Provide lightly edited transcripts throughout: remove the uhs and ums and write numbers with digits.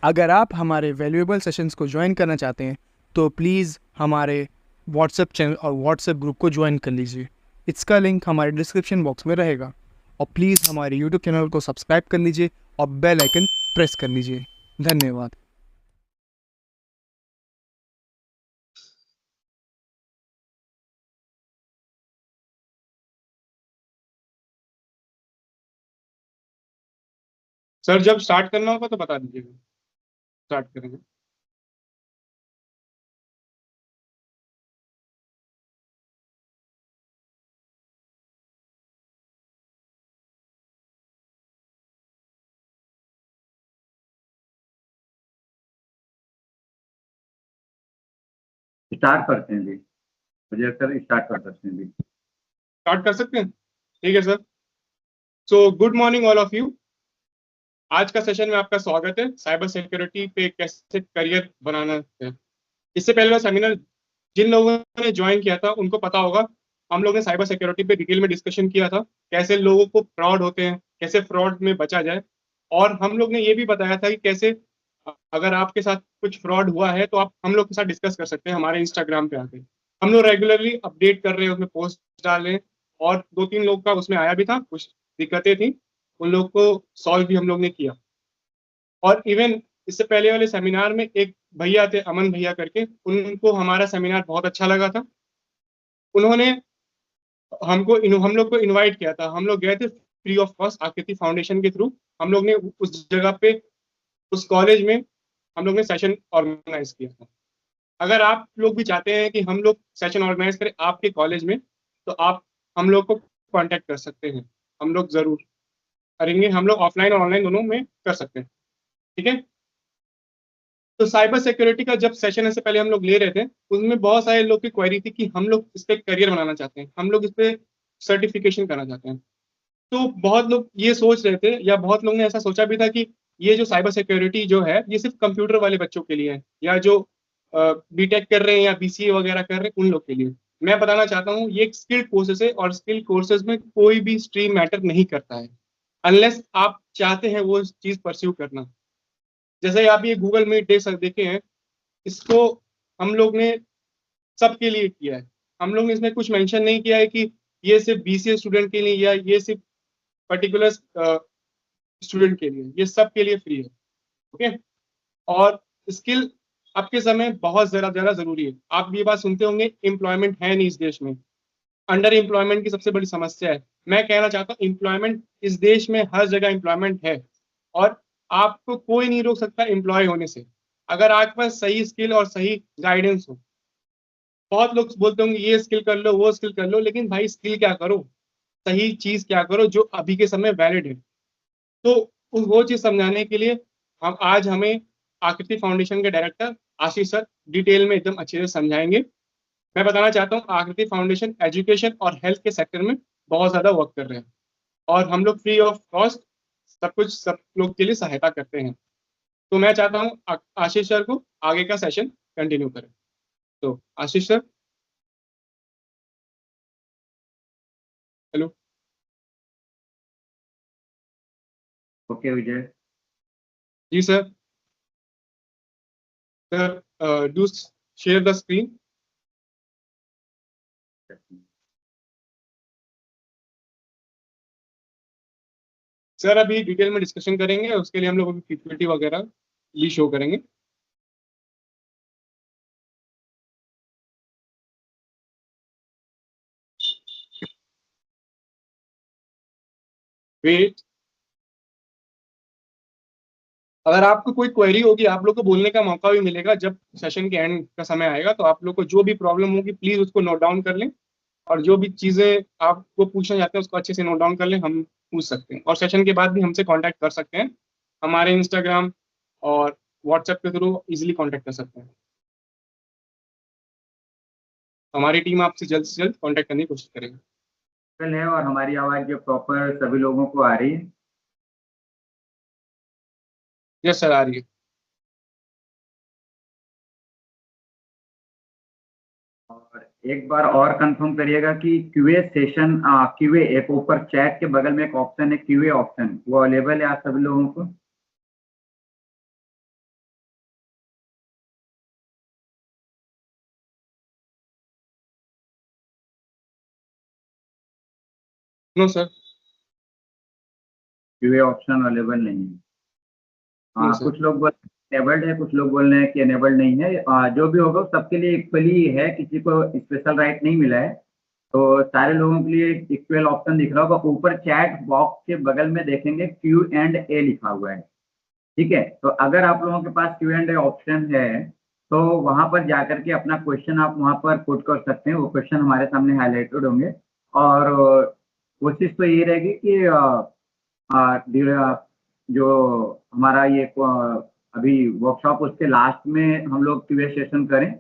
अगर आप हमारे वैल्यूएबल सेशंस को ज्वाइन करना चाहते हैं तो प्लीज़ हमारे व्हाट्सएप चैनल और व्हाट्सएप ग्रुप को ज्वाइन कर लीजिए। इसका लिंक हमारे डिस्क्रिप्शन बॉक्स में रहेगा। और प्लीज़ हमारे यूट्यूब चैनल को सब्सक्राइब कर लीजिए और बेल आइकन प्रेस कर लीजिए। धन्यवाद। सर जब स्टार्ट करना होगा तो बता दीजिएगा, स्टार्ट करेंगे। स्टार्ट करते हैं जी। मुझे सर स्टार्ट कर सकते हैं जी। स्टार्ट कर सकते हैं, ठीक है sir. So good morning all of you. आज का सेशन में आपका स्वागत है। साइबर सिक्योरिटी पे कैसे करियर बनाना है। इससे पहले का सेमिनार जिन लोगों ने ज्वाइन किया था उनको पता होगा, हम लोग ने साइबर सिक्योरिटी पे डिटेल में डिस्कशन किया था, कैसे लोगों को फ्रॉड होते हैं, कैसे फ्रॉड में बचा जाए। और हम लोग ने ये भी बताया था कि कैसे अगर आपके साथ कुछ फ्रॉड हुआ है तो आप हम लोग के साथ डिस्कस कर सकते हैं हमारे इंस्टाग्राम पे आके। हम लोग रेगुलरली अपडेट कर रहे हैं, उसमें पोस्ट डाल रहे हैं। और 2-3 लोग का उसमें आया भी था, कुछ दिक्कतें थी, उन लोग को सॉल्व भी हम लोग ने किया। और इवन इससे पहले वाले सेमिनार में एक भैया थे, अमन भैया करके, उनको हमारा सेमिनार बहुत अच्छा लगा था। उन्होंने हम लोग को इनवाइट किया था। हम लोग गए थे फ्री ऑफ कॉस्ट आकृति फाउंडेशन के थ्रू। हम लोग ने उस जगह पे, उस कॉलेज में हम लोग ने सेशन ऑर्गेनाइज किया था। अगर आप लोग भी चाहते हैं कि हम लोग सेशन ऑर्गेनाइज करें आपके कॉलेज में, तो आप हम लोग को कांटेक्ट कर सकते हैं। हम लोग जरूर करेंगे, हम लोग ऑफलाइन और ऑनलाइन दोनों में कर सकते हैं, ठीक है। तो साइबर सिक्योरिटी का जब सेशन इससे पहले हम लोग ले रहे थे, उसमें बहुत सारे लोग की क्वेरी थी कि हम लोग इस पे करियर बनाना चाहते हैं, हम लोग इस पे सर्टिफिकेशन करना चाहते हैं। तो बहुत लोग ये सोच रहे थे, या बहुत लोग ने ऐसा सोचा भी था कि ये जो साइबर सिक्योरिटी जो है ये सिर्फ कंप्यूटर वाले बच्चों के लिए है, या जो बीटेक कर रहे हैं या बीसीए वगैरह कर रहे हैं उन लोग के लिए। मैं बताना चाहता हूँ ये एक स्किल्ड कोर्सेज है, और स्किल्ड कोर्सेज में कोई भी स्ट्रीम मैटर नहीं करता है, अनलेस आप चाहते हैं वो चीज परस्यू करना। जैसे आप ये गूगल मीट देखे हैं, इसको हम लोग ने सबके लिए किया है। हम लोग ने इसमें कुछ मेंशन नहीं किया है कि ये सिर्फ बीसीए स्टूडेंट के लिए या ये सिर्फ पर्टिकुलर स्टूडेंट के लिए, ये सब के लिए फ्री है, ओके। और स्किल आपके समय बहुत ज्यादा ज्यादा जरूरी है। आप ये बात सुनते होंगे, एम्प्लॉयमेंट है नहीं इस देश में, अंडर एम्प्लॉयमेंट की सबसे बड़ी समस्या है। मैं कहना चाहता हूँ एम्प्लॉयमेंट इस देश में हर जगह एम्प्लॉयमेंट है, और आपको कोई नहीं रोक सकता एम्प्लॉय होने से, अगर आपके पास सही स्किल और सही गाइडेंस हो। बहुत लोग बोलते होंगे ये स्किल कर लो वो स्किल कर लो, लेकिन भाई स्किल क्या करो, सही चीज क्या करो जो अभी के समय वैलिड है। तो वो चीज समझाने के लिए हमें आकृति फाउंडेशन के डायरेक्टर आशीष सर डिटेल में एकदम अच्छे से समझाएंगे। मैं बताना चाहता हूँ आकृति फाउंडेशन एजुकेशन और हेल्थ के सेक्टर में बहुत ज्यादा वर्क कर रहे हैं, और हम लोग फ्री ऑफ कॉस्ट सब कुछ सब लोग के लिए सहायता करते हैं। तो मैं चाहता हूँ आशीष सर को आगे का सेशन कंटिन्यू करें। तो Ashish sir, hello. Okay Vijay. जी sir. Sir do share the screen. Sir अभी डिटेल में डिस्कशन करेंगे, उसके लिए हम लोग अभी पीपीटी वगैरह भी शो करेंगे। वेट, अगर आपको कोई क्वेरी होगी आप लोग को बोलने का मौका भी मिलेगा जब सेशन के एंड का समय आएगा, तो आप लोग को जो भी प्रॉब्लम होगी प्लीज उसको नोट डाउन कर लें, और जो भी चीजें आपको पूछना चाहते हैं उसको अच्छे से नोट डाउन कर लें, हम पूछ सकते हैं। और सेशन के बाद भी हमसे कांटेक्ट कर सकते हैं, हमारे इंस्टाग्राम और व्हाट्सएप के थ्रू इजीली कांटेक्ट कर सकते हैं। हमारी टीम आपसे जल्द से जल्द कांटेक्ट करने की कोशिश करेगी। है और हमारी आवाज जो प्रॉपर सभी लोगों को आ रही है। यस सर, आ रही है। और एक बार और कंफर्म करिएगा कि क्यूए सेशन, क्यूए एक ऊपर चैट के बगल में एक ऑप्शन है क्यूए ऑप्शन, वो अवेलेबल है आप सभी लोगों को। No sir. QA option available नहीं है। No sir. कुछ लोग बोल एनेबल्ड है, कुछ लोग बोल रहे हैं कि एनेबल्ड नहीं है। जो भी होगा सबके लिए इक्वली है, किसी को स्पेशल राइट नहीं मिला है। तो सारे लोगों के लिए इक्वल ऑप्शन दिख रहा होगा। ऊपर चैट बॉक्स के बगल में देखेंगे Q&A लिखा हुआ है। ठीक है, तो अगर आप लोगों के पास Q&A ऑप्शन है तो वहां पर जाकर के अपना क्वेश्चन आप वहां पर पुट कर सकते हैं। वो क्वेश्चन हमारे सामने हाईलाइटेड होंगे और कोशिश तो ये रहेगी कि जो हमारा ये अभी वर्कशॉप उसके लास्ट में हम लोग क्यूए सेशन करें।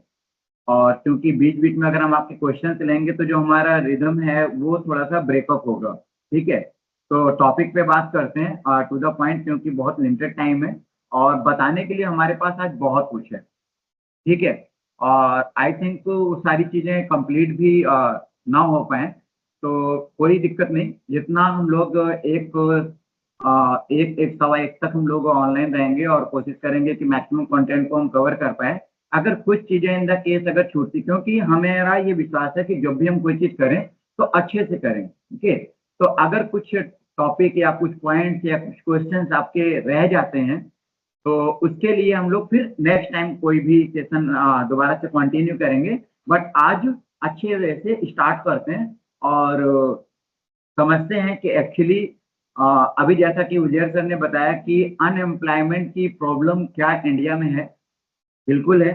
और क्योंकि बीच बीच में अगर हम आपके क्वेश्चंस लेंगे तो जो हमारा रिदम है वो थोड़ा सा ब्रेकअप होगा। ठीक है, तो टॉपिक पे बात करते हैं टू द पॉइंट, क्योंकि बहुत लिमिटेड टाइम है और बताने के लिए हमारे पास आज बहुत कुछ है। ठीक है, और आई थिंक वो सारी चीजें कंप्लीट भी ना हो पाए तो कोई दिक्कत नहीं। जितना हम लोग एक सवा एक तक हम लोग ऑनलाइन रहेंगे और कोशिश करेंगे कि मैक्सिमम कंटेंट को हम कवर कर पाए। अगर कुछ चीजें इन द केस अगर छूटती, क्योंकि हमेरा ये विश्वास है कि जब भी हम कोई चीज करें तो अच्छे से करें। ठीक है, तो अगर कुछ टॉपिक या कुछ पॉइंट्स या कुछ क्वेश्चंस आपके रह जाते हैं तो उसके लिए हम लोग फिर नेक्स्ट टाइम कोई भी सेशन दोबारा से कंटिन्यू करेंगे। बट आज अच्छे वे से स्टार्ट करते हैं और समझते हैं कि एक्चुअली अभी जैसा कि उजैर सर ने बताया कि अनएम्प्लॉयमेंट की प्रॉब्लम क्या इंडिया में है, बिल्कुल है।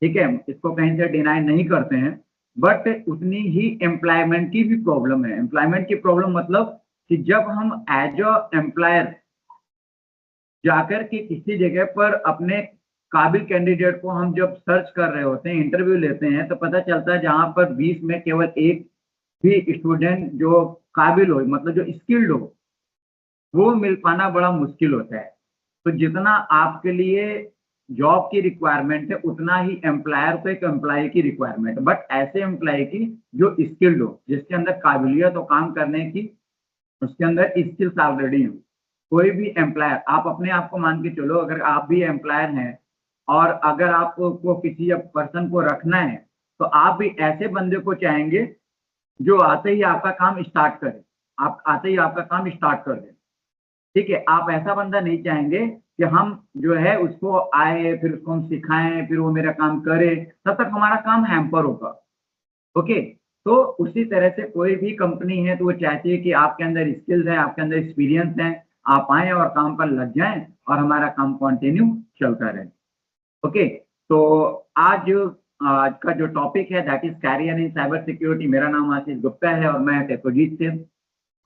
ठीक है, इसको कहीं से डिनाई नहीं करते हैं। बट उतनी ही एम्प्लॉयमेंट की भी प्रॉब्लम है। एम्प्लॉयमेंट की प्रॉब्लम मतलब कि जब हम एज अ एम्प्लॉयर जाकर के किसी जगह पर अपने काबिल कैंडिडेट को हम जब सर्च कर रहे होते हैं, इंटरव्यू लेते हैं, तो पता चलता है जहां पर 20 में केवल एक भी स्टूडेंट जो काबिल हो, मतलब जो स्किल्ड हो, वो मिल पाना बड़ा मुश्किल होता है। तो जितना आपके लिए जॉब की रिक्वायरमेंट है उतना ही एम्प्लॉयर को एक एम्प्लॉय की रिक्वायरमेंट है, बट ऐसे एम्प्लॉय की जो स्किल्ड हो, जिसके अंदर काबिलियत हो काम करने की, उसके अंदर स्किल्स ऑलरेडी हो। कोई भी एम्प्लॉयर, आप अपने आप को मान के चलो, अगर आप भी एम्प्लॉयर हैं और अगर आपको किसी पर्सन को रखना है तो आप भी ऐसे बंदे को चाहेंगे जो आते ही आपका काम स्टार्ट करे, आप आते ही आपका काम स्टार्ट कर दे। ठीक है, आप ऐसा बंदा नहीं चाहेंगे कि हम जो है उसको आए फिर उसको हम सिखाएं फिर वो मेरा काम करे, तब तक हमारा काम हैम्पर होगा। ओके, तो उसी तरह से कोई भी कंपनी है तो वो चाहती है कि आपके अंदर स्किल्स है, आपके अंदर एक्सपीरियंस है, आप आए और काम पर लग जाएं और हमारा काम कंटिन्यू चलता रहे। ओके, तो आज आज का जो टॉपिक है that is career in cyber security. मेरा नाम आशीष गुप्ता है और मैं टेकोजीत से।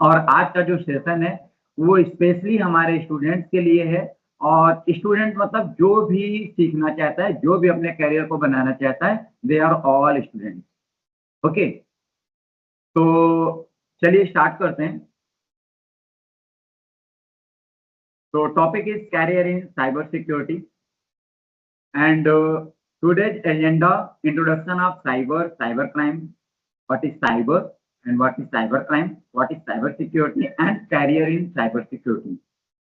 और आज का जो सेशन है वो स्पेशली हमारे स्टूडेंट्स के लिए है। और स्टूडेंट मतलब जो भी सीखना चाहता है, जो भी अपने करियर को बनाना चाहता है, they are all students. Okay, तो चलिए स्टार्ट करते हैं। तो topic is career in cyber security and today's agenda: introduction of cyber crime, what is cyber and what is cyber crime, what is cyber security and career in cyber security।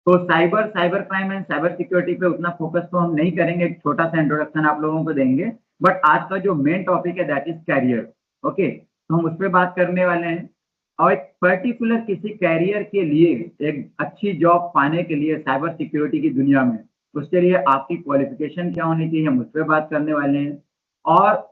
तो cyber crime and cyber security पे उतना focus तो हम नहीं करेंगे, एक छोटा सा इंट्रोडक्शन आप लोगों को देंगे। बट आज का जो मेन टॉपिक है दैट इज कैरियर। ओके, तो हम उस पर बात करने वाले हैं। और एक पर्टिकुलर किसी कैरियर के लिए, एक अच्छी जॉब पाने के लिए साइबर सिक्योरिटी की दुनिया में, उसके लिए आपकी क्वालिफिकेशन क्या होनी चाहिए, हम उस पर बात करने वाले हैं। और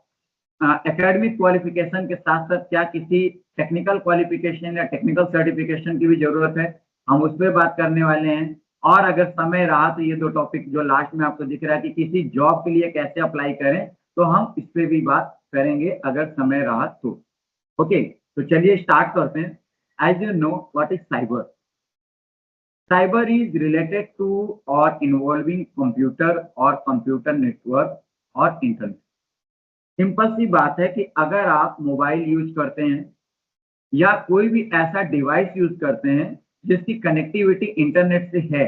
एकेडमिक क्वालिफिकेशन के साथ साथ क्या किसी टेक्निकल क्वालिफिकेशन या टेक्निकल सर्टिफिकेशन की भी जरूरत है, हम उस पर बात करने वाले हैं। और अगर समय रहा तो ये दो टॉपिक जो लास्ट में आपको दिख रहा है कि किसी जॉब के लिए कैसे अप्लाई करें, तो हम इस पर भी बात करेंगे अगर समय रहा तो। ओके, तो चलिए स्टार्ट करते हैं। As you know what is cyber. Cyber is related to और इन्वॉल्विंग कंप्यूटर और कंप्यूटर नेटवर्क और इंटरनेट। सिंपल सी बात है कि अगर आप मोबाइल यूज करते हैं या कोई भी ऐसा डिवाइस यूज करते हैं जिसकी कनेक्टिविटी इंटरनेट से है,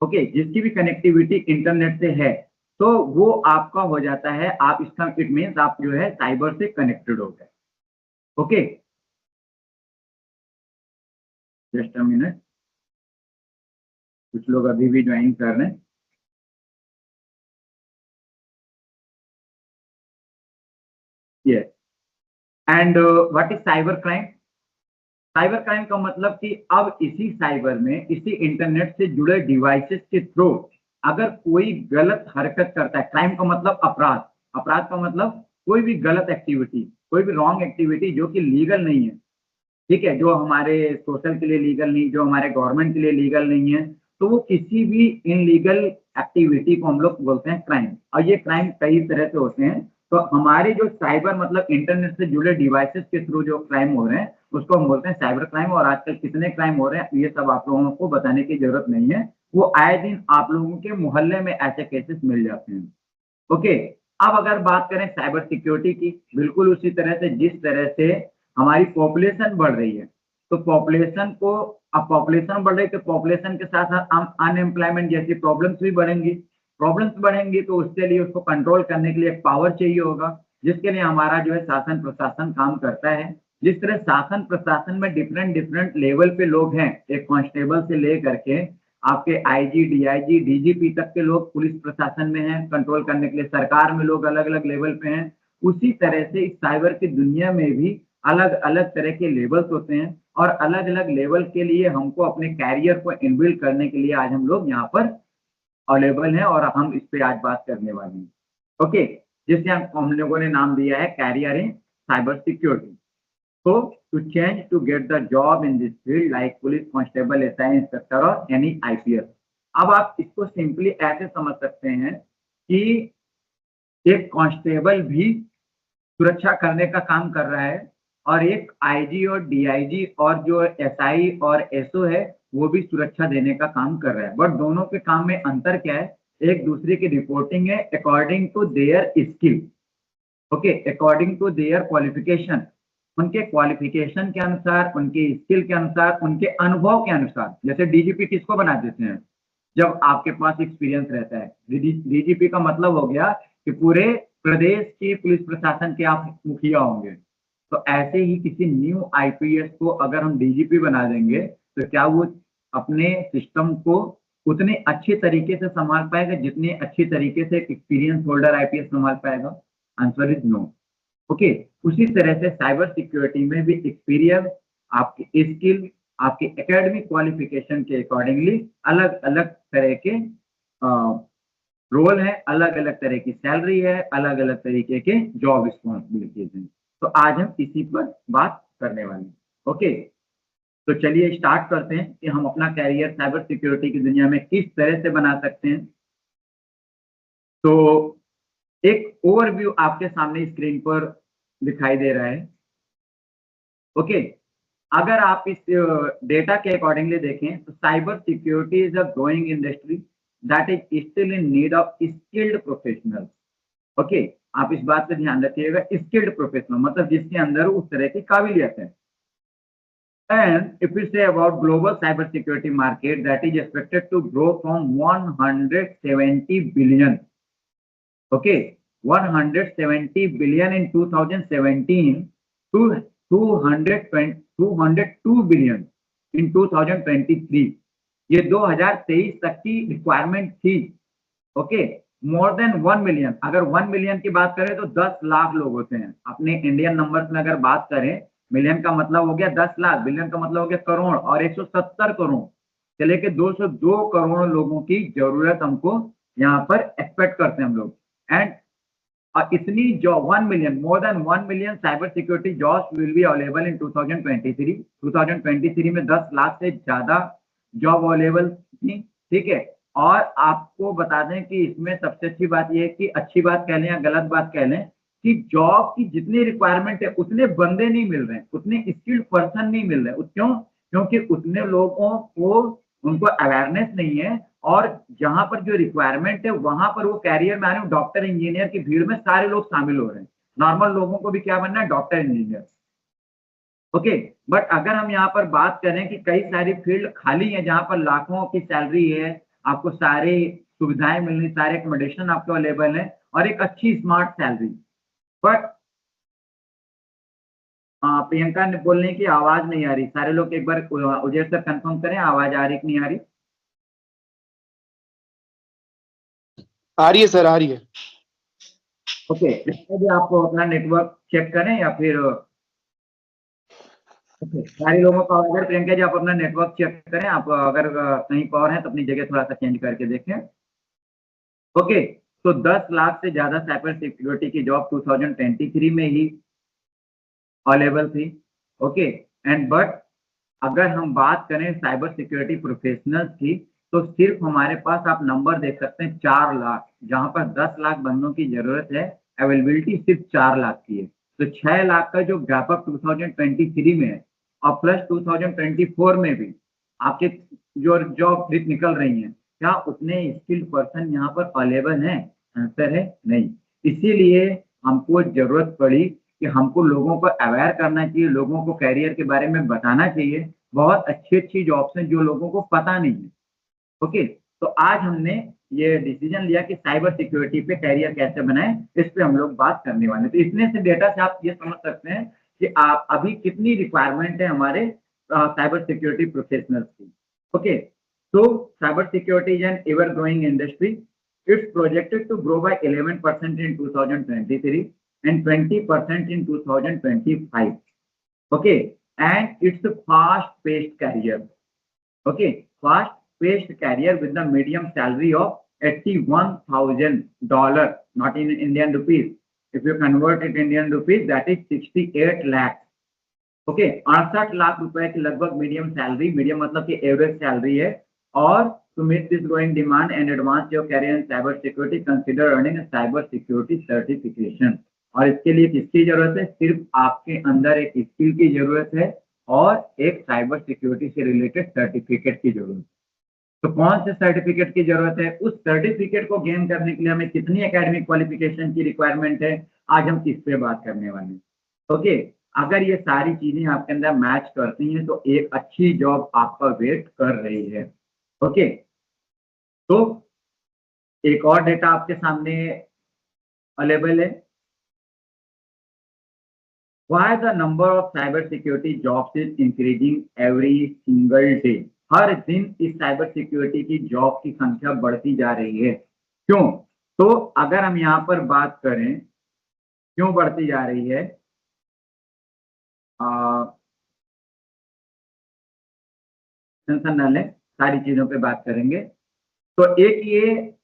ओके, जिसकी भी कनेक्टिविटी इंटरनेट से है, तो वो आपका हो जाता है, आप इसका इट मीन्स आप जो है साइबर से कनेक्टेड हो गए। ओके, जस्ट अ मिनट, कुछ लोग अभी भी ज्वाइन कर रहे हैं। Yes, and what is cyber crime. Cyber crime का मतलब कि अब इसी साइबर में, इसी इंटरनेट से जुड़े डिवाइसेस के थ्रू अगर कोई गलत हरकत करता है, क्राइम का मतलब अपराध, अपराध का मतलब कोई भी गलत एक्टिविटी, कोई भी रॉन्ग एक्टिविटी जो कि लीगल नहीं है, ठीक है, जो हमारे सोशल के लिए लीगल नहीं, जो हमारे गवर्नमेंट के लिए लीगल नहीं है, तो वो किसी भी इनलीगल एक्टिविटी को हम लोग बोलते हैं क्राइम। और ये क्राइम कई तरह से होते हैं। तो हमारे जो साइबर मतलब इंटरनेट से जुड़े डिवाइसेस के थ्रू जो क्राइम हो रहे हैं उसको हम बोलते हैं साइबर क्राइम। और आजकल कितने क्राइम हो रहे हैं ये सब आप लोगों को बताने की जरूरत नहीं है, वो आए दिन आप लोगों के मोहल्ले में ऐसे केसेस मिल जाते हैं। ओके, अब अगर बात करें साइबर सिक्योरिटी की, बिल्कुल उसी तरह से जिस तरह से हमारी पॉपुलेशन बढ़ रही है, तो पॉपुलेशन को, अब पॉपुलेशन बढ़ रही है तो पॉपुलेशन के साथ साथ अनएम्प्लॉयमेंट जैसी प्रॉब्लम्स भी बढ़ेंगी। प्रॉब्लम्स बढ़ेंगी तो उसके लिए, उसको कंट्रोल करने के लिए एक पावर चाहिए होगा, जिसके लिए हमारा जो है शासन प्रशासन काम करता है। जिस तरह शासन प्रशासन में डिफरेंट डिफरेंट लेवल पे लोग हैं, एक कांस्टेबल से ले करके आपके आईजी, डीआईजी, डीजीपी तक के लोग पुलिस प्रशासन में हैं कंट्रोल करने के लिए, सरकार में लोग अलग अलग लेवल पे हैं। उसी तरह से इस साइबर की दुनिया में भी अलग अलग तरह के लेवल्स होते हैं, और अलग अलग लेवल के लिए हमको अपने कैरियर को इनबिल्ड करने के लिए आज हम लोग यहाँ पर अवेलेबल हैं, और हम इस पे आज बात करने वाले हैं। ओके, जिसे हम लोगों ने नाम दिया है career in cyber security. So to change to get the job in this field like police constable, SI inspector or any IPS। अब आप इसको सिंपली ऐसे समझ सकते हैं कि एक कांस्टेबल भी सुरक्षा करने का काम कर रहा है, और एक आईजी और डीआईजी और जो एसआई और एसओ है वो भी सुरक्षा देने का काम कर रहा है। बट दोनों के काम में अंतर क्या है, एक दूसरे की रिपोर्टिंग है according to their skill. Okay, according to their qualification, उनके क्वालिफिकेशन के अनुसार, उनके स्किल के अनुसार, उनके अनुभव के अनुसार। जैसे डीजीपी किसको बना देते हैं, जब आपके पास एक्सपीरियंस रहता है। डीजीपी का मतलब हो गया कि पूरे प्रदेश के पुलिस प्रशासन के आप मुखिया होंगे। तो ऐसे ही किसी न्यू आईपीएस को अगर हम डीजीपी बना देंगे तो क्या वो अपने सिस्टम को उतने अच्छे तरीके से संभाल पाएगा जितने अच्छी तरीके से एक्सपीरियंस होल्डर आईपीएस संभाल पाएगा? Answer is no. ओके, उसी तरह से साइबर सिक्योरिटी में भी एक्सपीरियंस, आपकी स्किल, आपके एकेडमिक क्वालिफिकेशन के अकॉर्डिंगली अलग अलग तरह के रोल है, अलग अलग तरह की सैलरी है, अलग अलग तरीके के जॉब रिस्पॉन्सिबिलिटीज हैं। तो आज हम इसी पर बात करने वाले हैं। ओके, तो चलिए स्टार्ट करते हैं कि हम अपना कैरियर साइबर सिक्योरिटी की दुनिया में किस तरह से बना सकते हैं। तो एक ओवरव्यू आपके सामने स्क्रीन पर दिखाई दे रहा है। ओके, अगर आप इस डेटा के अकॉर्डिंगली देखें तो cyber security is a growing industry that is still in need of skilled professional. Okay, आप इस बात पे ध्यान रखिएगा, स्किल्ड प्रोफेशनल मतलब जिसके अंदर उस तरह की काबिलियत है। And if we say about global cybersecurity market, that is expected to grow from 170 billion, okay, 170 billion in 2017 to 202 billion in 2023। ये 2023 तक की रिक्वायरमेंट थी। ओके, मोर देन 1 मिलियन, अगर 1 मिलियन की बात करें तो 10 लाख लोग होते हैं। अपने इंडियन नंबर्स में अगर बात करें, मिलियन का मतलब हो गया 10 लाख, बिलियन का मतलब हो गया करोड़, और 170 करोड़ से लेके 202 करोड़ लोगों की जरूरत हमको यहाँ पर एक्सपेक्ट करते हैं हम लोग। एंड इतनी job 1 million, more than 1 million cyber security jobs will be available in 2023। 2023 में 10 लाख से ज्यादा जॉब अवेलेबल थी, ठीक है। और आपको बता दें कि इसमें सबसे अच्छी बात यह है कि, अच्छी बात कह लें या गलत बात कह लें, कि जॉब की जितनी रिक्वायरमेंट है उतने बंदे नहीं मिल रहे हैं, उतने स्किल्ड पर्सन नहीं मिल रहे। क्यों? क्योंकि उतने लोगों को, उनको अवेयरनेस नहीं है, और जहां पर जो रिक्वायरमेंट है वहां पर वो कैरियर में आ रहे हैं। डॉक्टर इंजीनियर की भीड़ में सारे लोग शामिल हो रहे हैं। नॉर्मल लोगों को भी क्या बनना है? Doctor engineer. ओके, बट अगर हम यहाँ पर बात करें कि कई सारी फील्ड खाली है जहां पर लाखों की सैलरी है, आपको सारी सुविधाएं मिलनी, सारे एकोमोडेशन आपको अवेलेबल है, और एक अच्छी स्मार्ट सैलरी। बट प्रियंका ने बोलने की आवाज नहीं आ रही। सारे लोग एक बार उजैर सर कंफर्म करें, आवाज आ रही कि नहीं आ रही? आ रही है सर, आ रही है। ओके, इसमें भी आप अपना नेटवर्क चेक करें या फिर सारे लोगों का अगर प्रियंका जी आप अपना नेटवर्क चेक करें, आप अगर कहीं पर और हैं तो अपनी जगह थोड़ा सा चेंज करके देखें। ओके, तो 10 लाख से ज्यादा साइबर सिक्योरिटी की जॉब 2023 में ही अवेलेबल थी। ओके, एंड बट अगर हम बात करें साइबर सिक्योरिटी प्रोफेशनल्स की, तो सिर्फ हमारे पास आप नंबर देख सकते हैं 4 लाख, जहां पर 10 लाख बंदों की जरूरत है, अवेलेबिलिटी सिर्फ 4 लाख की है। तो 6 लाख का जो गैप अप 2023 में है और प्लस 2024 में भी आपके जो जॉब निकल रही हैं, क्या उतने स्किल्ड पर्सन यहाँ पर अवेलेबल हैं? आंसर है नहीं। इसीलिए हमको जरूरत पड़ी कि हमको लोगों को अवेयर करना चाहिए, लोगों को करियर के बारे में बताना चाहिए। बहुत अच्छी-अच्छी जॉब्स हैं जो लोगों को पता नहीं है। ओके, तो आज हमने ये डिसीजन लिया कि साइबर सिक्योरिटी पे करियर कैसे बनाएँ, इस पे हम लोग बात करने वाले हैं। तो इतने से डेटा से आप ये समझ सकते हैं कि आप अभी कितनी रिक्वायरमेंट है हमारे साइबर सिक्योरिटी प्रोफेशनल्स की। Okay, so cyber security is an ever growing industry. It's projected to grow by 11% in 2023 and 20% in 2025. Okay, and it's a fast-paced career. Okay, fast-paced career with the medium salary of $81,000, not in Indian rupees. If you convert it Indian rupees, that is 68 lakhs. Okay, 68 lakh रुपए की लगभग medium salary, medium मतलब कि average salary है। और to meet this growing demand and advance your career in cyber security, consider earning cyber security certification. और इसके लिए किसकी जरूरत है? सिर्फ आपके अंदर एक स्किल की जरूरत है और एक साइबर सिक्योरिटी से रिलेटेड सर्टिफिकेट की जरूरत है। तो कौन से सर्टिफिकेट की जरूरत है? उस सर्टिफिकेट को गेन करने के लिए हमें कितनी एकेडमिक क्वालिफिकेशन की रिक्वायरमेंट है, आज हम किस पे बात करने वाले हैं। ओके, अगर ये सारी चीजें आपके अंदर मैच करती हैं तो एक अच्छी जॉब आपका वेट कर रही है। ओके, तो एक और डेटा आपके सामने अवेलेबल है। Why the number of cyber security jobs is increasing every single day? हर दिन इस साइबर सिक्योरिटी की जॉब की संख्या बढ़ती जा रही है। क्यों? तो अगर हम यहाँ पर बात करें क्यों बढ़ती जा रही है, टेंशन न लें, सारी चीजों पे बात करेंगे। तो एक ये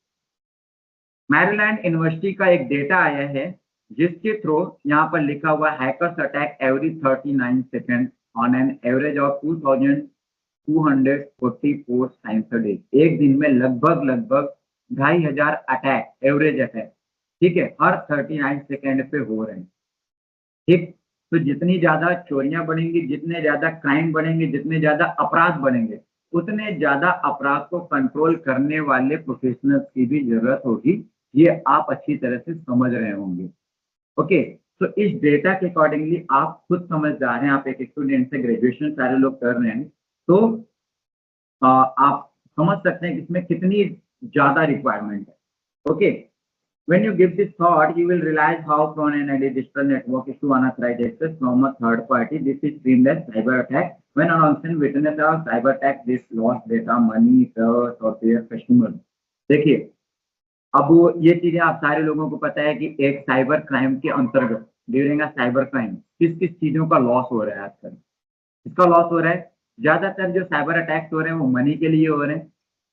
मैरीलैंड यूनिवर्सिटी का एक डेटा आया है जिसके थ्रू यहाँ पर लिखा हुआ hackers attack every 39 second on an average of 2244 times a day. एक दिन में लगभग 2500 अटैक, एवरेज अटैक, ठीक है, हर 39 सेकेंड पे हो रहे हैं। ठीक, तो जितनी ज्यादा चोरियां बढ़ेंगी, जितने ज्यादा क्राइम बढ़ेंगे, जितने ज्यादा अपराध बढ़ेंगे, उतने ज्यादा अपराध को कंट्रोल करने वाले प्रोफेशनल्स की भी जरूरत होगी। ये आप अच्छी तरह से समझ रहे होंगे। ओके, तो इस डेटा के अकॉर्डिंगली आप खुद समझदार हैं, आप एक स्टूडेंट से, ग्रेजुएशन सारे लोग कर रहे हैं, तो आप समझ सकते हैं कि इसमें कितनी ज्यादा रिक्वायरमेंट है। Okay, when you give this thought, you will realize how prone an digital network is to unauthorized access from a third party. This is framed as cyber attack. When an innocent witness of cyber attack, this lost data, money, trust, or their customers. देखिए, अब वो ये चीजें आप सारे लोगों को पता है कि एक साइबर क्राइम के अंतर्गत ड्यूरिंग अ साइबर क्राइम किस किस चीजों का लॉस हो रहा है आजकल। इसका लॉस हो रहा है, ज्यादातर जो साइबर अटैक्स हो रहे हैं वो मनी के लिए हो रहे हैं,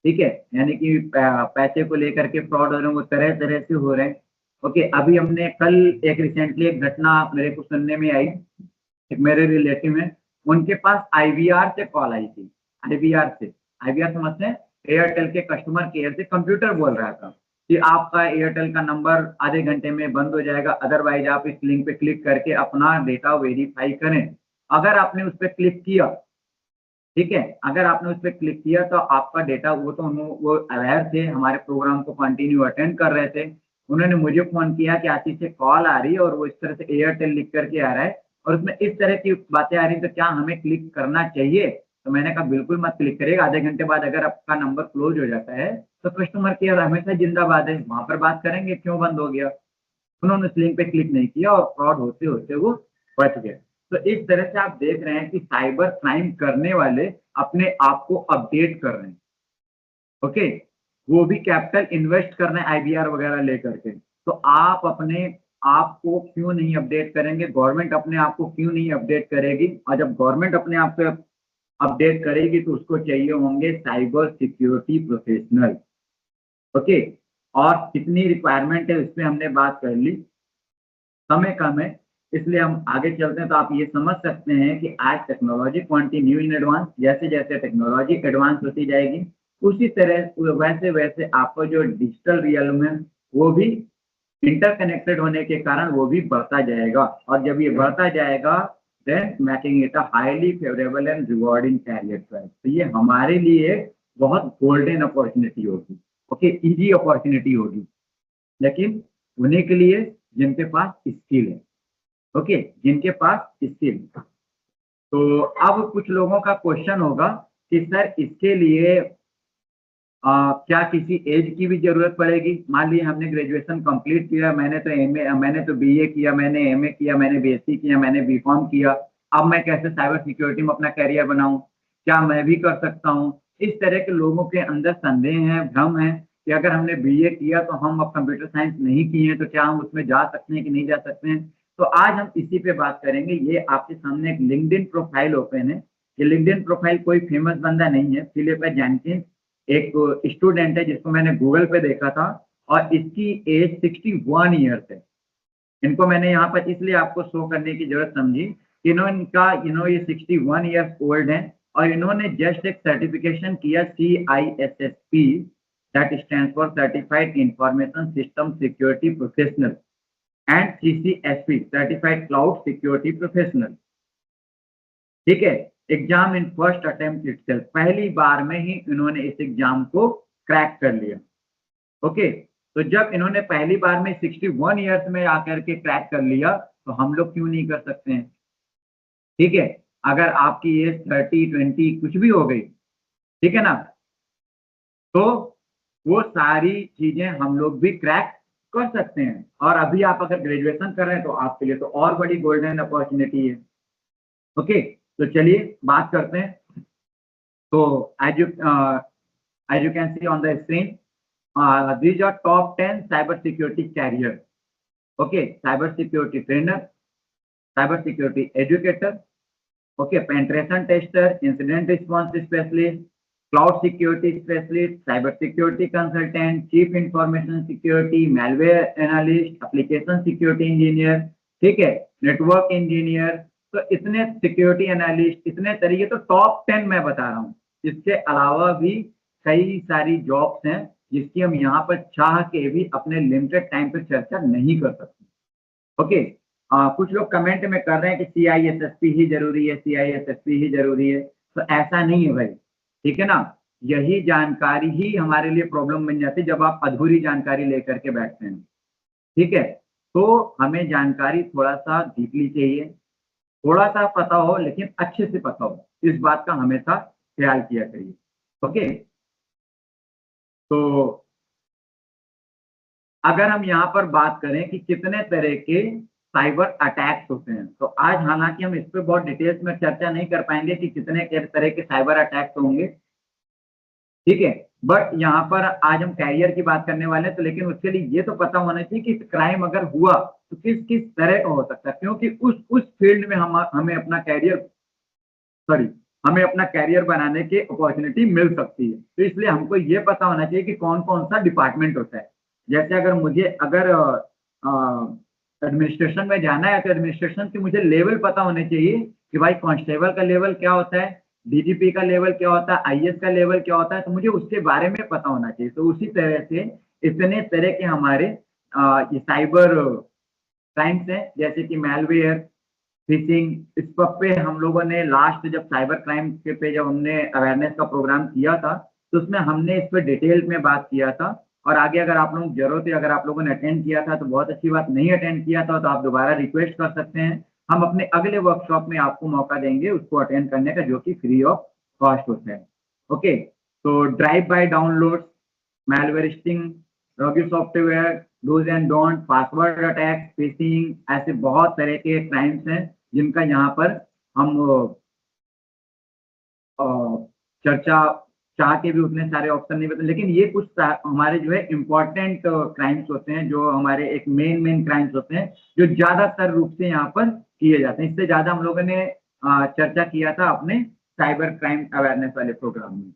ठीक है, यानी कि पैसे को लेकर के फ्रॉड हो रहे हैं, वो तरह तरह से हो रहे हैं। ओके, अभी हमने कल एक रिसेंटली एक घटना मेरे को सुनने में आई, एक मेरे रिलेटिव है, उनके पास आईवीआर से कॉल आई थी। आईवीआर समझते हैं, एयरटेल के कस्टमर केयर से कंप्यूटर बोल रहा था कि आपका एयरटेल का नंबर आधे घंटे में बंद हो जाएगा, अदरवाइज आप इस लिंक पे क्लिक करके अपना डेटा वेरीफाई करें। अगर आपने उस पर क्लिक किया, ठीक है, अगर आपने उस पर क्लिक किया तो आपका डेटा, वो अवेयर थे, हमारे प्रोग्राम को कंटिन्यू अटेंड कर रहे थे। उन्होंने मुझे फोन किया कि आशीष से कॉल आ रही है और वो इस तरह से एयरटेल लिख करके आ रहा है और उसमें इस तरह की बातें आ रही, तो क्या हमें क्लिक करना चाहिए? तो मैंने कहा बिल्कुल मत क्लिक करिएगा। आधे घंटे बाद अगर आपका नंबर क्लोज हो जाता है तो कस्टमर केयर हमेशा जिंदाबाद है, वहां पर बात करेंगे क्यों बंद हो गया। उन्होंने उस लिंक पे क्लिक नहीं किया और फ्रॉड होते होते वो बच गए। तो इस तरह से आप देख रहे हैं कि साइबर क्राइम करने वाले अपने आप को अपडेट कर रहे हैं। ओके, वो भी कैपिटल इन्वेस्ट कर रहे हैं आईवीआर वगैरह लेकर के। तो आप अपने आपको क्यों नहीं अपडेट करेंगे, गवर्नमेंट अपने आप को क्यों नहीं अपडेट करेगी, और जब गवर्नमेंट अपने आप को अपडेट करेगी तो उसको चाहिए होंगे साइबर सिक्योरिटी प्रोफेशनल। ओके, और कितनी रिक्वायरमेंट है उस पर हमने बात कर ली, समय कम है इसलिए हम आगे चलते हैं। तो आप ये समझ सकते हैं कि आज टेक्नोलॉजी कंटिन्यू इन एडवांस, जैसे जैसे टेक्नोलॉजी एडवांस होती जाएगी उसी तरह वैसे वैसे आपको जो डिजिटल रियल्म है वो भी इंटरकनेक्टेड होने के कारण वो भी बढ़ता जाएगा, और जब ये बढ़ता जाएगा then making it a highly favourable and rewarding career choice. तो ये हमारे लिए बहुत गोल्डन अपॉर्चुनिटी होगी, ओके, इजी अपॉर्चुनिटी होगी, लेकिन उन्हीं के लिए जिनके पास स्किल है, ओके, जिनके पास स्किल। तो अब कुछ लोगों का क्वेश्चन होगा कि सर इसके लिए क्या किसी एज की भी जरूरत पड़ेगी? मान लीजिए हमने ग्रेजुएशन कंप्लीट किया, मैंने तो एमए, मैंने तो बीए किया, मैंने एमए किया, मैंने बीएससी किया, मैंने बीकॉम किया, अब मैं कैसे साइबर सिक्योरिटी में अपना करियर बनाऊं? क्या मैं भी कर सकता हूं? इस तरह के लोगों के अंदर संदेह है, भ्रम है कि अगर हमने बीए किया तो हम अब कंप्यूटर साइंस नहीं किए तो क्या हम उसमें जा सकते हैं कि नहीं जा सकते हैं? तो आज हम इसी पे बात करेंगे। ये आपके सामने एक लिंक्डइन प्रोफाइल ओपन है। ये लिंक्डइन प्रोफाइल कोई फेमस बंदा नहीं है, फिलिप जेनकिंस एक स्टूडेंट है जिसको मैंने गूगल पे देखा था, और इसकी एज 61 ईयर्स है। इनको मैंने यहाँ पर इसलिए आपको शो करने की जरूरत समझी कि इनका ये 61 ईयर्स ओल्ड है, और इन्होंने जस्ट एक सर्टिफिकेशन किया CISSP, that stands for certified information system security professional, and CCSP certified cloud security professional. ठीक है, exam in first attempt itself, पहली बार में ही इन्होंने इस एग्जाम को क्रैक कर लिया। ओके, तो जब इन्होंने पहली बार में 61 ईयर्स में आकर के क्रैक कर लिया तो हम लोग क्यों नहीं कर सकते हैं? ठीक है, अगर आपकी एज 30, 20 कुछ भी हो गई, ठीक है ना, तो वो सारी चीजें हम लोग भी क्रैक कर सकते हैं। और अभी आप अगर ग्रेजुएशन कर रहे हैं तो आपके लिए तो और बड़ी गोल्डन अपॉर्चुनिटी है। ओके, तो चलिए बात करते हैं। तो as you can see on the screen, these are top 10 cyber security careers. Okay, cyber security trainer, cyber security educator, okay, penetration tester, incident response specialist, cloud security specialist, cyber security consultant, chief information security, malware analyst, application security engineer, ठीक है, network engineer. तो इतने security analyst, इतने तरीके, तो top 10 मैं बता रहा हूँ। इसके अलावा भी कई सारी जॉब्स हैं जिसकी हम यहाँ पर चाह के भी अपने लिमिटेड टाइम पर चर्चा नहीं कर सकते। ओके, कुछ लोग कमेंट में कर रहे हैं कि CISSP ही जरूरी है, CISSP ही जरूरी है, तो ऐसा नहीं है भाई, ठीक है ना। यही जानकारी ही हमारे लिए प्रॉब्लम बन जाती है जब आप अधूरी जानकारी लेकर के बैठते हैं, ठीक है। तो हमें जानकारी थोड़ा सा डीपली चाहिए, थोड़ा सा पता हो लेकिन अच्छे से पता हो, इस बात का हमेशा ख्याल किया करिए। ओके, तो अगर हम यहाँ पर बात करें कि कितने तरह के साइबर अटैक्स होते हैं, तो आज हालांकि हम इस पर बहुत डिटेल्स में चर्चा नहीं कर पाएंगे कि कितने तरह के साइबर अटैक्स होंगे, ठीक है, बट यहाँ पर आज हम कैरियर की बात करने वाले हैं। तो लेकिन उसके लिए ये तो पता होना चाहिए कि क्राइम अगर हुआ तो किस किस तरह का हो सकता है, क्योंकि उस फील्ड में हमें अपना कैरियर हमें अपना कैरियर बनाने की अपॉर्चुनिटी मिल सकती है। तो इसलिए हमको ये पता होना चाहिए कि कौन कौन सा डिपार्टमेंट होता है। जैसे अगर एडमिनिस्ट्रेशन में जाना है तो एडमिनिस्ट्रेशन के मुझे लेवल पता होने चाहिए कि भाई कांस्टेबल का लेवल क्या होता है, DGP का लेवल क्या होता है, IAS का लेवल क्या होता है, तो मुझे उसके बारे में पता होना चाहिए। तो उसी तरह से इतने तरह के हमारे ये साइबर क्राइम्स हैं, जैसे कि मैलवेयर, फिशिंग। इस पे हम लोगों ने लास्ट जब साइबर क्राइम के पे जब हमने अवेयरनेस का प्रोग्राम किया था तो उसमें हमने इस पर डिटेल में बात किया था। और आगे अगर आप लोगों को जरूरत है, अगर आप लोगों ने अटेंड किया था तो बहुत अच्छी बात, नहीं अटेंड किया था तो आप दोबारा रिक्वेस्ट कर सकते हैं। हम अपने अगले वर्कशॉप में आपको मौका देंगे उसको अटेंड करने का, जो कि फ्री ऑफ कॉस्ट होता है। ओके, तो drive bye download, malvertising, rogue software, dos and don't, password attack, phishing, ऐसे बहुत तरह के क्राइम्स हैं जिनका यहाँ पर हम चाह के भी उतने सारे ऑप्शन नहीं बता, लेकिन ये कुछ हमारे जो है इम्पोर्टेंट क्राइम्स होते हैं, जो हमारे एक मेन क्राइम्स होते हैं, जो ज्यादातर रूप से यहाँ पर किए जाते हैं। इससे ज्यादा हम लोगों ने चर्चा किया था अपने साइबर क्राइम अवेयरनेस वाले प्रोग्राम में।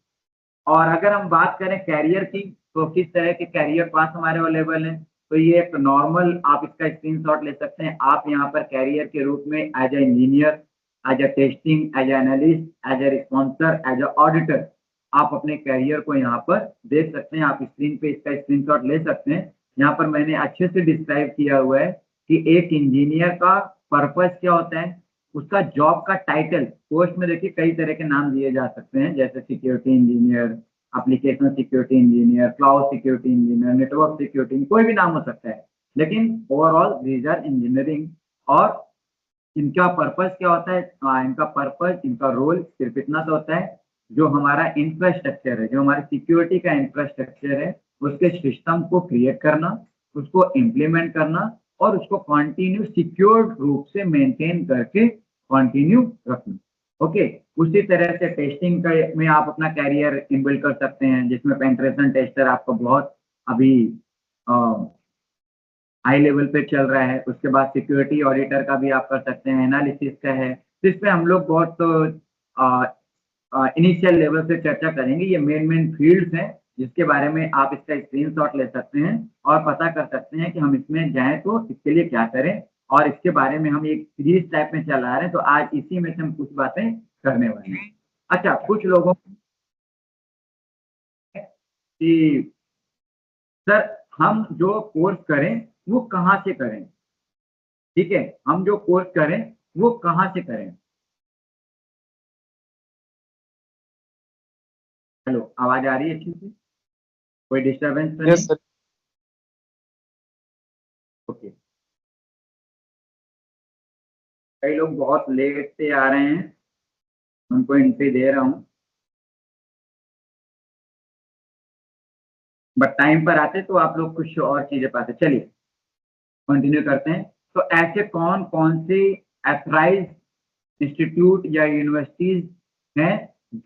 और अगर हम बात करें कैरियर की, तो किस तरह के कैरियर पाथ हमारे अवेलेबल हैं, तो ये एक नॉर्मल आप इसका स्क्रीनशॉट ले सकते हैं। आप यहाँ पर कैरियर के रूप में as a engineer, as a testing, as a analyst, as a sponsor, as a auditor, आप अपने कैरियर को यहाँ पर देख सकते हैं। आप स्क्रीन पे इसका स्क्रीनशॉट ले सकते हैं। यहाँ पर मैंने अच्छे से डिस्क्राइब किया हुआ है कि एक इंजीनियर का पर्पस क्या होता है, उसका जॉब का टाइटल। पोस्ट में देखिए कई तरह के नाम दिए जा सकते हैं, जैसे security engineer, application security engineer, cloud security engineer, network security, कोई भी नाम हो सकता है, लेकिन ओवरऑल दीज आर इंजीनियरिंग। और इनका पर्पस क्या होता है, इनका पर्पस, इनका रोल सिर्फ इतना सा होता है, जो हमारा इंफ्रास्ट्रक्चर है, जो हमारी सिक्योरिटी का इंफ्रास्ट्रक्चर है, उसके सिस्टम को क्रिएट करना, उसको इम्प्लीमेंट करना और उसको कंटिन्यू सिक्योर्ड रूप से मेंटेन करके कंटिन्यू रखना। ओके, उसी तरह से टेस्टिंग में आप अपना कैरियर इनबिल्ड कर सकते हैं, जिसमें पेनिट्रेशन टेस्टर आपको बहुत अभी हाई लेवल पे चल रहा है। उसके बाद सिक्योरिटी ऑडिटर का भी आप कर सकते हैं, एनालिसिस का है। तो इस पे हम लोग बहुत इनिशियल लेवल से चर्चा करेंगे। ये मेन फील्ड्स हैं जिसके बारे में आप इसका स्क्रीनशॉट ले सकते हैं और पता कर सकते हैं कि हम इसमें जाएं तो इसके लिए क्या करें, और इसके बारे में हम एक सीरीज टाइप में चला रहे हैं, तो आज इसी में से हम कुछ बातें करने वाले हैं। अच्छा, कुछ लोगों कि सर हम जो कोर्स करें वो कहाँ से करें, ठीक है, हम जो कोर्स करें वो कहाँ से करें। हेलो, आवाज आ रही है अच्छी से, कोई डिस्टर्बेंस तो नहीं? ओके, कई लोग बहुत लेट से आ रहे हैं, उनको एंट्री दे रहा हूँ, बट टाइम पर आते तो आप लोग कुछ और चीजें पाते। चलिए कंटिन्यू करते हैं। तो ऐसे कौन कौन से एथराइज इंस्टीट्यूट या यूनिवर्सिटीज हैं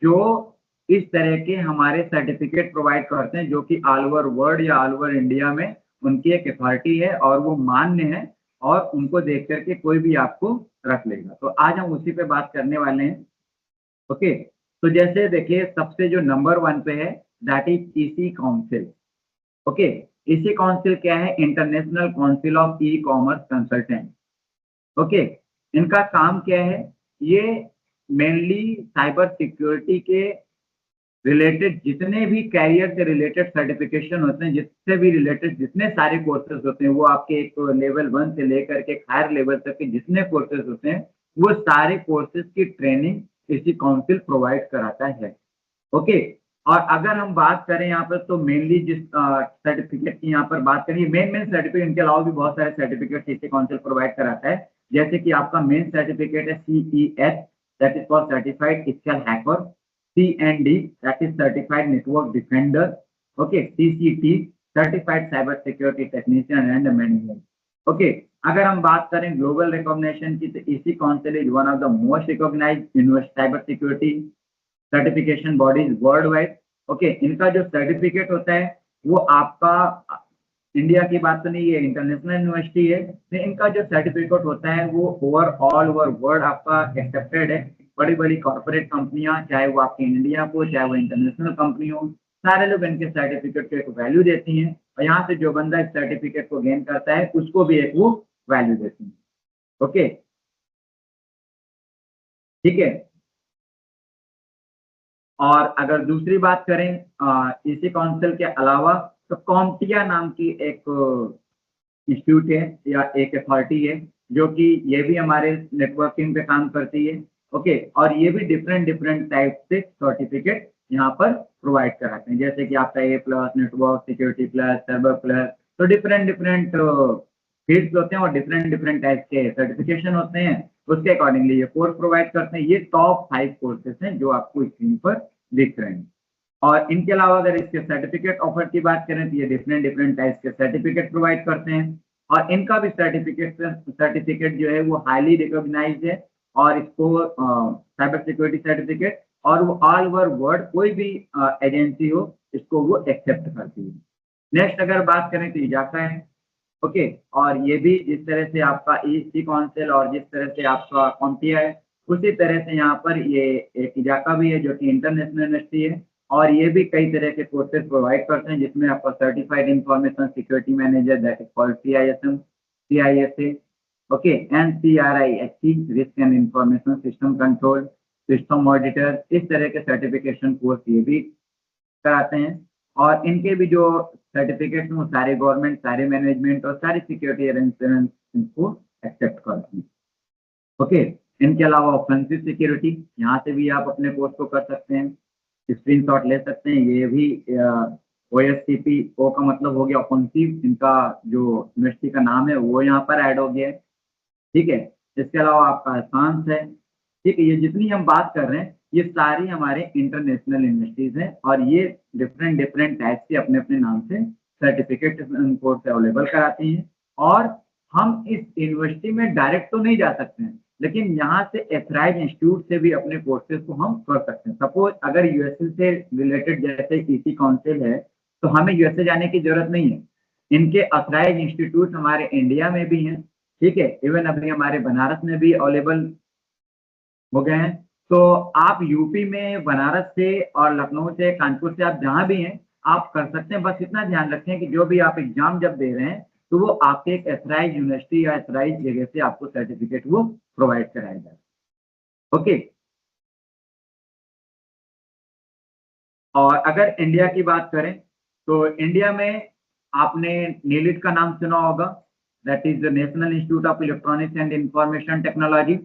जो इस तरह के हमारे सर्टिफिकेट प्रोवाइड करते हैं, जो कि ऑल ओवर वर्ल्ड या ऑल ओवर इंडिया में उनकी एक अथॉरिटी है और वो मान्य है, और उनको देख करके कोई भी आपको रख लेगा। तो आज हम उसी पे बात करने वाले हैं। ओके, तो जैसे देखिए सबसे जो नंबर 1 पे है that is EC council. Okay, EC council क्या है? International council of e commerce consultant. Okay, इनका काम क्या है? ये मेनली साइबर सिक्योरिटी के रिलेटेड जितने भी कैरियर से रिलेटेड सर्टिफिकेशन होते हैं, जिससे भी रिलेटेड जितने सारे कोर्सेज होते हैं, वो आपके एक लेवल 1 से लेकर के हायर लेवल तक के जितने कोर्सेज होते हैं, वो सारे कोर्सेज की ट्रेनिंग इसी काउंसिल प्रोवाइड कराता है। ओके, और अगर हम बात करें यहाँ पर, तो मेनली जिस सर्टिफिकेट की यहाँ पर बात करें, मेन सर्टिफिकेट, इनके अलावा भी बहुत सारे सर्टिफिकेट इसी काउंसिल प्रोवाइड कराता है। जैसे कि आपका मेन सर्टिफिकेट है CES, that is for certified ethical hacker, CND, that is certified network defender, okay, CCT, certified cyber security technician and many more. Okay, अगर हम बात करें ग्लोबल रिकॉग्निशन की, तो EC council is one of the most recognised cyber security certification bodies world wide. Okay, इनका जो certificate होता है वो आपका इंडिया की बात तो नहीं है, इंटरनेशनल यूनिवर्सिटी है, तो इनका जो सर्टिफिकेट होता है वो ऑल ओवर वर्ल्ड आपका एक्सेप्टेड है। बड़ी बड़ी कॉर्पोरेट कंपनियां, चाहे वो आपकी इंडिया को, चाहे वो इंटरनेशनल कंपनी हो, सारे लोग इनके सर्टिफिकेट को एक वैल्यू देती हैं, और यहाँ से जो बंदा इस सर्टिफिकेट को गेन करता है उसको भी एक वो वैल्यू देती है। ओके, ठीक है। और अगर दूसरी बात करें इसी काउंसिल के अलावा, तो कॉम्टिया नाम की एक इंस्टीट्यूट है या एक अथॉरिटी है, जो कि ये भी हमारे नेटवर्किंग पे काम करती है। ओके, और ये भी डिफरेंट टाइप से सर्टिफिकेट यहाँ पर प्रोवाइड कराते हैं, जैसे कि आपका A+, network security plus, server plus, तो डिफरेंट फील्ड्स होते हैं और डिफरेंट टाइप के सर्टिफिकेशन होते हैं, उसके अकॉर्डिंगली ये कोर्स प्रोवाइड करते हैं। ये टॉप 5 कोर्सेज हैं जो आपको स्क्रीन पर दिख रहे हैं। और इनके अलावा अगर इसके सर्टिफिकेट ऑफर की बात करें, तो ये डिफरेंट टाइप्स के सर्टिफिकेट प्रोवाइड करते हैं, और इनका भी सर्टिफिकेट जो है वो हाईली रिकॉग्नाइज्ड है, और इसको साइबर सिक्योरिटी सर्टिफिकेट और वो ऑल ओवर वर्ल्ड कोई भी एजेंसी हो इसको वो एक्सेप्ट करती है। नेक्स्ट अगर बात करें तो इजाका है, ओके, और ये भी जिस तरह से आपका ईसी काउंसिल और जिस तरह से आपका कॉम्पिया है, उसी तरह से यहाँ पर ये एक इजाका भी है जो कि इंटरनेशनल यूनिवर्सिटी है, और ये भी कई तरह के कोर्सेज प्रोवाइड करते हैं जिसमें आपका certified information security manager that is called CISM, CISA, okay, and CRISC risk and information system control, system auditor, इस तरह के सर्टिफिकेशन कोर्स ये भी कराते हैं। और इनके भी जो सर्टिफिकेट वो सारे गवर्नमेंट, सारे मैनेजमेंट और सारी सिक्योरिटी अरेंजमेंट इनको एक्सेप्ट करती है, ओके। इनके अलावा ऑफेंसिव सिक्योरिटी, यहाँ से भी आप अपने कोर्स को कर सकते हैं, स्क्रीनशॉट ले सकते हैं। ये भी OSCP, O का मतलब हो गया ऑफेंसिव, इनका जो यूनिवर्सिटी का नाम है वो यहाँ पर ऐड हो गया है, ठीक है। इसके अलावा आपका सांस है, ठीक है। ये जितनी हम बात कर रहे हैं ये सारी हमारे इंटरनेशनल यूनिवर्सिटीज हैं, और ये डिफरेंट डिफरेंट टाइप के अपने अपने नाम से सर्टिफिकेट कोर्स अवेलेबल कराती हैं। और हम इस यूनिवर्सिटी में डायरेक्ट तो नहीं जा सकते हैं, लेकिन यहाँ से एथराइज इंस्टीट्यूट से भी अपने कोर्सेज को हम कर सकते हैं। सपोज अगर यूएसए से रिलेटेड जैसे ईसी काउंसिल है तो हमें यूएसए जाने की जरूरत नहीं है, इनके अथराइज इंस्टीट्यूट हमारे इंडिया में भी हैं, ठीक है। इवन अभी हमारे बनारस में भी अवेलेबल हो गए हैं। तो आप यूपी में बनारस से और लखनऊ से, कानपुर से, आप जहाँ भी हैं आप कर सकते हैं। बस इतना ध्यान रखें कि जो भी आप एग्जाम जब दे रहे हैं तो वो आपके एक एथराइज यूनिवर्सिटी या एथराइज जगह से आपको सर्टिफिकेट वो प्रोवाइड कराया जाए, ओके। और अगर इंडिया की बात करें तो इंडिया में आपने नीलिट का नाम सुना होगा, that is the national institute of electronics and information technology,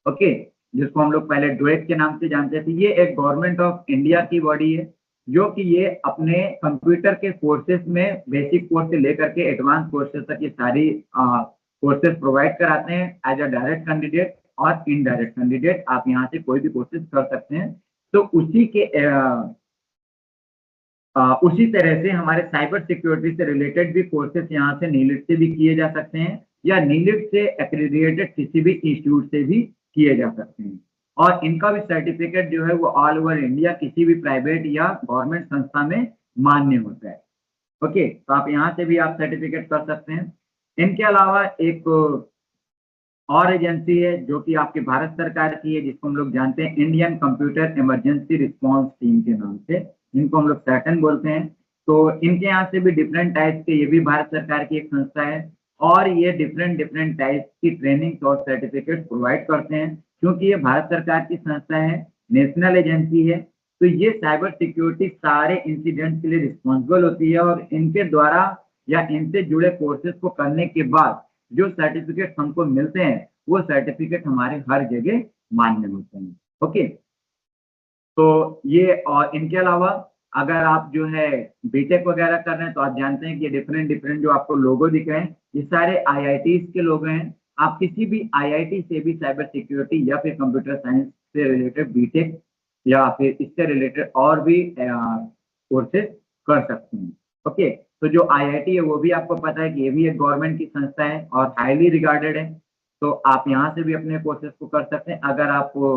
okay, जिसको हम लोग पहले डोएट के नाम से जानते थे। ये एक गवर्नमेंट ऑफ इंडिया की बॉडी है जो कि ये अपने कंप्यूटर के कोर्सेज में बेसिक कोर्स से लेकर के एडवांस कोर्सेज तक ये सारी कोर्सेज प्रोवाइड कराते हैं एज अ डायरेक्ट कैंडिडेट और इनडायरेक्ट कैंडिडेट। आप यहाँ से कोई भी कोर्सेज कर सकते हैं। तो उसी तरह से हमारे साइबर सिक्योरिटी से रिलेटेड भी कोर्सेज यहाँ से नीलिट से भी किए जा सकते हैं, या नीलिट से एक्रेडिटेड किसी भी इंस्टीट्यूट से भी किए जा सकते हैं। और इनका भी सर्टिफिकेट जो है वो ऑल ओवर इंडिया किसी भी प्राइवेट या गवर्नमेंट संस्था में मान्य होता है, ओके। तो आप यहाँ से भी आप सर्टिफिकेट कर सकते हैं। इनके अलावा एक और एजेंसी है जो कि आपकी भारत सरकार की है, जिसको हम लोग जानते हैं Indian computer emergency response team के नाम से, इनको हम लोग सैटन बोलते हैं। तो इनके यहाँ से भी डिफरेंट टाइप के, ये भी भारत सरकार की एक संस्था है, और ये डिफरेंट डिफरेंट टाइप की ट्रेनिंग और सर्टिफिकेट प्रोवाइड करते हैं। क्योंकि ये भारत सरकार की संस्था है, नेशनल एजेंसी है, तो ये साइबर सिक्योरिटी सारे इंसिडेंट के लिए रिस्पॉन्सिबल होती है, और इनके द्वारा या इनसे जुड़े कोर्सेज को करने के बाद जो सर्टिफिकेट हमको मिलते हैं वो सर्टिफिकेट हमारे हर जगह मान्य होते हैं, ओके। तो ये, और इनके अलावा अगर आप जो है बीटेक वगैरह कर रहे हैं तो आप जानते हैं कि डिफरेंट डिफरेंट जो आपको लोगो दिख रहे हैं ये सारे IITs के लोगो हैं। आप किसी भी IIT से भी साइबर सिक्योरिटी या फिर कंप्यूटर साइंस से रिलेटेड बीटेक या फिर इससे रिलेटेड और भी कोर्सेज कर सकते हैं, ओके। तो जो IIT है वो भी आपको पता है कि ये भी एक गवर्नमेंट की संस्था है और हाईली रिगार्डेड है। तो आप यहाँ से भी अपने कोर्सेज को कर सकते हैं। अगर आपको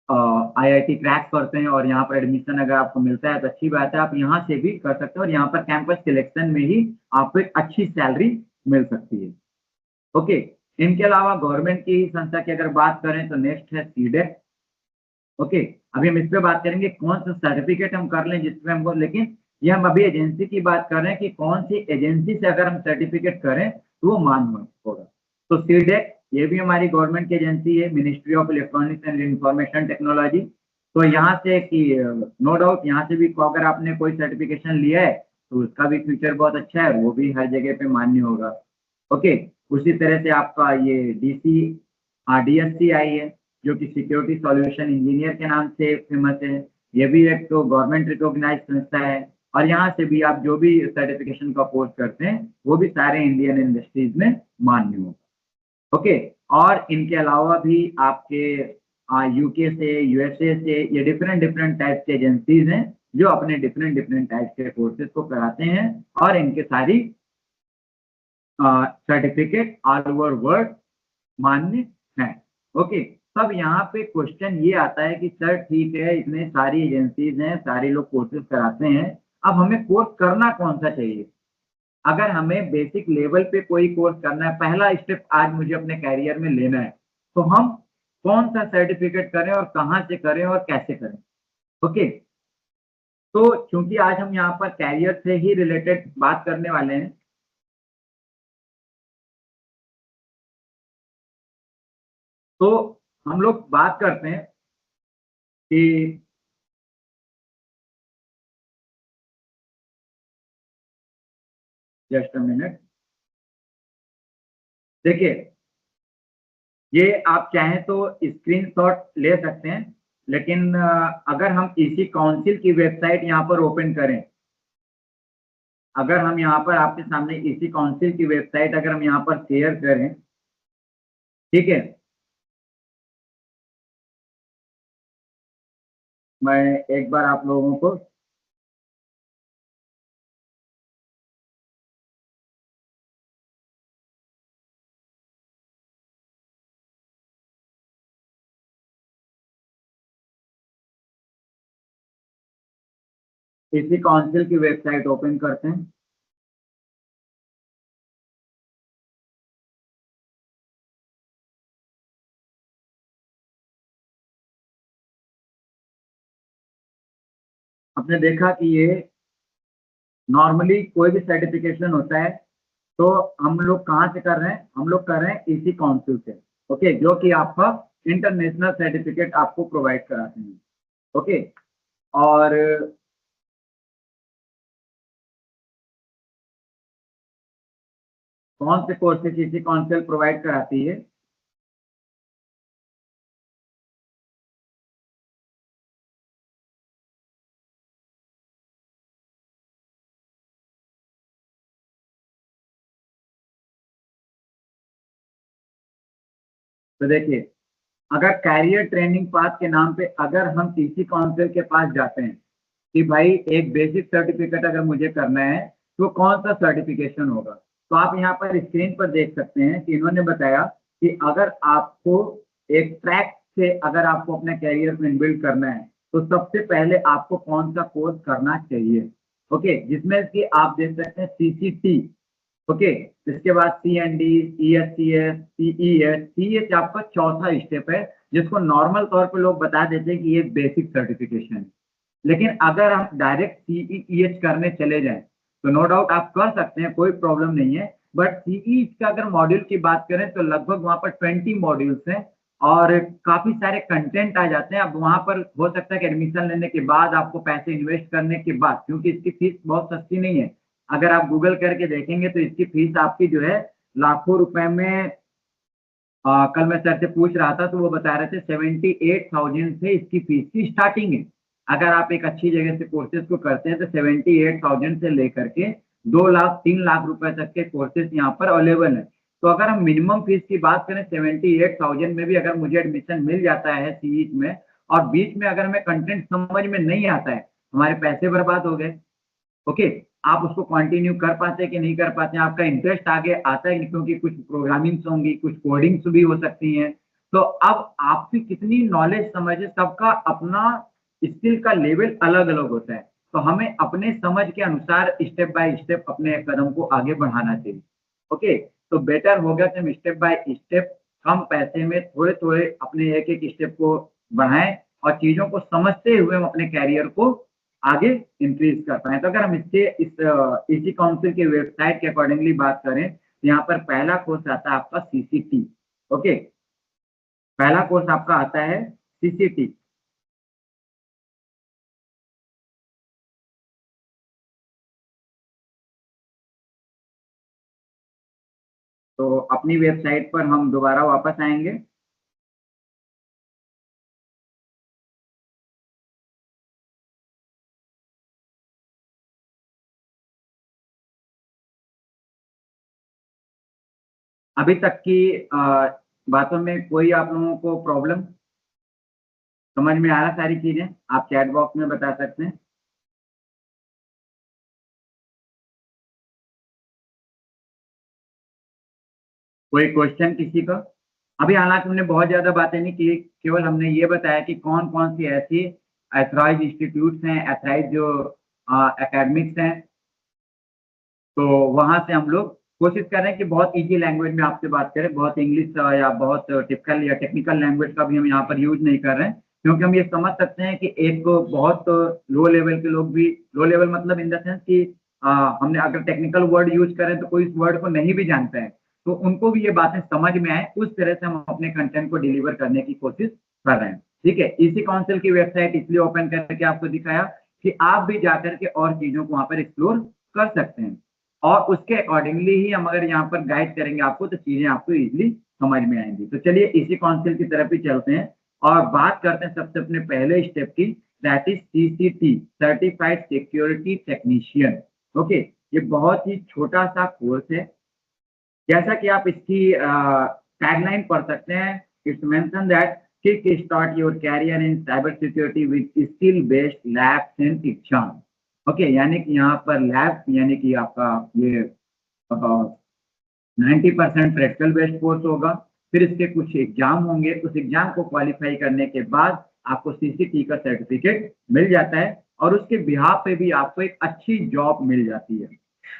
IIT क्रैक करते हैं और यहाँ पर एडमिशन अगर आपको मिलता है तो अच्छी बात है, आप यहाँ से भी कर सकते हैं, और यहाँ पर कैंपस सिलेक्शन में ही आपको एक अच्छी सैलरी मिल सकती है, ओके। इनके अलावा गवर्नमेंट की संस्था की अगर बात करें तो नेक्स्ट है सीडेट, ओके। अभी हम इस पे बात करेंगे कौन सा सर्टिफिकेट हम कर लें जिसमें हमको, लेकिन ये हम अभी एजेंसी की बात कर रहे हैं कि कौन सी एजेंसी से अगर हम सर्टिफिकेट करें तो वो मान्य होगा। तो सीडेट ये भी हमारी गवर्नमेंट की एजेंसी है, ministry of electronics and information technology. तो यहाँ से कि नो डाउट यहाँ से भी अगर आपने कोई सर्टिफिकेशन लिया है तो उसका भी फ्यूचर बहुत अच्छा है, वो भी हर जगह पे मान्य होगा, ओके। उसी तरह से आपका ये DSC आई है जो कि सिक्योरिटी सॉल्यूशन इंजीनियर के नाम से फेमस है। ये भी एक तो गवर्नमेंट रिकॉग्नाइज संस्था है, और यहाँ से भी आप जो भी सर्टिफिकेशन का कोर्स करते हैं वो भी सारे इंडियन इंडस्ट्रीज में मान्य होगा, ओके। और इनके अलावा भी आपके UK से, USA से, ये डिफरेंट डिफरेंट टाइप के एजेंसीज हैं जो अपने डिफरेंट डिफरेंट टाइप के कोर्सेज को कराते हैं, और इनके सारी सर्टिफिकेट ऑल ओवर वर्ल्ड मान्य है, ओके। तब यहाँ पे क्वेश्चन ये आता है कि सर ठीक है, इतने सारी एजेंसीज हैं, सारे लोग कोर्सेज कराते हैं, अब हमें कोर्स करना कौन सा चाहिए। अगर हमें बेसिक लेवल पे कोई कोर्स करना है, पहला स्टेप आज मुझे अपने कैरियर में लेना है, तो हम कौन सा सर्टिफिकेट करें और कहाँ से करें और कैसे करें। ओके, तो चूंकि आज हम यहाँ पर कैरियर से ही रिलेटेड बात करने वाले हैं, तो हम लोग बात करते हैं कि जस्ट अ मिनट, देखिए ये आप चाहें तो स्क्रीनशॉट ले सकते हैं, लेकिन अगर हम इसी काउंसिल की वेबसाइट यहाँ पर ओपन करें, अगर हम यहाँ पर आपके सामने इसी काउंसिल की वेबसाइट अगर हम यहाँ पर शेयर करें, ठीक है, मैं एक बार आप लोगों को इसी काउंसिल की वेबसाइट ओपन करते हैं। आपने देखा कि ये नॉर्मली कोई भी सर्टिफिकेशन होता है तो हम लोग कहाँ से कर रहे हैं, हम लोग कर रहे हैं इसी काउंसिल से। ओके, जो कि आपका इंटरनेशनल सर्टिफिकेट आपको प्रोवाइड कराते हैं। ओके, और कौन से कोर्सेज इसी काउंसिल प्रोवाइड कराती है। तो देखिए, अगर कैरियर ट्रेनिंग पाथ के नाम पे अगर हम इसी काउंसिल के पास जाते हैं कि भाई एक बेसिक सर्टिफिकेट अगर मुझे करना है तो कौन सा सर्टिफिकेशन होगा, तो आप यहाँ पर स्क्रीन पर देख सकते हैं कि इन्होंने बताया कि अगर आपको एक ट्रैक से अगर आपको अपने कैरियर में बिल्ड करना है तो सबसे पहले आपको कौन सा कोर्स करना चाहिए। ओके, जिसमें कि आप देख सकते हैं CCT। ओके, इसके बाद CND, ESCS, CES। CES आपका चौथा स्टेप है, जिसको नॉर्मल तौर पे लोग बता देते हैं कि ये बेसिक सर्टिफिकेशन है। लेकिन अगर आप डायरेक्ट CEH करने चले जाएं तो नो डाउट आप कर सकते हैं, कोई प्रॉब्लम नहीं है। बट CEH का अगर मॉड्यूल की बात करें तो लगभग वहां पर 20 मॉड्यूल्स हैं और काफी सारे कंटेंट आ जाते हैं। अब वहां पर हो सकता है कि एडमिशन लेने के बाद आपको पैसे इन्वेस्ट करने के बाद, क्योंकि इसकी फीस बहुत सस्ती नहीं है, अगर आप गूगल करके देखेंगे तो इसकी फीस आपकी जो है लाखों रुपए में। कल मैं सर से पूछ रहा था तो वो बता रहे थे 78,000 से इसकी फीस की स्टार्टिंग है। अगर आप एक अच्छी जगह से कोर्सेज को करते हैं तो 78,000 से लेकर के 2 लाख 3 लाख रुपए तक के कोर्सेज यहाँ पर अवेलेबल है। तो अगर हम मिनिमम फीस की बात करें 78,000 में भी अगर मुझे एडमिशन मिल जाता है सीईट में और बीच में अगर हमें कंटेंट समझ में नहीं आता है, हमारे पैसे बर्बाद हो गए। ओके, आप उसको कंटिन्यू कर पाते हैं कि नहीं कर पाते हैं, आपका इंटरेस्ट आगे आता है कि क्योंकि कुछ प्रोग्रामिंग्स होंगी, कुछ कोडिंग्स भी हो सकती हैं। तो अब आपकी कितनी नॉलेज समझ है, सबका अपना स्किल का लेवल अलग अलग होता है। तो हमें अपने समझ के अनुसार स्टेप बाय स्टेप अपने कदम को आगे बढ़ाना चाहिए। ओके, तो बेटर होगा कि हम स्टेप बाय स्टेप कम पैसे में थोड़े थोड़े अपने एक एक स्टेप को बढ़ाएं और चीजों को समझते हुए हम अपने कैरियर को आगे इंक्रीज कर पाए। तो अगर हम इसके इसी काउंसिल की वेबसाइट के अकॉर्डिंगली बात करें तो यहाँ पर पहला कोर्स आता है आपका CCT। ओके, पहला कोर्स आपका आता है CCT। तो अपनी वेबसाइट पर हम दोबारा वापस आएंगे। अभी तक की बातों में कोई आप लोगों को प्रॉब्लम समझ में आ रहा, सारी चीजें आप चैट बॉक्स में बता सकते हैं। कोई क्वेश्चन किसी का। अभी हालांकि हमने बहुत ज्यादा बातें नहीं की, केवल हमने ये बताया कि कौन कौन सी ऐसी एथराइज इंस्टीट्यूट्स हैं, एथराइज जो एकेडमिक्स हैं, तो वहां से हम लोग कोशिश कर रहे हैं कि बहुत इजी लैंग्वेज में आपसे बात करें, बहुत इंग्लिश या बहुत टिपिकल या टेक्निकल लैंग्वेज का भी हम यहाँ पर यूज नहीं कर रहे हैं, क्योंकि हम ये समझ सकते हैं कि एक बहुत लो लेवल के लोग भी, लो लेवल मतलब इन द सेंस कि हमने अगर टेक्निकल वर्ड यूज करें तो कोई इस वर्ड को नहीं भी जानता है, तो उनको भी ये बातें समझ में आए, उस तरह से हम अपने कंटेंट को डिलीवर करने की कोशिश कर रहे हैं। ठीक है, इसी काउंसिल की वेबसाइट इसलिए ओपन करके आपको दिखाया कि आप भी जाकर के और चीजों को वहां पर एक्सप्लोर कर सकते हैं, और उसके अकॉर्डिंगली ही हम अगर यहाँ पर गाइड करेंगे आपको, तो चीजें आपको इजीली समझ में आएंगी। तो चलिए इसी काउंसिल की तरफ ही चलते हैं और बात करते हैं सबसे अपने पहले स्टेप की, that is CCT, certified security technician. Okay, ये बहुत ही छोटा सा कोर्स है, जैसा कि आप इसकी टैगलाइन पढ़ सकते हैं, it's mention that kick start your career in cyber security with skill based labs and exam. Okay, यानी कि यहाँ पर लैब यानी कि आपका ये 90% प्रैक्टिकल बेस्ड कोर्स होगा, फिर इसके कुछ एग्जाम होंगे, उस एग्जाम को क्वालिफाई करने के बाद आपको CCT का सर्टिफिकेट मिल जाता है, और उसके बिहाफ पे भी आपको एक अच्छी जॉब मिल जाती है।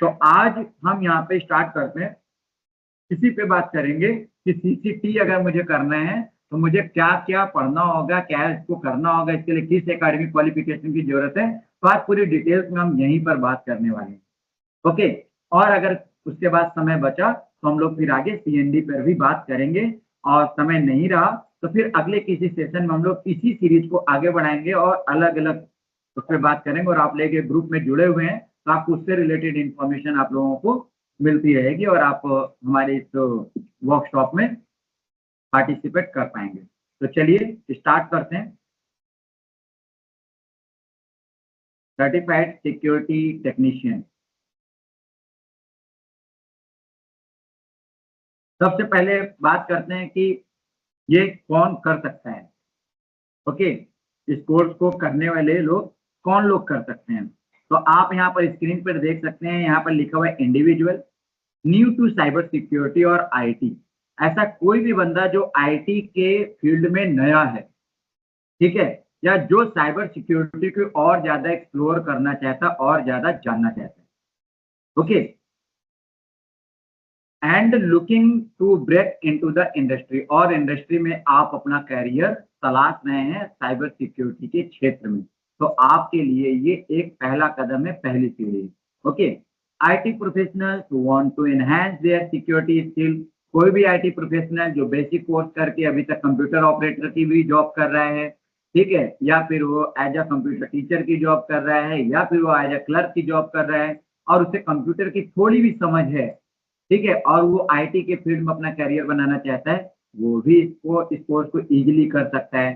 तो आज हम यहाँ पे स्टार्ट करते हैं, इसी पे बात करेंगे कि CCT अगर मुझे करना है तो मुझे क्या क्या पढ़ना होगा, क्या इसको करना होगा, इसके लिए किस एकेडमिक क्वालिफिकेशन की जरूरत है। तो आज पूरी डिटेल्स में हम यहीं पर बात करने वाले हैं। ओके, और अगर उसके बाद समय बचा तो हम लोग फिर आगे CND पर भी बात करेंगे, और समय नहीं रहा तो फिर अगले किसी सेशन में हम लोग इसी सीरीज को आगे बढ़ाएंगे और अलग अलग उस पर बात करेंगे। और आप लोग ग्रुप में जुड़े हुए हैं तो आपको उससे रिलेटेड इंफॉर्मेशन आप लोगों को मिलती रहेगी, और आप हमारे इस वर्कशॉप में पार्टिसिपेट कर पाएंगे। तो चलिए स्टार्ट करते हैं। सर्टिफाइड सिक्योरिटी टेक्नीशियन, सबसे पहले बात करते हैं कि ये कौन कर सकता है। ओके, इस कोर्स को करने वाले लोग कौन लोग कर सकते हैं। तो आप यहाँ पर स्क्रीन पर देख सकते हैं, यहाँ पर लिखा हुआ है individual new to cyber security और IT। ऐसा कोई भी बंदा जो IT के फील्ड में नया है, ठीक है, या जो साइबर सिक्योरिटी को और ज्यादा एक्सप्लोर करना चाहता, और ज्यादा जानना चाहता है। Okay, and looking to break into the industry, और इंडस्ट्री में आप अपना कैरियर तलाश रहे हैं साइबर सिक्योरिटी के क्षेत्र में, तो आपके लिए ये एक पहला कदम है, पहली सीढ़ी। Okay, IT professionals want to enhance their security skill, कोई भी IT प्रोफेशनल जो बेसिक कोर्स करके अभी तक कंप्यूटर ऑपरेटर की भी जॉब कर रहा है, ठीक है, या फिर वो एज अ कंप्यूटर टीचर की जॉब कर रहा है, या फिर वो एज अ क्लर्क की जॉब कर रहा है, और उसे कंप्यूटर की थोड़ी भी समझ है, ठीक है, और वो IT के फील्ड में अपना करियर बनाना चाहता है, वो भी इसको इस कोर्स को इजीली कर सकता है।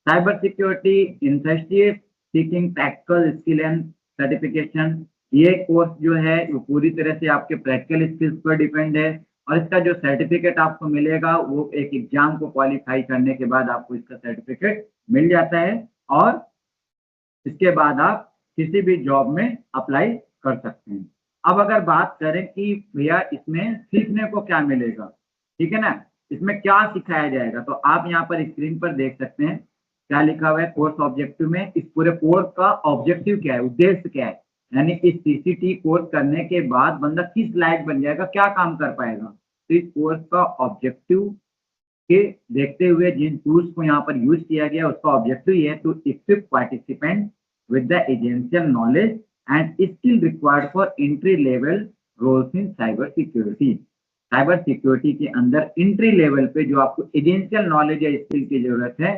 Cyber security industries seeking practical skill and certification, ये कोर्स जो है वो पूरी तरह से आपके प्रैक्टिकल स्किल्स पर डिपेंड है, और इसका जो सर्टिफिकेट आपको मिलेगा वो एक एग्जाम को क्वालिफाई करने के बाद आपको इसका सर्टिफिकेट मिल जाता है, और इसके बाद आप किसी भी जॉब में अप्लाई कर सकते हैं। अब अगर बात करें कि भैया इसमें सीखने को क्या मिलेगा, ठीक है ना, इसमें क्या सिखाया जाएगा, तो आप यहाँ पर स्क्रीन पर देख सकते हैं क्या लिखा हुआ है कोर्स ऑब्जेक्टिव में। इस पूरे कोर्स का ऑब्जेक्टिव क्या है, उद्देश्य क्या है, यानी इस CCT कोर्स करने के बाद बंदा किस लायक बन जाएगा, क्या काम कर पाएगा। तो इस कोर्स का ऑब्जेक्टिव के देखते हुए जिन टूल्स को यहाँ पर यूज किया गया, उसका ऑब्जेक्टिव ये है to equip participant with the essential knowledge and skill required for entry level roles in cyber security। Cyber security के अंदर एंट्री लेवल पे जो आपको एसेंशियल नॉलेज या स्किल की जरूरत है,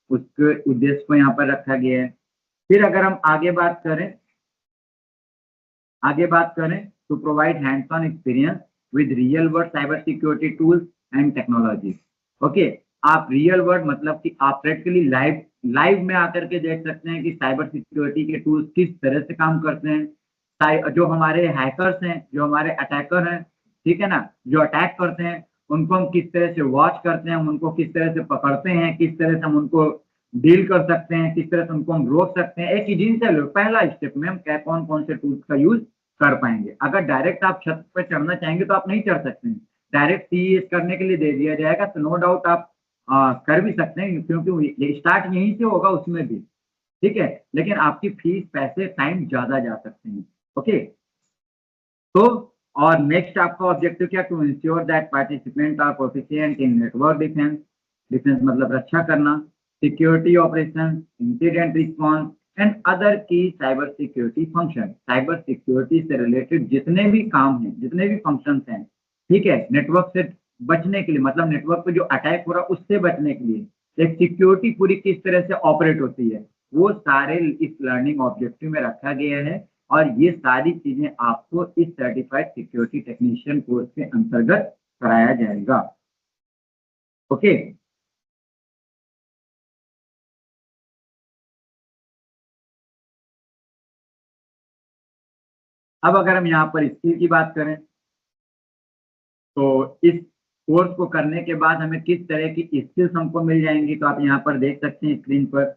उसके उद्देश्य को यहाँ पर रखा गया है। फिर अगर हम आगे बात करें to provide hands on experience with real world cyber security tools and technology. Okay, आप रियल वर्ल्ड मतलब कि आप प्रैक्टिकली लाइव में आकर के देख सकते हैं कि साइबर सिक्योरिटी के टूल्स किस तरह से काम करते हैं, जो हमारे हैकर्स हैं, जो हमारे अटैकर हैं, ठीक है ना, जो अटैक करते हैं उनको हम किस तरह से वॉच करते हैं, हम उनको किस तरह से पकड़ते हैं, किस तरह से हम उनको डील कर सकते हैं, किस तरह से उनको हम रोक सकते हैं। एक एजेंशियल पहला स्टेप में हम कौन कौन से टूल्स का यूज कर पाएंगे। अगर डायरेक्ट आप छत पर चढ़ना चाहेंगे तो आप नहीं चढ़ सकते हैं, डायरेक्ट सीईएस करने के लिए दे दिया जाएगा तो नो डाउट आप कर भी सकते हैं, क्योंकि स्टार्ट यहीं से होगा उसमें भी, ठीक है, लेकिन आपकी फीस, पैसे, टाइम ज़्यादा जा सकते हैं। ओके, तो और नेक्स्ट आपका ऑब्जेक्टिव क्या, to ensure that participant are proficient in network defense, defense मतलब रक्षा करना, security operation, incident response and other key cyber security function. Cyber security से रिलेटेड जितने भी काम हैं, जितने भी फंक्शंस हैं, ठीक है, नेटवर्क से बचने के लिए, मतलब नेटवर्क पे जो अटैक हो रहा है उससे बचने के लिए एक सिक्योरिटी पूरी किस तरह से ऑपरेट होती है, वो सारे इस लर्निंग ऑब्जेक्टिव में रखा गया है। और ये सारी चीजें आपको इस सर्टिफाइड सिक्योरिटी टेक्नीशियन कोर्स के अंतर्गत कराया जाएगा। ओके, अब अगर हम यहाँ पर स्किल की बात करें तो इस कोर्स को करने के बाद हमें किस तरह की स्किल्स हमको मिल जाएंगी, तो आप यहाँ पर देख सकते हैं स्क्रीन पर।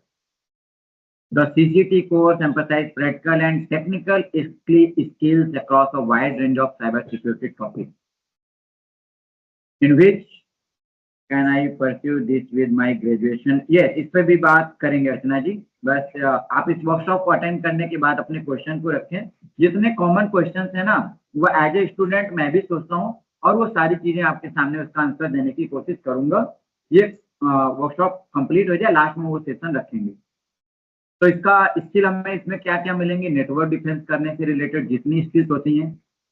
The CCT course emphasizes practical and technical skills across a wide range of cybersecurity topics. In which can I pursue this with my graduation? Yes, इस पर भी बात करेंगे अर्चना जी। बस आप इस वर्कशॉप को अटेंड करने के बाद अपने क्वेश्चन को रखें। जितने कॉमन क्वेश्चन है ना, वो एज ए स्टूडेंट मैं भी सोचता हूँ और वो सारी चीजें आपके सामने उसका आंसर देने की कोशिश करूंगा। ये वर्कशॉप कंप्लीट हो जाए, लास्ट में वो सेशन रखेंगे। तो इसका स्किल हमें इसमें क्या क्या मिलेंगे, नेटवर्क डिफेंस करने से रिलेटेड जितनी स्किल्स होती हैं,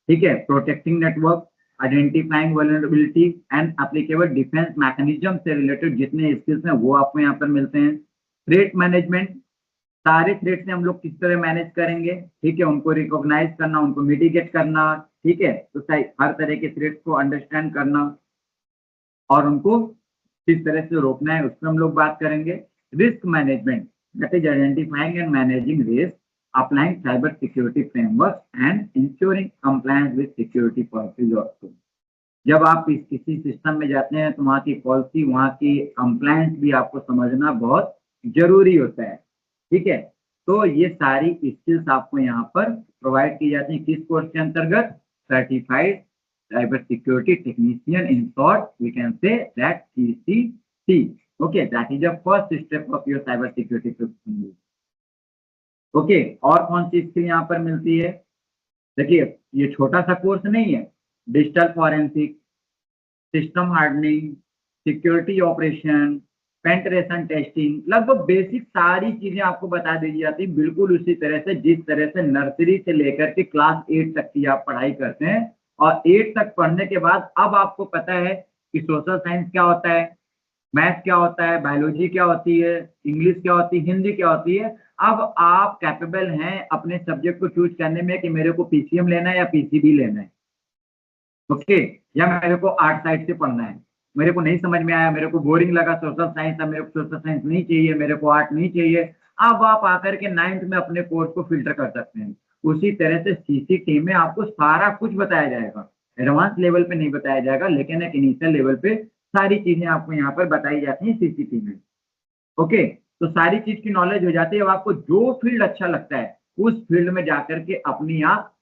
ठीक है, protecting network, identifying vulnerability and applicable defence mechanism से रिलेटेड जितने स्किल्स हैं वो आपको यहाँ पर मिलते हैं। थ्रेट मैनेजमेंट, सारे थ्रेट से हम लोग किस तरह मैनेज करेंगे, ठीक है, उनको रिकॉग्नाइज करना, उनको मिटिगेट करना, ठीक है, तो हर तरह के थ्रेट को अंडरस्टैंड करना और उनको किस तरह से रोकना है, उस पर हम लोग बात करेंगे। Risk management, that is identifying and managing risk, applying cyber security frameworks and ensuring compliance with security policies also। जब आप किसी सिस्टम में जाते हैं तो वहाँ की पॉलिसी, वहाँ की कंप्लायंस भी आपको समझना बहुत जरूरी होता है, ठीक है। तो ये सारी स्किल्स आपको यहाँ पर प्रोवाइड की जाती है किस कोर्स के अंतर्गत, certified cyber security technician, in short we can say that CCT। Okay, that is the first step of your cyber security professional। Okay, और कौन सी स्किल यहाँ पर मिलती है, देखिए ये छोटा सा कोर्स नहीं है। Digital forensic, system hardening, security operation, penetration testing, लगभग बेसिक सारी चीजें आपको बता दी जाती है, बिल्कुल उसी तरह से जिस तरह से नर्सरी से लेकर के क्लास 8 तक की आप पढ़ाई करते हैं। और 8 तक पढ़ने के बाद अब आपको पता है कि सोशल साइंस क्या होता है, मैथ क्या होता है, बायोलॉजी क्या होती है, इंग्लिश क्या होती है, हिंदी क्या होती है। अब आप कैपेबल हैं अपने सब्जेक्ट को चूज करने में कि मेरे को पीसीएम लेना है या पीसीबी लेना है, ओके, या मेरे को आर्ट साइड से पढ़ना है, मेरे को नहीं समझ में आया, मेरे को बोरिंग लगा सोशल साइंस, अब मेरे को सोशल साइंस नहीं चाहिए, मेरे को आर्ट नहीं चाहिए। अब आप आकर के 9th में अपने कोर्स को फिल्टर कर सकते हैं। उसी तरह से सीसीटी में आपको सारा कुछ बताया जाएगा, एडवांस लेवल पे नहीं बताया जाएगा, लेकिन एक इनिशियल लेवल पे सारी चीजें आपको यहाँ पर बताई जाती हैं सीसीटी में। ओके, तो सारी चीज की नॉलेज हो जाती है। अब आपको जो फील्ड अच्छा लगता है उस फील्ड में जाकर के अपनी आप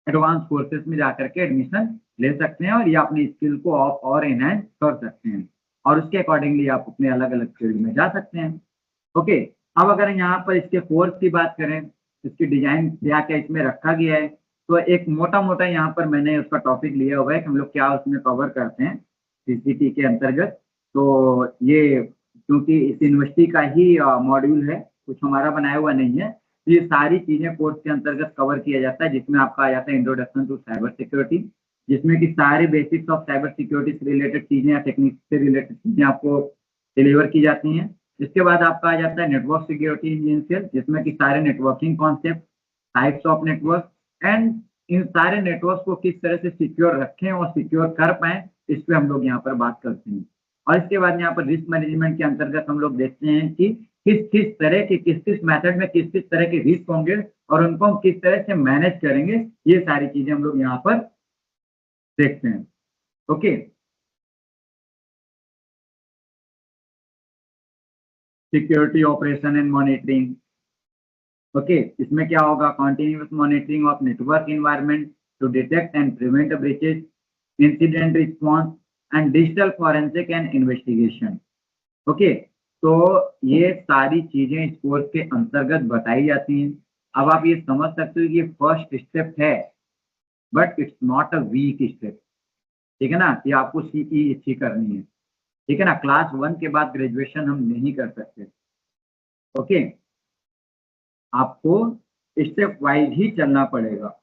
एडवांस कोर्सेज में जाकर के एडमिशन ले सकते हैं और ये अपनी स्किल को और एनहांस कर सकते हैं और उसके अकॉर्डिंगली आप अपने अलग अलग फील्ड में जा सकते हैं। ओके, अब अगर यहाँ पर इसके कोर्स की बात करें, इसकी डिजाइन क्या क्या इसमें रखा गया है, तो एक मोटा मोटा यहाँ पर मैंने उसका टॉपिक लिया हुआ है कि हम लोग क्या उसमें कवर करते हैं सीसीटी के अंतर्गत। तो ये क्योंकि इस यूनिवर्सिटी का ही मॉड्यूल है, कुछ हमारा बनाया हुआ नहीं है, तो ये सारी चीजें कोर्स के अंतर्गत कवर किया जाता है, जिसमें आपका आ जाता है इंट्रोडक्शन टू साइबर सिक्योरिटी, जिसमें कि सारे बेसिक्स ऑफ साइबर सिक्योरिटी से रिलेटेड चीजें या टेक्निक से रिलेटेड चीजें आपको डिलीवर की जाती हैं। इसके बाद आपका आ जाता है नेटवर्क सिक्योरिटी इंजीनियर, जिसमें कि सारे networking concept, types of network and in सारे नेटवर्क को किस तरह से सिक्योर रखें और सिक्योर कर पाए, इस पे हम लोग यहाँ पर बात करते हैं। और इसके बाद यहाँ पर रिस्क मैनेजमेंट के अंतर्गत हम लोग देखते हैं कि किस तरह के किस मेथड में किस तरह के रिस्क होंगे और उनको हम किस तरह से मैनेज करेंगे, ये सारी चीजें हम लोग यहाँ पर देखते हैं। Okay, security operation and monitoring. Okay, इसमें क्या होगा, continuous monitoring of network environment to detect and prevent breaches, incident response and digital forensic and investigation. Okay, तो ये सारी चीजें इस कोर्स के अंतर्गत बताई जाती हैं। अब आप ये समझ सकते हो कि ये फर्स्ट स्टेप है, but it's not a weak step. ठीक है ना, कि आपको सीई अच्छी करनी है। ठीक है ना, क्लास 1 के बाद ग्रेजुएशन हम नहीं कर सकते। ओके, आपको स्टेप वाइज ही चलना पड़ेगा।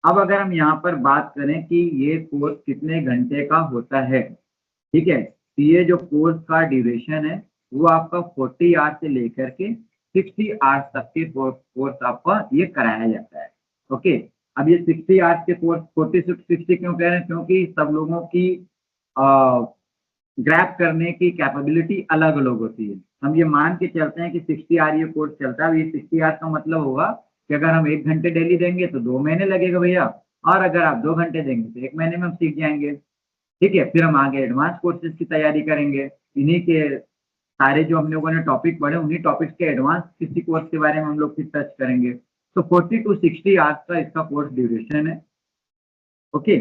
अब अगर हम यहाँ पर बात करें कि ये कोर्स कितने घंटे का होता है, ठीक है, तो ये जो कोर्स का ड्यूरेशन है वो आपका 40 आवर्स से लेकर के 60 आवर्स तक के कोर्स आपका ये कराया जाता है। ओके, अब ये 60 आवर्स के कोर्स 40 से 60 क्यों कह रहे हैं, क्योंकि सब लोगों की ग्रैब करने की कैपेबिलिटी अलग अलग होती है। हम ये मान के चलते हैं कि 60 आवर ये कोर्स चलता है। ये 60 आवर का मतलब होगा कि अगर हम 1 घंटे डेली देंगे तो 2 महीने लगेगा भैया, और अगर आप 2 घंटे देंगे तो 1 महीने में हम सीख जाएंगे। ठीक है, फिर हम आगे एडवांस कोर्सेज की तैयारी करेंगे। इन्हीं के सारे जो हम लोगों ने टॉपिक पढ़े, उन्हीं टॉपिक्स के एडवांस किसी कोर्स के बारे में हम लोग फिर टच करेंगे। तो 40 टू 60 आवर्स का इसका कोर्स ड्यूरेशन है। ओके,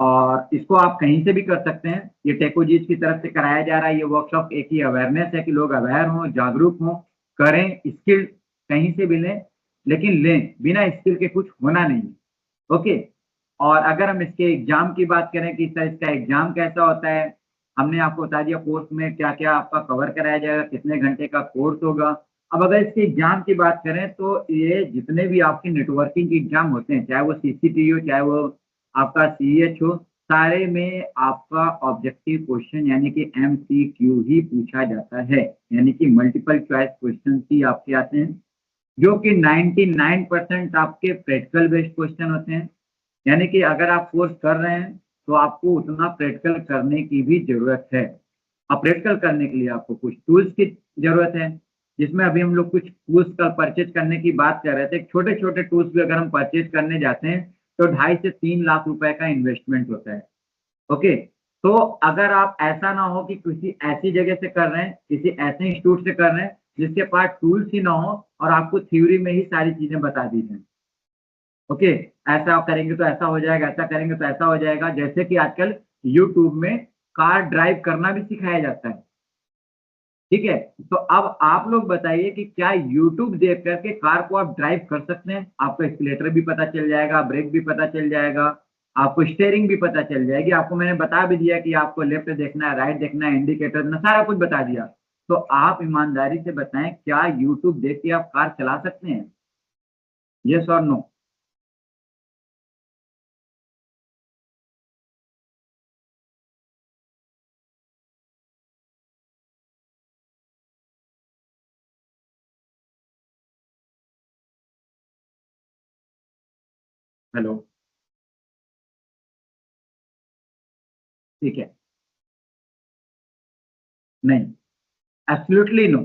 और इसको आप कहीं से भी कर सकते हैं। ये टेकोजीज की तरफ से कराया जा रहा है। ये वर्कशॉप एक ही अवेयरनेस है कि लोग अवेयर हों, जागरूक हों, करें, स्किल कहीं से भी लें, लेकिन लें, बिना स्किल के कुछ होना नहीं है। ओके, और अगर हम इसके एग्जाम की बात करें कि सर इसका एग्जाम कैसा होता है, हमने आपको बता दिया कोर्स में क्या क्या आपका कवर कराया जाएगा, कितने घंटे का कोर्स होगा। अब अगर इसके एग्जाम की बात करें तो ये जितने भी आपके नेटवर्किंग के एग्जाम होते हैं, चाहे वो सीसीटी हो, चाहे वो आपका सीएच हो, सारे में आपका ऑब्जेक्टिव क्वेश्चन यानी कि एमसीक्यू ही पूछा जाता है, यानी कि मल्टीपल चॉइस क्वेश्चन ही आपके आते हैं, जो कि 99% आपके प्रैक्टिकल बेस्ड क्वेश्चन होते हैं। यानी कि अगर आप कोर्स कर रहे हैं तो आपको उतना प्रैक्टिकल करने की भी ज़रूरत है। अब प्रैक्टिकल करने के लिए आपको कुछ टूल्स की ज़रूरत है, जिसमें अभी हम लोग कुछ टूल्स का परचेज़ करने की बात कर रहे थे। छोटे-छोटे टूल्स भी अगर हम परचेज़ करने जाते हैं तो 2.5 से 3 लाख रुपए का इन्वेस्टमेंट होता है। ओके, तो अगर आप ऐसा ना हो कि किसी ऐसी जगह से कर रहे हैं, किसी ऐसे इंस्टीट्यूट से कर रहे हैं जिसके पास टूल्स ही ना हो और आपको थ्योरी में ही सारी चीज़ें बता दी जाएँ। ओके, ऐसा करेंगे तो ऐसा हो जाएगा, ऐसा करेंगे तो ऐसा हो जाएगा। जैसे कि आजकल यूट्यूब में कार ड्राइव करना भी सिखाया जाता है। ठीक है, तो अब आप लोग बताइए कि क्या यूट्यूब देख कर के कार को आप ड्राइव कर सकते हैं? आपको एक्सीलेटर भी पता चल जाएगा, ब्रेक भी पता चल जाएगा, आपको स्टीयरिंग भी पता चल जाएगी। आपको मैंने बता भी दिया कि आपको लेफ्ट देखना है, राइट देखना है, इंडिकेटर देखना, सारा कुछ बता दिया। तो आप ईमानदारी से बताएं, क्या यूट्यूब देख के आप कार चला सकते हैं? येस और नो? हेलो, ठीक है, नहीं, एब्सोल्युटली नो।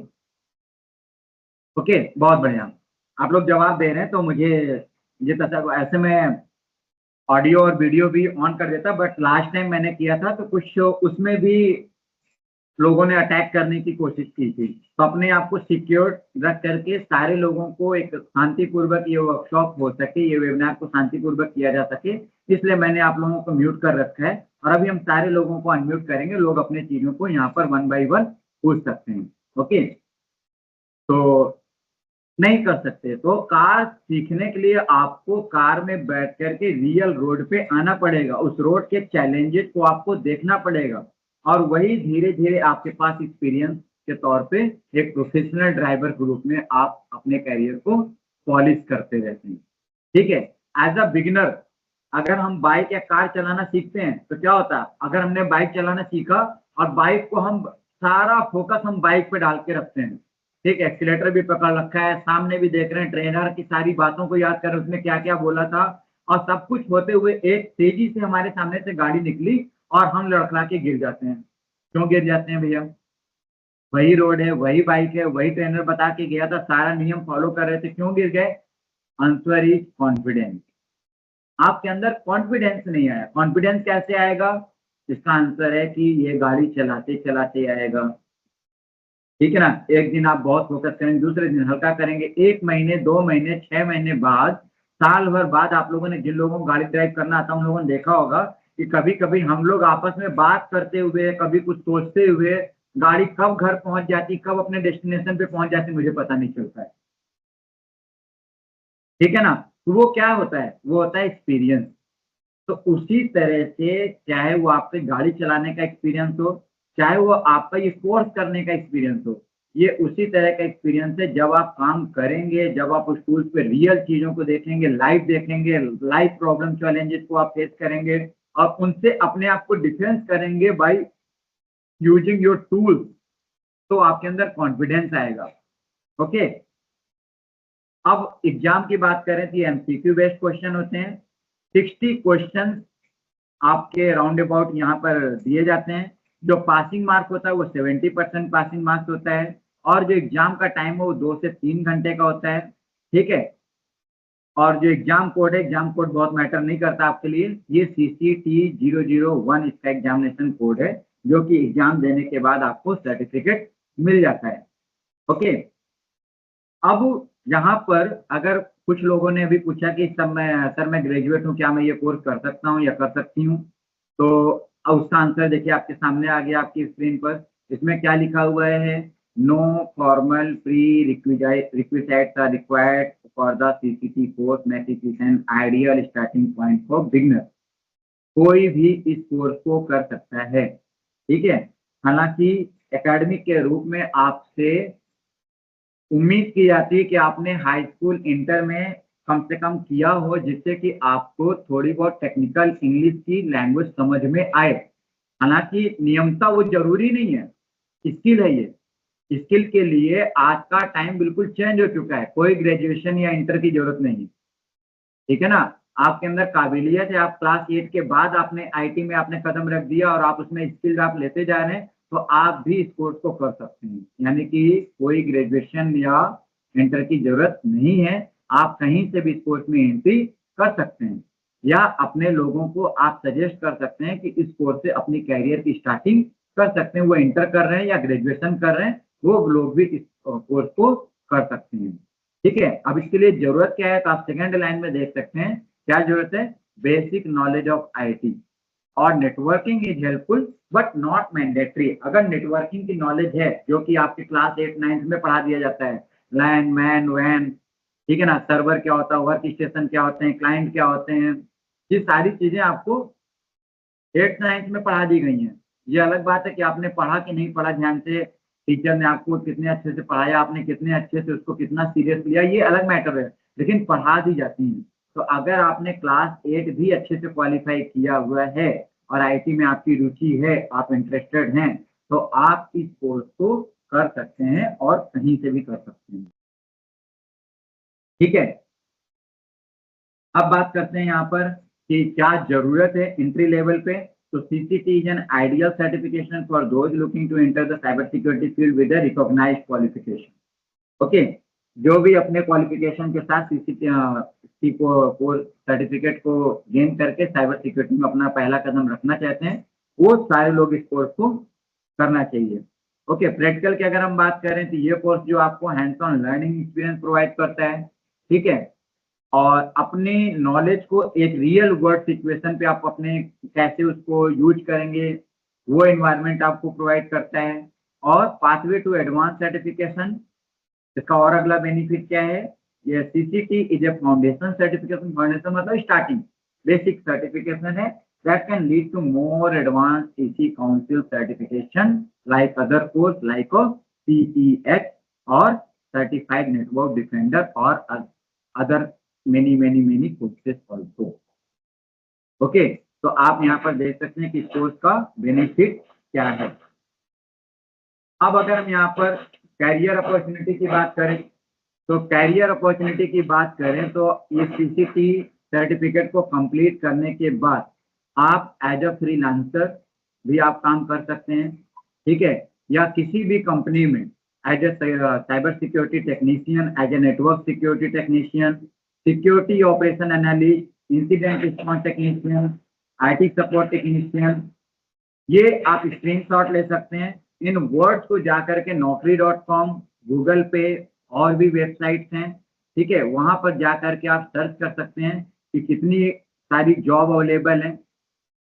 ओके, बहुत बढ़िया। आप लोग जवाब दे रहे हैं तो मुझे तो ऐसे में ऑडियो और वीडियो भी ऑन कर देता, बट लास्ट टाइम मैंने किया था तो कुछ उसमें भी लोगों ने अटैक करने की कोशिश की थी। तो अपने आप को सिक्योर रख करके सारे लोगों को एक शांतिपूर्वक ये वर्कशॉप हो सके, ये वेबिनार को शांतिपूर्वक किया जा सके, इसलिए मैंने आप लोगों को म्यूट कर रखा है। और अभी हम सारे लोगों को अनम्यूट करेंगे, लोग अपने चीज़ों को यहाँ पर 1 बाय 1 पूछ सकते हैं। ओके, तो नहीं कर सकते तो कार सीखने के लिए आपको कार में बैठ कर के रियल रोड पे आना पड़ेगा। उस रोड के चैलेंजेस को आपको देखना पड़ेगा, और वही धीरे-धीरे आपके पास एक्सपीरियंस के तौर पे एक प्रोफेशनल ड्राइवर के रूप में आप अपने करियर को पॉलिश करते रहते हैं। ठीक है? एज़ अ बिगिनर अगर हम बाइक या कार चलाना सीखते हैं तो क्या होता है? अगर हमने बाइक चलाना सीखा और बाइक को हम सारा फ़ोकस हम बाइक पे डाल के रखते हैं। ठीक है, एक्सीलेटर भी पकड़ रखा है, सामने भी देख रहे हैं, ट्रेनर की सारी बातों को याद कर रहे हैं, उसने क्या-क्या बोला था, और सब कुछ होते हुए एक तेज़ी से हमारे सामने से गाड़ी निकली और हम लड़खड़ा के गिर जाते हैं। क्यों गिर जाते हैं भैया? वही रोड है, वही बाइक है, वही ट्रेनर बता के गया था, सारा नियम फ़ॉलो कर रहे थे, क्यों गिर गए? Answer is confidence. आपके अंदर कॉन्फिडेंस नहीं आया। कॉन्फिडेंस कैसे आएगा? इसका आंसर है कि ये गाड़ी चलाते-चलाते आएगा। ठीक है ना? एक दिन आप बहुत फ़ोकस करेंगे, दूसरे दिन हल्का करेंगे, 1 महीने, 2 महीने, 6 महीने बाद साल भर बाद आप लोगों ने, जिन लोगों को गाड़ी ड्राइव करना आता है, उन लोगों ने देखा होगा कि कभी कभी हम लोग आपस में बात करते हुए, कभी कुछ सोचते हुए गाड़ी कब घर पहुंच जाती, कब अपने डेस्टिनेशन पे पहुंच जाती, मुझे पता नहीं चलता है। ठीक है ना? तो वो क्या होता है, वो होता है एक्सपीरियंस। तो उसी तरह से चाहे वो आपके गाड़ी चलाने का एक्सपीरियंस हो, चाहे वो आपका ये कोर्स करने का एक्सपीरियंस हो, ये उसी तरह का एक्सपीरियंस है। जब आप काम करेंगे, जब आप उस टूल्स पे रियल चीज़ों को देखेंगे, लाइव प्रॉब्लम चैलेंजेस को आप फेस करेंगे और उनसे अपने आप को डिफेंस करेंगे बाय यूजिंग योर टूल्स, तो आपके अंदर कॉन्फिडेंस आएगा। ओके? अब एग्ज़ाम की बात करें तो ये एमसीक्यू बेस्ड क्वेश्चन होते हैं। 60 क्वेश्चन आपके राउंड अबाउट यहाँ पर दिए जाते हैं। जो पासिंग मार्क होता है वो 70% पासिंग मार्क्स होता है और जो एग्जाम का टाइम है वो 2 से 3 घंटे का होता है। ठीक है? और जो एग्जाम कोड है, एग्जाम कोड बहुत मैटर नहीं करता आपके लिए। ये CCT001 इसका एग्जामिनेशन कोड है, जो कि एग्जाम देने के बाद आपको सर्टिफिकेट मिल जाता है। ओके? अब यहाँ पर अगर कुछ लोगों ने अभी पूछा कि सर मैं ग्रेजुएट हूँ, क्या मैं ये कोर्स कर सकता हूँ या कर सकती हूँ? तो उसका आंसर देखिए आपके सामने आ गया आपकी स्क्रीन पर। इसमें क्या लिखा हुआ है? No formal prerequisites are required for the CCT course, make it an ideal starting point for beginner. कोई भी इस कोर्स को कर सकता है। ठीक है? हालांकि एकेडमिक के रूप में आपसे उम्मीद की जाती है कि आपने हाई स्कूल इंटर में कम से कम किया हो, जिससे कि आपको थोड़ी बहुत टेक्निकल इंग्लिश की लैंग्वेज समझ में आए। हालांकि नियमता वो जरूरी नहीं है, स्किल है ये। स्किल के लिए आज का टाइम बिल्कुल चेंज हो चुका है, कोई ग्रेजुएशन या इंटर की जरूरत नहीं। ठीक है ना? आपके अंदर काबिलियत है, आप क्लास 8 के बाद आपने आईटी में आपने कदम रख दिया और आप उसमें स्किल आप लेते जा रहे हैं, तो आप भी इस कोर्स को कर सकते हैं। यानी कि कोई ग्रेजुएशन या इंटर की जरूरत नहीं है, आप कहीं से भी इस कोर्स में एंट्री कर सकते हैं या अपने लोगों को आप सजेस्ट कर सकते हैं कि इस कोर्स से अपनी कैरियर की स्टार्टिंग कर सकते हैं। वो इंटर कर रहे हैं या ग्रेजुएशन कर रहे हैं, वो लोग भी इस कोर्स को कर सकते हैं। ठीक है? अब इसके लिए जरूरत क्या है, तो आप सेकंड लाइन में देख सकते हैं क्या जरूरत है? बेसिक नॉलेज ऑफ आईटी और networking is helpful but not mandatory. अगर नेटवर्किंग की नॉलेज है, जो कि आपके क्लास 8 9 में पढ़ा दिया जाता है, लैन मैन वैन, ठीक है ना, सर्वर क्या होता है, वर्क स्टेशन क्या होते हैं, क्लाइंट क्या होते हैं, ये सारी चीजें आपको 8 9 में पढ़ा दी गई हैं। ये अलग बात है कि आपने पढ़ा कि नहीं पढ़ा ध्यान से, टीचर ने आपको कितने अच्छे से पढ़ाया, आपने कितने अच्छे से उसको कितना सीरियस लिया, ये अलग मैटर है, लेकिन पढ़ा दी जाती हैं। तो अगर आपने क्लास 8 भी अच्छे से क्वालिफाई किया हुआ है और आईटी में आपकी रुचि है, आप इंटरेस्टेड हैं, तो आप इस कोर्स को कर सकते हैं और कहीं से भी कर सकते हैं। ठीक है? अब बात करते हैं यहाँ पर कि क्या जरूरत है एंट्री लेवल पे। तो CCT is an ideal certification for those looking to enter the cyber security field with a recognised qualification. Okay? जो भी अपने क्वालिफिकेशन के साथ सीसीटी कोर्स सर्टिफिकेट को गेन करके साइबर सिक्योरिटी में अपना पहला कदम रखना चाहते हैं, वो सारे लोग इस कोर्स को करना चाहिए। ओके? प्रैक्टिकल की अगर हम बात करें तो ये कोर्स जो आपको hands on learning experience provide करता है। ठीक है? और अपने नॉलेज को एक रियल वर्ल्ड सिचुएशन पे आप अपने कैसे उसको यूज करेंगे, वो एनवायरनमेंट आपको प्रोवाइड करता है। और पाथवे टू एडवांस सर्टिफिकेशन, इसका और अगला बेनिफिट क्या है? ये CCT is a foundation certification. Foundation मतलब स्टार्टिंग बेसिक सर्टिफिकेशन है that can lead to more advanced CC Council certification like other course like a CEX or Certified Network Defender or other many courses also. Okay? तो आप यहाँ पर देख सकते हैं कि इस कोर्स का बेनिफिट क्या है। अब अगर हम यहाँ पर कैरियर अपॉर्चुनिटी की बात करें, तो कैरियर अपॉर्चुनिटी की बात करें तो ये सीसीटी सर्टिफिकेट को कंप्लीट करने के बाद आप एज अ फ्रीलांसर भी आप काम कर सकते हैं। ठीक है? या किसी भी कंपनी में as a cyber security technician, as a network security technician, security operation analyst, incident response technician, IT support technician, ये आप स्क्रीनशॉट ले सकते हैं। इन वर्ड्स को जाकर के naukri.com, गूगल पे और भी वेबसाइट्स हैं, ठीक है, वहां पर जा करके आप सर्च कर सकते हैं कि कितनी सारी जॉब अवेलेबल है,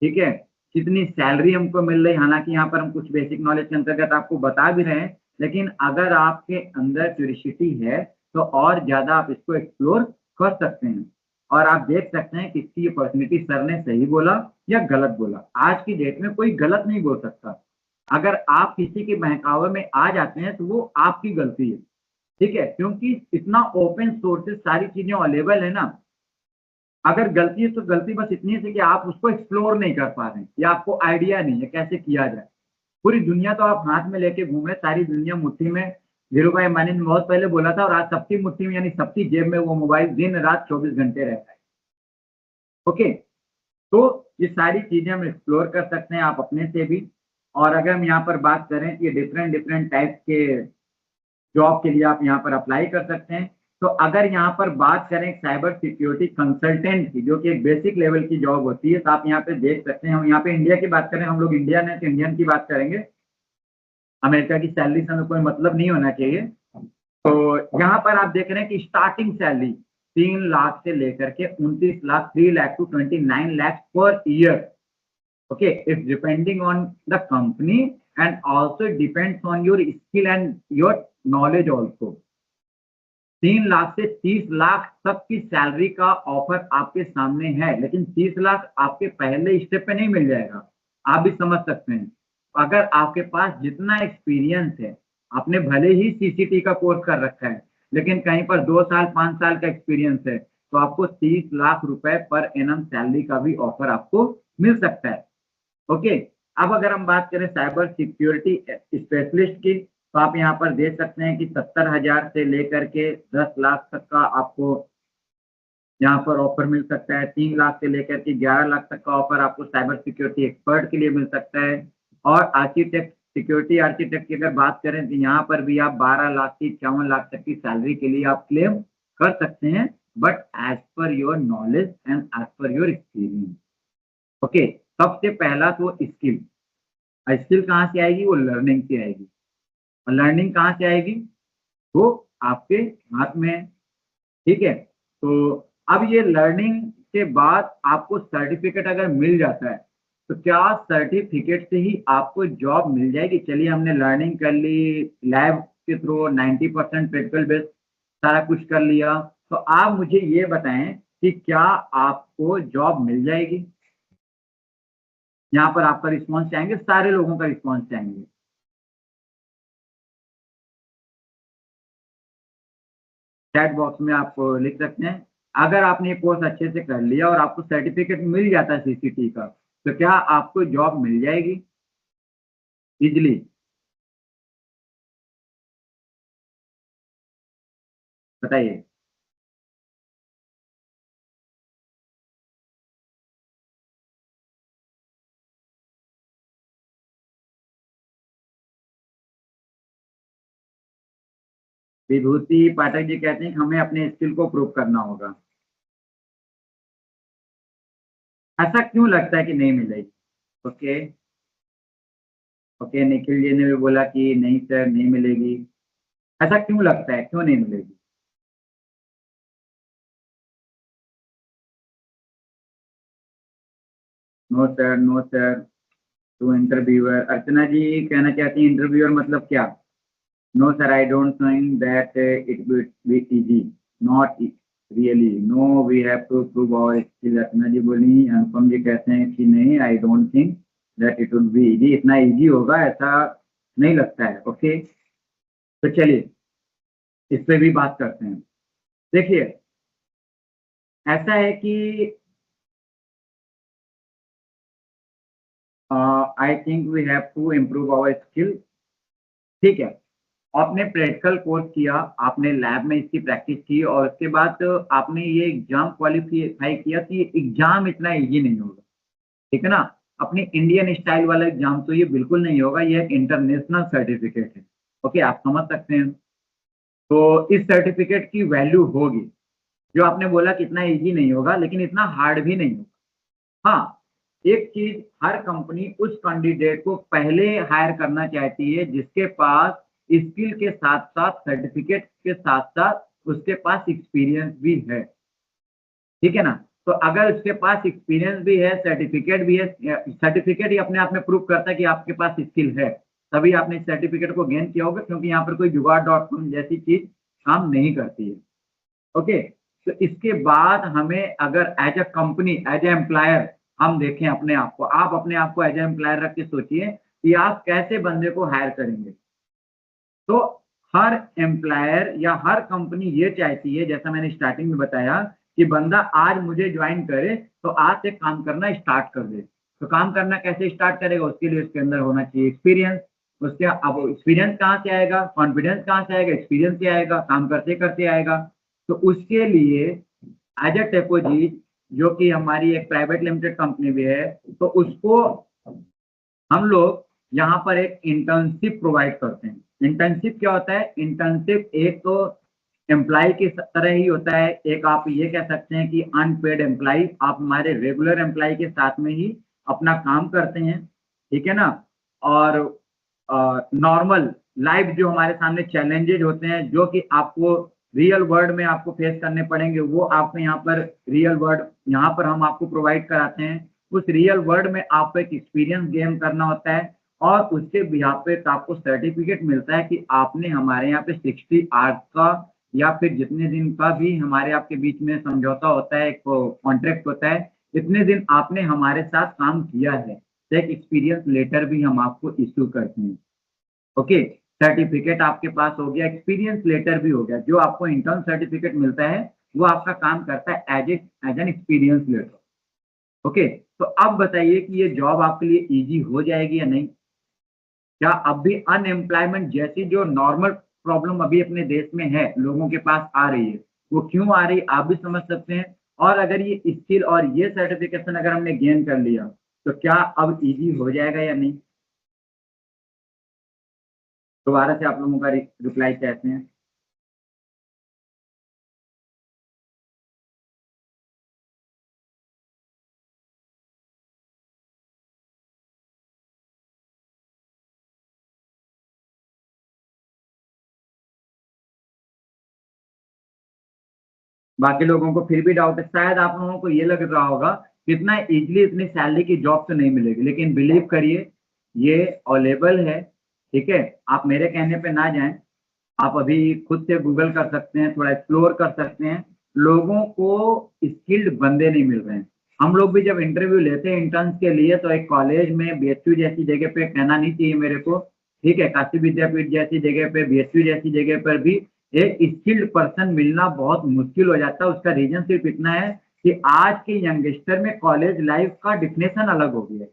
ठीक है, कितनी सैलरी हमको मिल रही है। हालांकि यहाँ पर हम कुछ बेसिक नॉलेज के अंतर्गत आपको बता भी रहे हैं, लेकिन अगर आपके अंदर क्यूरियोसिटी है तो और ज्यादा आप इसको एक्सप्लोर कर सकते हैं। और आप देख सकते हैं कि इसकी अपॉर्चुनिटी सर ने सही बोला या गलत बोला। आज की डेट में कोई गलत नहीं बोल सकता। अगर आप किसी के बहकावे में आ जाते हैं तो वो आपकी गलती है, ठीक है, क्योंकि इतना ओपन सोर्सेस सारी चीजें अवेलेबल है ना। अगर गलती है तो गलती बस इतनी है कि आप उसको एक्सप्लोर नहीं कर पा रहे हैं या आपको आइडिया नहीं है कैसे किया जाए। पूरी दुनिया तो आप हाथ में लेके घूम रहे, सारी दुनिया मुट्ठी में। धीरूभाई अंबानी ने बहुत पहले बोला था, और आज सबकी मुट्ठी में यानी सबकी जेब में वो मोबाइल दिन रात 24 घंटे रहता है। ओके, तो ये सारी चीजें हम एक्सप्लोर कर सकते हैं आप अपने से भी। और अगर हम यहाँ पर बात करें कि डिफरेंट डिफरेंट टाइप के जॉब के लिए आप यहाँ पर अप्लाई कर सकते हैं। तो अगर यहाँ पर बात करें साइबर सिक्योरिटी कंसल्टेंट की, जो कि एक बेसिक लेवल की जॉब होती है, तो आप यहाँ पे देख सकते हैं। हम यहाँ पे इंडिया की बात करें, हम लोग इंडियन है तो इंडियन की बात करेंगे। अमेरिका की सैलरी से हमें कोई मतलब नहीं होना चाहिए। तो यहाँ पर आप देख रहे हैं कि स्टार्टिंग सैलरी 3 लाख से लेकर के 29 lakh, 3 lakh to 29 lakh per year. Okay, it's depending on the company and also it depends on your skill and your knowledge also. 3 lakh से 30 लाख तक की सैलरी का ऑफर आपके सामने है, लेकिन 30 लाख आपके पहले स्टेप पे नहीं मिल जाएगा। आप भी समझ सकते हैं। अगर आपके पास जितना एक्सपीरियंस है, आपने भले ही सीसीटी का कोर्स कर रखा है, लेकिन कहीं पर 2 साल 5 साल का एक्सपीरियंस है, तो आपको 30 लाख रुपए पर एनम सैलरी का भी ऑफर आपको मिल सकता है। ओके, अब अगर हम बात करें साइबर सिक्योरिटी स्पेशलिस्ट की, तो आप यहाँ पर देख सकते हैं कि 70,000 से लेकर के 10 लाख तक का आपको यहाँ पर ऑफर मिल सकता है। 3 लाख से लेकर के 11 लाख तक का ऑफर आपको साइबर सिक्योरिटी एक्सपर्ट के लिए मिल सकता है। और आर्किटेक्ट, सिक्योरिटी आर्किटेक्ट की अगर बात करें, तो यहाँ पर भी आप 12 लाख की 54 लाख तक की सैलरी के लिए आप क्लेम कर सकते हैं, but as per your knowledge and as per your experience. Okay, सबसे पहला तो स्किल। स्किल कहाँ से आएगी? वो लर्निंग से आएगी। और लर्निंग कहाँ से आएगी? वो आपके हाथ में है, ठीक है। तो अब ये लर्निंग के बाद आपको सर्टिफिकेट अगर मिल जाता है, तो क्या सर्टिफिकेट से ही आपको जॉब मिल जाएगी? चलिए, हमने लर्निंग कर ली, लैब के थ्रू 90% प्रैक्टिकल बेस्ड सारा कुछ कर लिया, तो आप मुझे ये बताएं कि क्या आपको जॉब मिल जाएगी? यहाँ पर आपका रिस्पॉन्स चाहेंगे, सारे लोगों का रिस्पॉन्स चाहेंगे। चैट बॉक्स में आप लिख सकते हैं, अगर आपने ये कोर्स अच्छे से कर लिया और आपको सर्टिफिकेट मिल जाता है सीसीटी का, तो क्या आपको जॉब मिल जाएगी इजिली? बताइए। विभूति पाठक जी कहते हैं कि हमें अपने स्किल को प्रूव करना होगा। ऐसा क्यों लगता है कि नहीं मिलेगी? ओके ओके, निखिल जी ने भी बोला कि नहीं सर नहीं मिलेगी। ऐसा क्यों लगता है, क्यों नहीं मिलेगी? No sir, no sir to interviewer. Archana ji कहना चाहती हैं इंटरव्यूअर मतलब क्या? No, sir, I don't think that it would be easy. Not really. No, we have to prove our skill. अर्चना जी बोली। अनुपम जी कहते हैं कि नहीं, I don't think that it would be easy. इतना easy होगा ऐसा नहीं लगता है। ओके, तो चलिए इस पे भी बात करते हैं। देखिए, ऐसा है कि I think we have to improve our skill। ठीक है, आपने प्रैक्टिकल कोर्स किया, आपने लैब में इसकी प्रैक्टिस की, और उसके बाद आपने ये एग्जाम क्वालिफाई किया कि एग्जाम इतना इजी नहीं होगा, ठीक है ना। अपने इंडियन स्टाइल वाला एग्जाम तो ये बिल्कुल नहीं होगा, ये एक इंटरनेशनल सर्टिफिकेट है। ओके, आप समझ सकते हैं। तो इस सर्टिफिकेट की वैल्यू होगी। जो आपने बोला कि इतना इजी नहीं होगा, लेकिन इतना हार्ड भी नहीं होगा। हाँ, एक चीज, हर कंपनी उस कैंडिडेट को पहले हायर करना चाहती है जिसके पास स्किल के साथ साथ, सर्टिफिकेट के साथ साथ उसके पास एक्सपीरियंस भी है, ठीक है ना। तो अगर उसके पास एक्सपीरियंस भी है, सर्टिफिकेट भी है, सर्टिफिकेट ही अपने आप में प्रूव करता है कि आपके पास स्किल है, तभी आपने इस सर्टिफिकेट को गेन किया होगा, क्योंकि यहाँ पर कोई जुगाड़.com जैसी चीज काम नहीं करती है। ओके, तो इसके बाद हमें अगर as a company, as a employer हम देखें अपने आप को, आप अपने आप को एज ए एम्प्लॉयर रख के सोचिए कि आप कैसे बंदे को हायर करेंगे। तो हर एम्प्लॉयर या हर कंपनी ये चाहती है, जैसा मैंने स्टार्टिंग में बताया, कि बंदा आज मुझे ज्वाइन करे तो आज से काम करना स्टार्ट कर दे। तो काम करना कैसे स्टार्ट करेगा, उसके लिए उसके अंदर होना चाहिए एक्सपीरियंस। उसके अब एक्सपीरियंस कहाँ से आएगा, कॉन्फिडेंस कहाँ से आएगा, एक्सपीरियंस से आएगा, काम करते करते आएगा। तो उसके लिए एज अ टेपोजीट, जो कि हमारी एक प्राइवेट लिमिटेड कंपनी भी है, तो उसको हम लोग यहाँ पर एक इंटर्नशिप प्रोवाइड करते हैं। इंटर्नशिप क्या होता है, इंटर्नशिप एक तो एम्प्लॉय की तरह ही होता है, एक आप ये कह सकते हैं कि अनपेड एम्प्लॉय, आप हमारे रेगुलर एम्प्लॉय के साथ में ही अपना काम करते हैं, ठीक है ना। और नॉर्मल लाइफ जो हमारे सामने चैलेंजेज होते हैं, जो कि आपको रियल वर्ल्ड में आपको फेस करने पड़ेंगे, वो आपको यहाँ पर रियल वर्ल्ड यहाँ पर हम आपको प्रोवाइड कराते हैं। उस रियल वर्ल्ड में आपको एक एक्सपीरियंस गेन करना होता है, और उसके बिहाफ पे आपको सर्टिफिकेट मिलता है कि आपने हमारे यहाँ पे 60 आवर्स का या फिर जितने दिन का भी हमारे आपके बीच में समझौता होता है, एक कॉन्ट्रैक्ट होता है, इतने दिन आपने हमारे साथ काम किया है। तो एक एक्सपीरियंस लेटर भी हम आपको इश्यू करते हैं। ओके, सर्टिफिकेट आपके पास हो गया, एक्सपीरियंस लेटर भी हो गया। जो आपको इंटर्न सर्टिफिकेट मिलता है वो आपका काम करता है as an experience letter. Okay, तो अब बताइए कि ये जॉब आपके लिए इजी हो जाएगी या नहीं। क्या अब भी अनएम्प्लॉयमेंट जैसी जो नॉर्मल प्रॉब्लम अभी अपने देश में है, लोगों के पास आ रही है, वो क्यों आ रही है आप भी समझ सकते हैं। और अगर ये स्किल और ये सर्टिफिकेशन अगर हमने गेन कर लिया, तो क्या अब इजी हो जाएगा या नहीं। दोबारा से आप लोगों का रिप्लाई चाहते हैं। बाकी लोगों को फिर भी डाउट है, शायद आप लोगों को ये लग रहा होगा कि इतना इजीली इतनी सैलरी की जॉब तो नहीं मिलेगी, लेकिन बिलीव करिए ये अवेलेबल है, ठीक है। आप मेरे कहने पे ना जाएं, आप अभी खुद से गूगल कर सकते हैं, थोड़ा एक्सप्लोर कर सकते हैं। लोगों को स्किल्ड बंदे नहीं मिल रहे हैं। हम लोग भी जब इंटरव्यू लेते हैं इंटर्न्स के लिए, तो एक कॉलेज में बीएचयू जैसी जगह पे, कहना नहीं चाहिए मेरे को, ठीक है, काशी विद्यापीठ जैसी जगह पे, बीएचयू जैसी जगह पर भी एक स्किल्ड पर्सन मिलना बहुत मुश्किल हो जाता है। उसका रीजन सिर्फ इतना है कि आज के यंगस्टर में कॉलेज लाइफ का डिफिनेशन अलग हो गया है,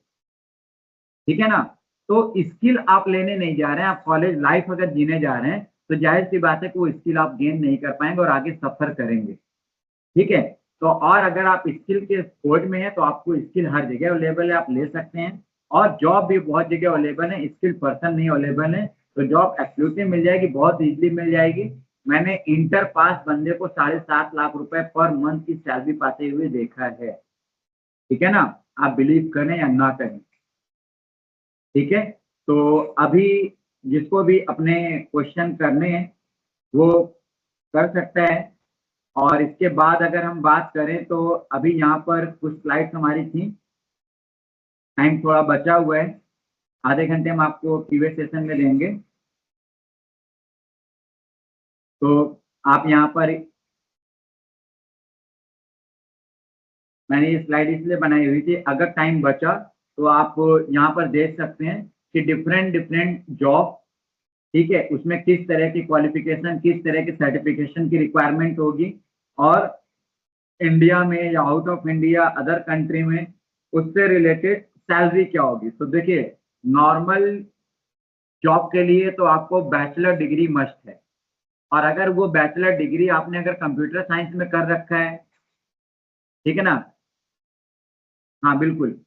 ठीक है ना। तो स्किल आप लेने नहीं जा रहे हैं, आप कॉलेज लाइफ अगर जीने जा रहे हैं, तो जाहिर सी बात है कि वो स्किल आप गेन नहीं कर पाएंगे और आगे सफर करेंगे, ठीक है। तो और अगर आप स्किल के खोज में हैं, तो आपको स्किल हर जगह अवेलेबल है, आप ले सकते हैं। और जॉब भी बहुत जगह अवेलेबल है, स्किल पर्सन नहीं अवेलेबल है, तो जॉब एब्सोल्युटली मिल जाएगी, बहुत इजीली मिल जाएगी। मैंने इंटर पास बंदे को 7.5 लाख रुपए पर मंथ की सैलरी पाते हुए देखा है, ठीक है ना। आप बिलीव करें या ना करें, ठीक है। तो अभी जिसको भी अपने क्वेश्चन करने हैं वो कर सकता है। और इसके बाद अगर हम बात करें, तो अभी यहाँ पर कुछ स्लाइड्स हमारी थी, टाइम थोड़ा बचा हुआ है, आधे घंटे हम आपको प्रीवियस सेशन में देंगे। तो आप यहाँ पर, मैंने ये स्लाइड इसलिए बनाई हुई थी, अगर टाइम बचा तो आप यहाँ पर देख सकते हैं कि डिफरेंट डिफरेंट जॉब, ठीक है, उसमें किस तरह की क्वालिफिकेशन, किस तरह की सर्टिफिकेशन की रिक्वायरमेंट होगी, और इंडिया में या out of India other country में उससे रिलेटेड सैलरी क्या होगी। तो देखिए, नॉर्मल जॉब के लिए तो आपको बैचलर डिग्री मस्ट है, और अगर वो बैचलर डिग्री आपने अगर कंप्यूटर साइंस में कर रखा है, ठीक है ना, हाँ बिल्कुल,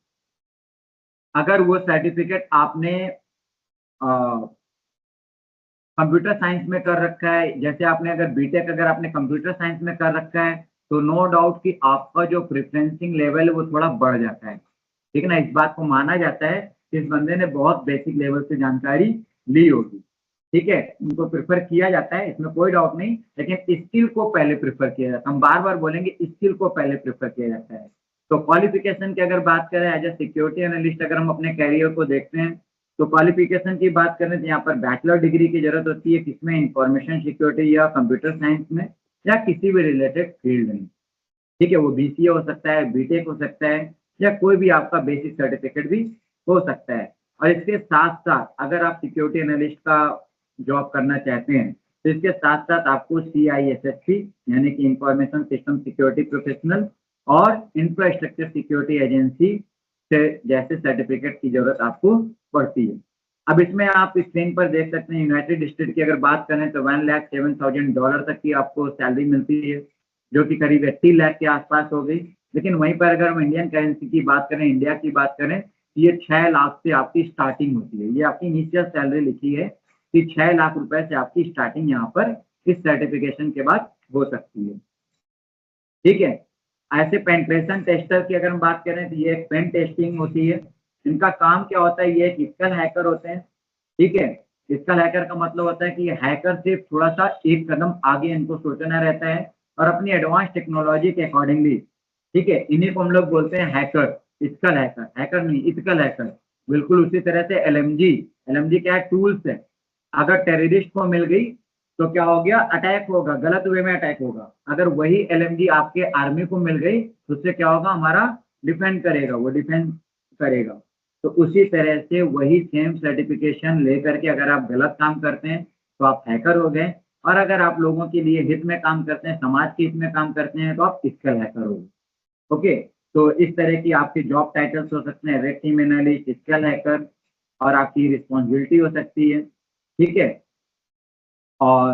अगर वो सर्टिफिकेट आपने कंप्यूटर साइंस में कर रखा है, जैसे आपने अगर बीटेक अगर आपने कंप्यूटर साइंस में कर रखा है, तो नो डाउट कि आपका जो प्रिफरेंसिंग लेवल है वो थोड़ा बढ़ जाता है, ठीक है ना। इस बात को माना जाता है कि इस बंदे ने बहुत बेसिक लेवल से जानकारी ली होगी, ठीक है, उनको प्रेफर किया जाता है, इसमें कोई डाउट नहीं, लेकिन स्किल को पहले प्रेफर किया जाता है। हम बार बार बोलेंगे स्किल को पहले प्रेफर किया जाता है। तो क्वालिफिकेशन की अगर बात करें एज ए सिक्योरिटी एनालिस्ट, अगर हम अपने कैरियर को देखते हैं तो क्वालिफिकेशन की बात करें तो यहाँ पर बैचलर डिग्री की जरूरत होती है, किसमें, इंफॉर्मेशन सिक्योरिटी या कंप्यूटर साइंस में या किसी भी रिलेटेड फील्ड में। ठीक है, वो बीसीए हो सकता है, बीटेक हो सकता है, या कोई भी आपका बेसिक सर्टिफिकेट भी हो सकता है। और इसके साथ साथ अगर आप सिक्योरिटी एनालिस्ट का जॉब करना चाहते हैं तो इसके साथ साथ आपको CISSP यानी कि इंफॉर्मेशन सिस्टम सिक्योरिटी प्रोफेशनल और इंफ्रास्ट्रक्चर सिक्योरिटी एजेंसी से जैसे सर्टिफिकेट की जरूरत आपको पड़ती है। अब इसमें आप स्क्रीन पर देख सकते हैं यूनाइटेड स्टेट की अगर बात करें तो $1,07,000 तक की आपको सैलरी मिलती है, जो कि करीब 80 लाख के आसपास हो गई। लेकिन वहीं पर अगर हम इंडियन करेंसी की बात करें, इंडिया की बात करें, तो ये 6 लाख से आपकी स्टार्टिंग होती है। ये आपकी इनिशियल सैलरी लिखी है कि 6 लाख रुपए से आपकी स्टार्टिंग यहाँ पर इस सर्टिफिकेशन के बाद हो सकती है। ठीक है, ऐसे पेनिट्रेशन टेस्टर की अगर हम बात करें तो ये एक पेन टेस्टिंग होती है। इनका काम क्या होता है, ये एक इथिकल हैकर होते हैं। ठीक है, इथिकल हैकर का मतलब होता है कि हैकर से थोड़ा सा एक कदम आगे इनको सोचना रहता है और अपनी एडवांस टेक्नोलॉजी के अकॉर्डिंगली, ठीक है, इन्हीं को हम लोग बोलते हैं हैकर, इथिकल हैकर, हैकर नहीं इथिकल हैकर। बिल्कुल उसी तरह से एलएमजी क्या है, टूल्स है। अगर टेररिस्ट को मिल गई तो क्या हो गया, अटैक होगा, गलत वे में अटैक होगा। अगर वही एलएमजी आपके आर्मी को मिल गई तो उससे क्या होगा, हमारा डिफेंड करेगा, वो डिफेंड करेगा। तो उसी तरह से वही सेम सर्टिफिकेशन लेकर के अगर आप गलत काम करते हैं तो आप हैकर हो गए, और अगर आप लोगों के लिए हित में काम करते हैं, समाज के हित में काम करते हैं, तो आप इथिकल हैकर हो गए। ओके, तो इस तरह की आपकी जॉब टाइटल्स हो सकते हैं, red team analyst, ethical hacker, और आपकी रिस्पॉन्सिबिलिटी हो सकती है। ठीक है, और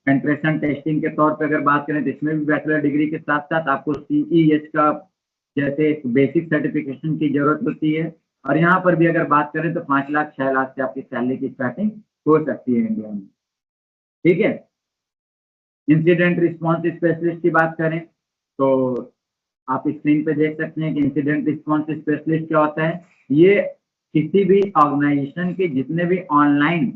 पेनिट्रेशन टेस्टिंग के तौर पे अगर बात करें तो इसमें भी बैचलर डिग्री के साथ साथ आपको CES का जैसे एक बेसिक सर्टिफिकेशन की जरूरत होती है। और यहाँ पर भी अगर बात करें तो 5 लाख 6 लाख से आपकी सैलरी की स्टार्टिंग हो सकती है इंडिया में। ठीक है, इंसिडेंट रिस्पॉन्स स्पेशलिस्ट की बात करें तो आप स्क्रीन पे देख सकते हैं कि इंसिडेंट रिस्पॉन्स स्पेशलिस्ट क्या होता है। ये किसी भी ऑर्गेनाइजेशन के जितने भी ऑनलाइन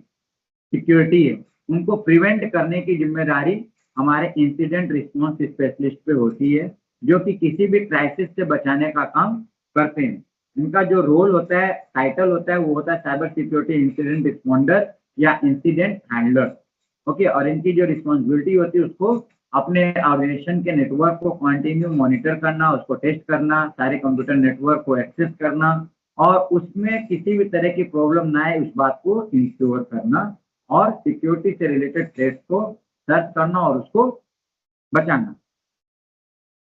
सिक्योरिटी है उनको प्रिवेंट करने की जिम्मेदारी हमारे इंसिडेंट रिस्पॉन्स स्पेशलिस्ट पे होती है, जो कि किसी भी क्राइसिस से बचाने का काम करते हैं। इनका जो रोल होता है, टाइटल होता है, वो होता है साइबर सिक्योरिटी इंसिडेंट रिस्पॉन्डर या इंसिडेंट हैंडलर। ओके, और इनकी जो रिस्पॉन्सिबिलिटी होती है उसको अपने ऑर्गेनाइजेशन के नेटवर्क को कंटिन्यू मॉनिटर करना, उसको टेस्ट करना, सारे कंप्यूटर नेटवर्क को एक्सेस करना, और उसमें किसी भी तरह की प्रॉब्लम ना आए उस बात को इंश्योर करना, और सिक्योरिटी से रिलेटेड थ्रेट्स को सर्च करना और उसको बचाना।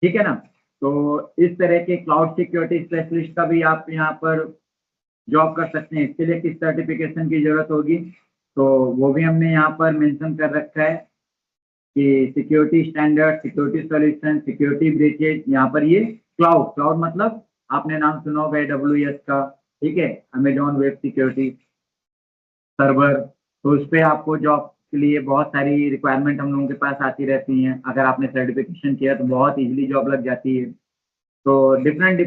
ठीक है ना, तो इस तरह के क्लाउड सिक्योरिटी स्पेशलिस्ट का भी आप यहाँ पर जॉब कर सकते हैं। इसके लिए किस सर्टिफिकेशन की जरूरत होगी, तो वो भी हमने यहाँ पर मेंशन कर रखा है कि security standard, security solution, security breaches. यहाँ पर ये क्लाउड मतलब आपने नाम सुना होगा AWS का, ठीक है, अमेजॉन वेब सिक्योरिटी सर्वर। तो उस पर आपको जॉब के लिए बहुत सारी रिक्वायरमेंट हम लोगों के पास आती रहती हैं। अगर आपने सर्टिफिकेशन किया तो बहुत इजीली जॉब लग जाती है। तो डिफरेंट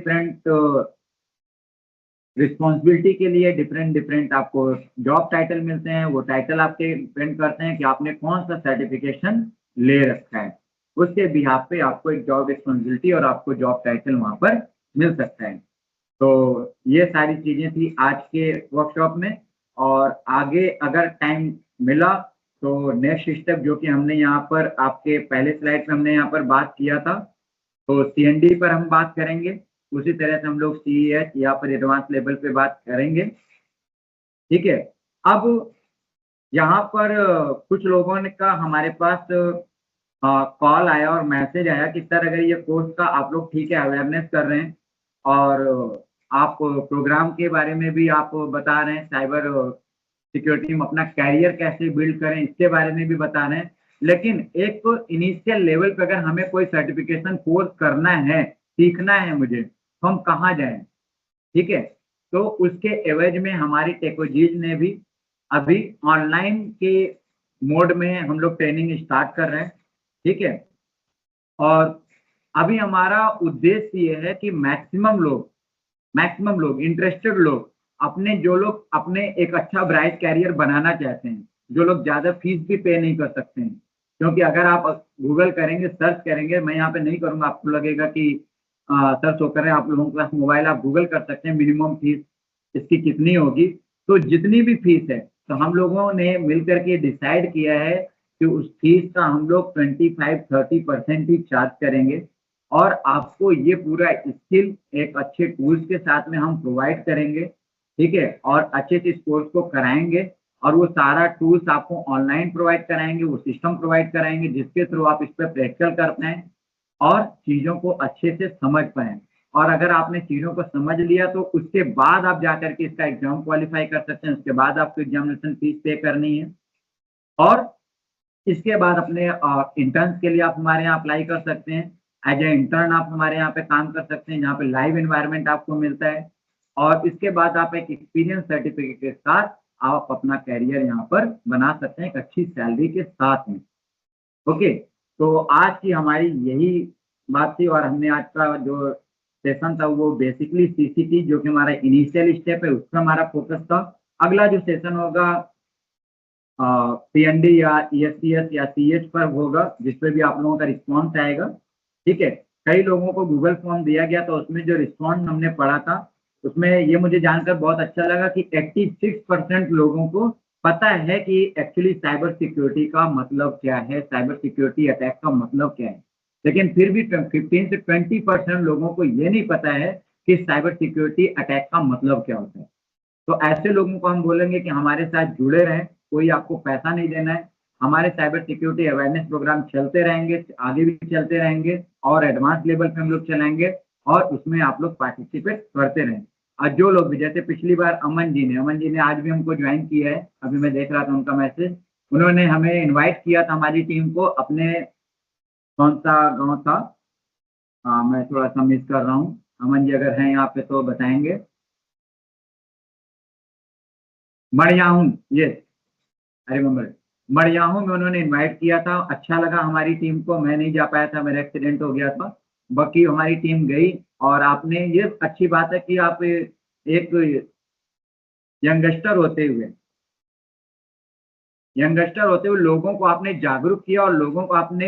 रिस्पॉन्सिबिलिटी के लिए डिफरेंट आपको जॉब टाइटल मिलते हैं। वो टाइटल आपके डिपेंड करते हैं कि आपने कौन सा सर्टिफिकेशन ले रखा है, उसके बिहाफ पे आपको एक जॉब रिस्पॉन्सिबिलिटी और आपको जॉब टाइटल वहाँ पर मिल सकता है। तो ये सारी चीज़ें थी आज के वर्कशॉप में, और आगे अगर टाइम मिला तो नेक्स्ट स्टेप जो कि हमने यहाँ पर आपके पहले स्लाइड पे हमने यहाँ पर बात किया था, तो CND पर हम बात करेंगे। उसी तरह से हम लोग CES यहाँ पर एडवांस लेवल पे बात करेंगे। ठीक है, अब यहाँ पर कुछ लोगों ने का हमारे पास कॉल आया और मैसेज आया कि सर अगर ये कोर्स का आप लोग ठीक है अवेयरनेस कर रहे हैं और आप प्रोग्राम के बारे में भी आप बता रहे हैं, साइबर सिक्योरिटी में अपना कैरियर कैसे बिल्ड करें इसके बारे में भी बता रहे हैं, लेकिन एक इनिशियल लेवल पे अगर हमें कोई सर्टिफिकेशन कोर्स करना है, सीखना है मुझे, तो हम कहाँ जाएं? ठीक है, तो उसके एवज में हमारी टेकोजीज ने भी अभी ऑनलाइन के मोड में हम लोग ट्रेनिंग स्टार्ट कर रहे हैं। ठीक है, और अभी हमारा उद्देश्य ये है कि मैक्सिमम लोग इंटरेस्टेड लोग जो लोग अपने एक अच्छा ब्राइट कैरियर बनाना चाहते हैं, जो लोग ज़्यादा फीस भी पे नहीं कर सकते हैं। क्योंकि अगर आप गूगल करेंगे, सर्च करेंगे, मैं यहाँ पे नहीं करूँगा, आपको लगेगा कि सर्च वो कर रहे हैं, आप लोगों के पास मोबाइल, आप गूगल कर सकते हैं मिनिमम फीस इसकी कितनी होगी। तो जितनी भी फीस है, तो हम लोगों ने मिल कर के डिसाइड किया है कि उस फीस का हम लोग 25-30% ही चार्ज करेंगे और आपको ये पूरा स्किल एक अच्छे टूल्स के साथ में हम प्रोवाइड करेंगे, ठीक है? और अच्छे से इस कोर्स को कराएँगे और वो सारा टूल्स आपको ऑनलाइन प्रोवाइड कराएँगे, वो सिस्टम प्रोवाइड कराएँगे जिसके थ्रू आप इस पे प्रैक्टिकल कर पाएँ और चीज़ों को अच्छे से समझ पाएँ। और अगर आपने चीज़ों को समझ लिया तो उसके बाद आप जाकर के इसका एग्ज़ाम क्वालीफाई कर सकते हैं, उसके बाद आपको एग्ज़ामिनेशन फीस पे करनी है और इसके बाद अपने इंटर्न्स के लिए आप हमारे यहाँ अप्लाई कर सकते हैं। एज़ ए इंटर्न आप हमारे यहाँ पे काम कर सकते हैं, जहाँ पे लाइव एनवायरनमेंट आपको मिलता है और इसके बाद आप एक एक्सपीरियंस सर्टिफ़िकेट के साथ आप अपना करियर यहाँ पर बना सकते हैं, एक अच्छी सैलरी के साथ में। ओके, तो आज की हमारी यही बात थी और हमने आज का जो सेशन था वो बेसिकली सीसीटी जो कि हमारा इनिशियल स्टेप है, उस पे हमारा फ़ोकस था। अगला जो सेशन होगा पीएनडी या ईएससीएस या सीएच पर होगा, जिसपे भी आप लोगों का रिस्पॉन्स आएगा, ठीक है? कई लोगों को गूगल फॉर्म दिया गया तो उसमें जो रिस्पॉन्स हमने पढ़ा था, उसमें ये मुझे जानकर बहुत अच्छा लगा कि 86% लोगों को पता है कि एक्चुअली साइबर सिक्योरिटी का मतलब क्या है, साइबर सिक्योरिटी अटैक का मतलब क्या है। लेकिन फिर भी 15 से 20% लोगों को ये नहीं पता है कि साइबर सिक्योरिटी अटैक का मतलब क्या होता है। तो ऐसे लोगों को हम बोलेंगे कि हमारे साथ जुड़े रहें, कोई आपको पैसा नहीं देना है। हमारे साइबर सिक्योरिटी अवेयरनेस प्रोग्राम चलते रहेंगे, आगे भी चलते रहेंगे और एडवांस लेवल पे हम लोग चलाएँगे और उसमें आप लोग पार्टिसिपेट करते रहें। और जो लोग भी जैसे पिछली बार अमन जी ने आज भी हमको जॉइन किया है, अभी मैं देख रहा था उनका मैसेज। उन्होंने हमें इनवाइट किया था हमारी टीम को अपने कौन-सा गाँव था? मैं थोड़ा-सा मिस कर रहा हूँ। अमन जी अगर हैं यहाँ पे तो बताएँगे। मड़ियाहूँ, यस। आई रिमेंबर मड़ियाहू में उन्होंने इनवाइट किया था, अच्छा लगा हमारी टीम को, मैं नहीं जा पाया था, मेरा एक्सीडेंट हो गया था। बाकी हमारी टीम गई और आपने ये अच्छी बात है कि आप एक यंगस्टर होते हुए लोगों को आपने जागरूक किया और लोगों को आपने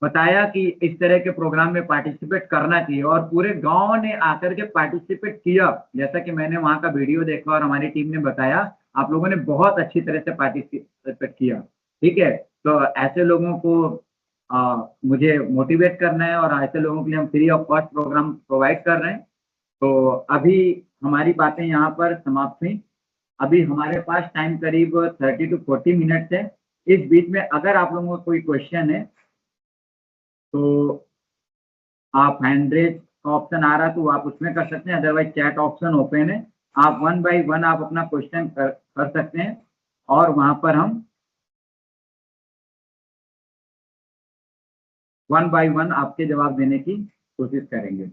बताया कि इस तरह के प्रोग्राम में पार्टिसिपेट करना चाहिए और पूरे गाँव ने आकर के पार्टिसिपेट किया। जैसा कि मैंने वहाँ का वीडियो देखा और हमारी टीम ने बताया, आप लोगों ने बहुत अच्छी तरह से पार्टिसिपेट किया, ठीक है? तो ऐसे लोगों को मुझे मोटिवेट करना है और ऐसे लोगों के लिए हम free of cost program provide कर रहे हैं। तो अभी हमारी बातें यहाँ पर समाप्त हुई। अभी हमारे पास टाइम करीब 30 टू 40 मिनट्स है। इस बीच में अगर आप लोगों का कोई क्वेश्चन है, तो आप हैंड रेज़ का ऑप्शन आ रहा है तो आप उसमें कर सकते हैं, अदरवाइज़ चैट ऑप्शन ओपन है। आप वन बाय वन आप अपना क्वेश्चन कर सकते हैं और वहाँ पर हम वन बाय वन आपके जवाब देने की कोशिश करेंगे।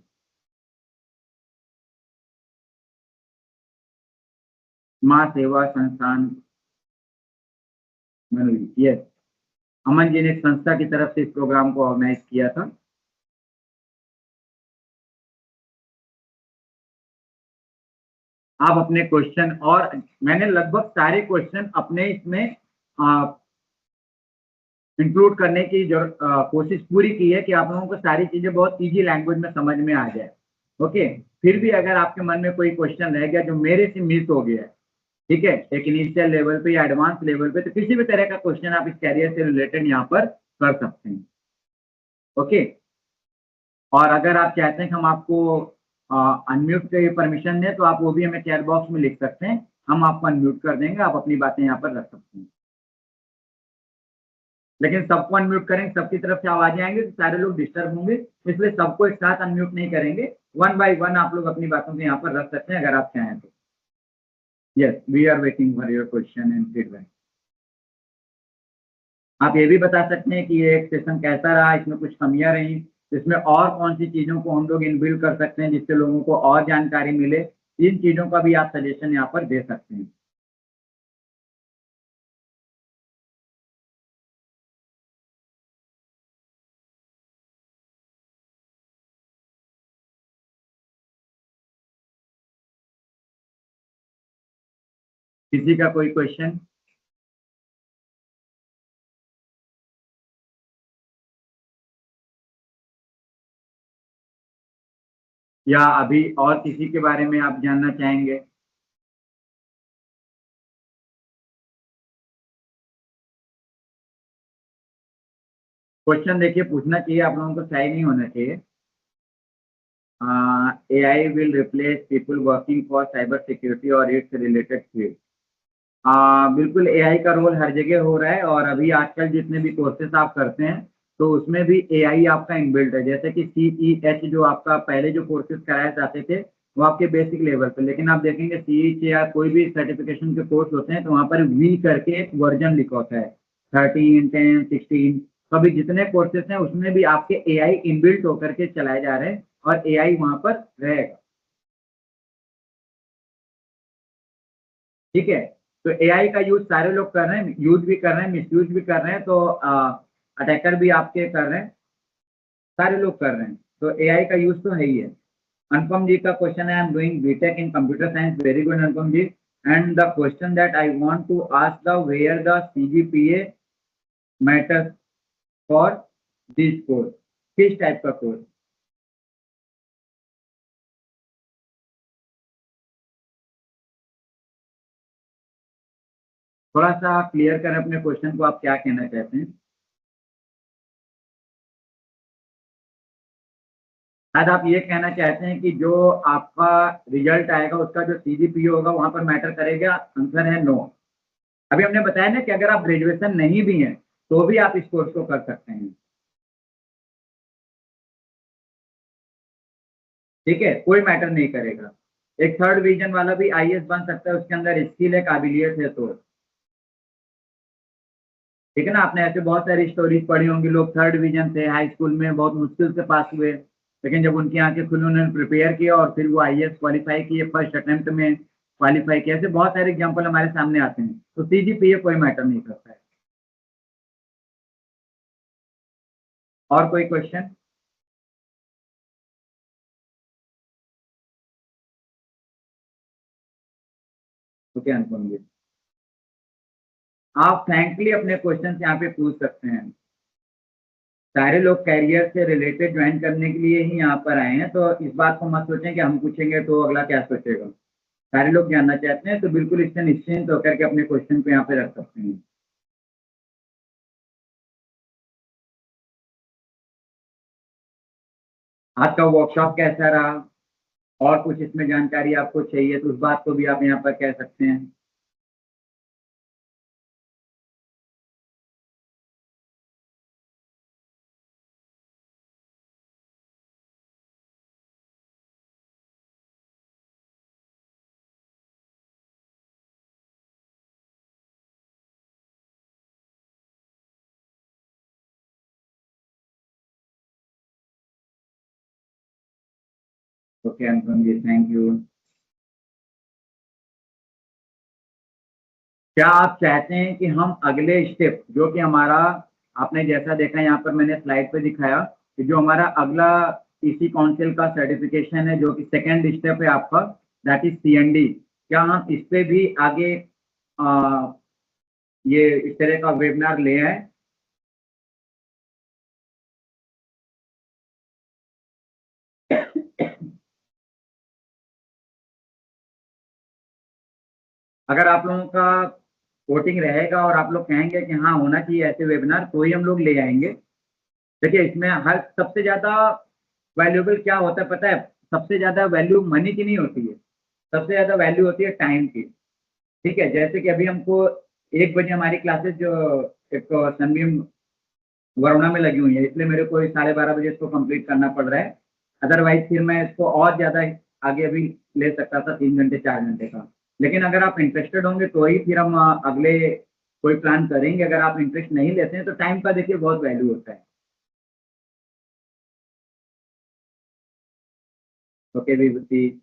माँ सेवा संस्थान मनोरी, यस। अमन जी ने एक संस्था की तरफ से इस प्रोग्राम को ऑर्गेनाइज़ किया था। आप अपने क्वेश्चन और मैंने लगभग सारे क्वेश्चन अपने इसमें इंक्लूड करने की कोशिश पूरी की है कि आप लोगों को सारी चीज़ें बहुत ईज़ी लैंग्वेज में समझ में आ जाए। ओके? फिर भी अगर आपके मन में कोई क्वेश्चन रह गया जो मेरे से मिस हो गया है, ठीक है? एक इनिशियल लेवल पे या एडवांस लेवल पे, तो किसी भी तरह का क्वेश्चन आप इस करियर से रिलेटेड यहाँ पर कर सकते हैं। ओके? और अगर आप चाहते हैं कि हम आपको अनम्यूट के परमिशन दें, तो आप वो भी हमें चैट बॉक्स में लिख सकते हैं। हम आपको अनम्यूट कर देंगे, आप अपनी बातें यहाँ पर रख सकते हैं। लेकिन सबको अनम्यूट करेंगे, सबकी तरफ से आवाज़ें आएँगी तो सारे लोग डिस्टर्ब होंगे, इसलिए सबको एक साथ अनम्यूट नहीं करेंगे। वन बाय वन आप लोग अपनी बातों को यहाँ पर रख सकते हैं अगर आप चाहें तो। Yes, we are waiting for your question and feedback. आप ये भी बता सकते हैं कि ये एक सेशन कैसा रहा, इसमें कुछ कमियाँ रहीं, इसमें और कौन-सी चीज़ों को हम लोग इनबिल्ड कर सकते हैं जिससे लोगों को और जानकारी मिले। इन चीज़ों का भी आप सजेशन यहाँ पर दे सकते हैं। किसी का कोई क्वेश्चन? या अभी और किसी के बारे में आप जानना चाहेंगे? क्वेश्चन देखिए पूछना चाहिए, आप लोगों को शाय नहीं होना चाहिए। AI will replace people working for cyber security और its related field। बिल्कुल AI का रोल हर जगह हो रहा है, और अभी आजकल जितने भी कोर्सेस आप करते हैं तो उसमें भी AI आपका इनबिल्ट है। जैसे कि CEH जो आपका पहले जो कोर्सेज कराए जाते थे वो आपके बेसिक लेवल पे, लेकिन आप देखेंगे CEH या कोई भी सर्टिफिकेशन के कोर्स होते हैं तो वहाँ पर वी करके एक वर्जन लिखा होता है, 13, 10, 16। तो अभी जितने कोर्सेस हैं उसमें भी आपके AI इनबिल्ट होकर के चलाए जा रहे हैं और AI वहाँ पर रहेगा। ठीक है, तो AI का यूज सारे लोग कर रहे हैं, यूज भी कर रहे हैं, मिसयूज भी कर रहे हैं, तो अटैकर भी आपके कर रहे हैं, सारे लोग कर रहे हैं, तो AI का यूज तो है ही है। अनुपम जी का क्वेश्चन है, I am doing BTech in computer science. Very good Anupam ji. And the question that I want to ask the where the CGPA matters for this course, किस टाइप का कोर्स? थोड़ा सा क्लियर करें अपने क्वेश्चन को, आप क्या कहना चाहते हैं? शायद आप ये कहना चाहते हैं कि जो आपका रिजल्ट आएगा उसका जो CGPA होगा वहां पर मैटर करेगा। आंसर है नो। अभी हमने बताया ना कि अगर आप ग्रेजुएशन नहीं भी हैं तो भी आप इस कोर्स को कर सकते हैं। ठीक है, कोई मैटर नहीं करेगा। एक थर्ड डिवीजन वाला भी IAS बन सकता है, उसके अंदर स्किल है, काबिलियत है तो। ठीक है ना, आपने ऐसे बहुत सारी स्टोरीज पढ़ी होंगी, लोग थर्ड डिवीजन थे, हाई स्कूल में बहुत मुश्किल से पास हुए, लेकिन जब उनकी आंखें खुली उन्होंने प्रिपेयर किया और फिर वो IAS क्वालिफाई किए, फर्स्ट अटेम्प्ट में क्वालिफाई किया। ऐसे बहुत सारे एग्जाम्पल हमारे सामने आते हैं, तो CGPA कोई मैटर नहीं करता है। और कोई क्वेश्चन? ओके अनुपम जी, आप फ्रैंकली अपने क्वेश्चन यहाँ पे पूछ सकते हैं। सारे लोग कैरियर से रिलेटेड ज्वाइन करने के लिए ही यहाँ पर आए हैं, तो इस बात को मत सोचें कि हम पूछेंगे तो अगला क्या सोचेगा। सारे लोग जानना चाहते हैं, तो बिल्कुल इससे निश्चिंत होकर के अपने क्वेश्चन को यहाँ पे रख सकते हैं। आज का वर्कशॉप कैसा रहा, और कुछ इसमें जानकारी आपको चाहिए तो उस बात को भी आप यहाँ पर कह सकते हैं। Okay Anupam ji, thank you. क्या आप चाहते हैं कि हम अगले स्टेप जो कि हमारा, आपने जैसा देखा यहाँ पर मैंने स्लाइड पे दिखाया कि जो हमारा अगला इसी काउंसिल का सर्टिफिकेशन है जो कि सेकेंड स्टेप है आपका, दैट इज CND, क्या हम इस पे भी आगे आ, ये इस तरह का वेबिनार ले आए? अगर आप लोगों का वोटिंग रहेगा और आप लोग कहेंगे कि हाँ होना चाहिए ऐसे वेबिनार, तो ही हम लोग ले आएंगे। देखिए इसमें हर सबसे ज्यादा वैल्यूएबल क्या होता है पता है? सबसे ज्यादा वैल्यू मनी की नहीं होती है, सबसे ज्यादा वैल्यू होती है टाइम की। ठीक है, जैसे कि अभी हमको 1 बजे हमारी क्लासेस जो एक सनबीम वरुणा में लगी हुई है, इसलिए मेरे को 12:30 बजे इसको कंप्लीट करना पड़ रहा है। अदरवाइज फिर मैं इसको और ज्यादा आगे अभी ले सकता था, 3 घंटे 4 घंटे का। लेकिन अगर आप इंटरेस्टेड होंगे तो ही फिर हम अगले कोई प्लान करेंगे। अगर आप इंटरेस्ट नहीं लेते हैं तो टाइम का देखिए बहुत वैल्यू होता है। ओके विभूति,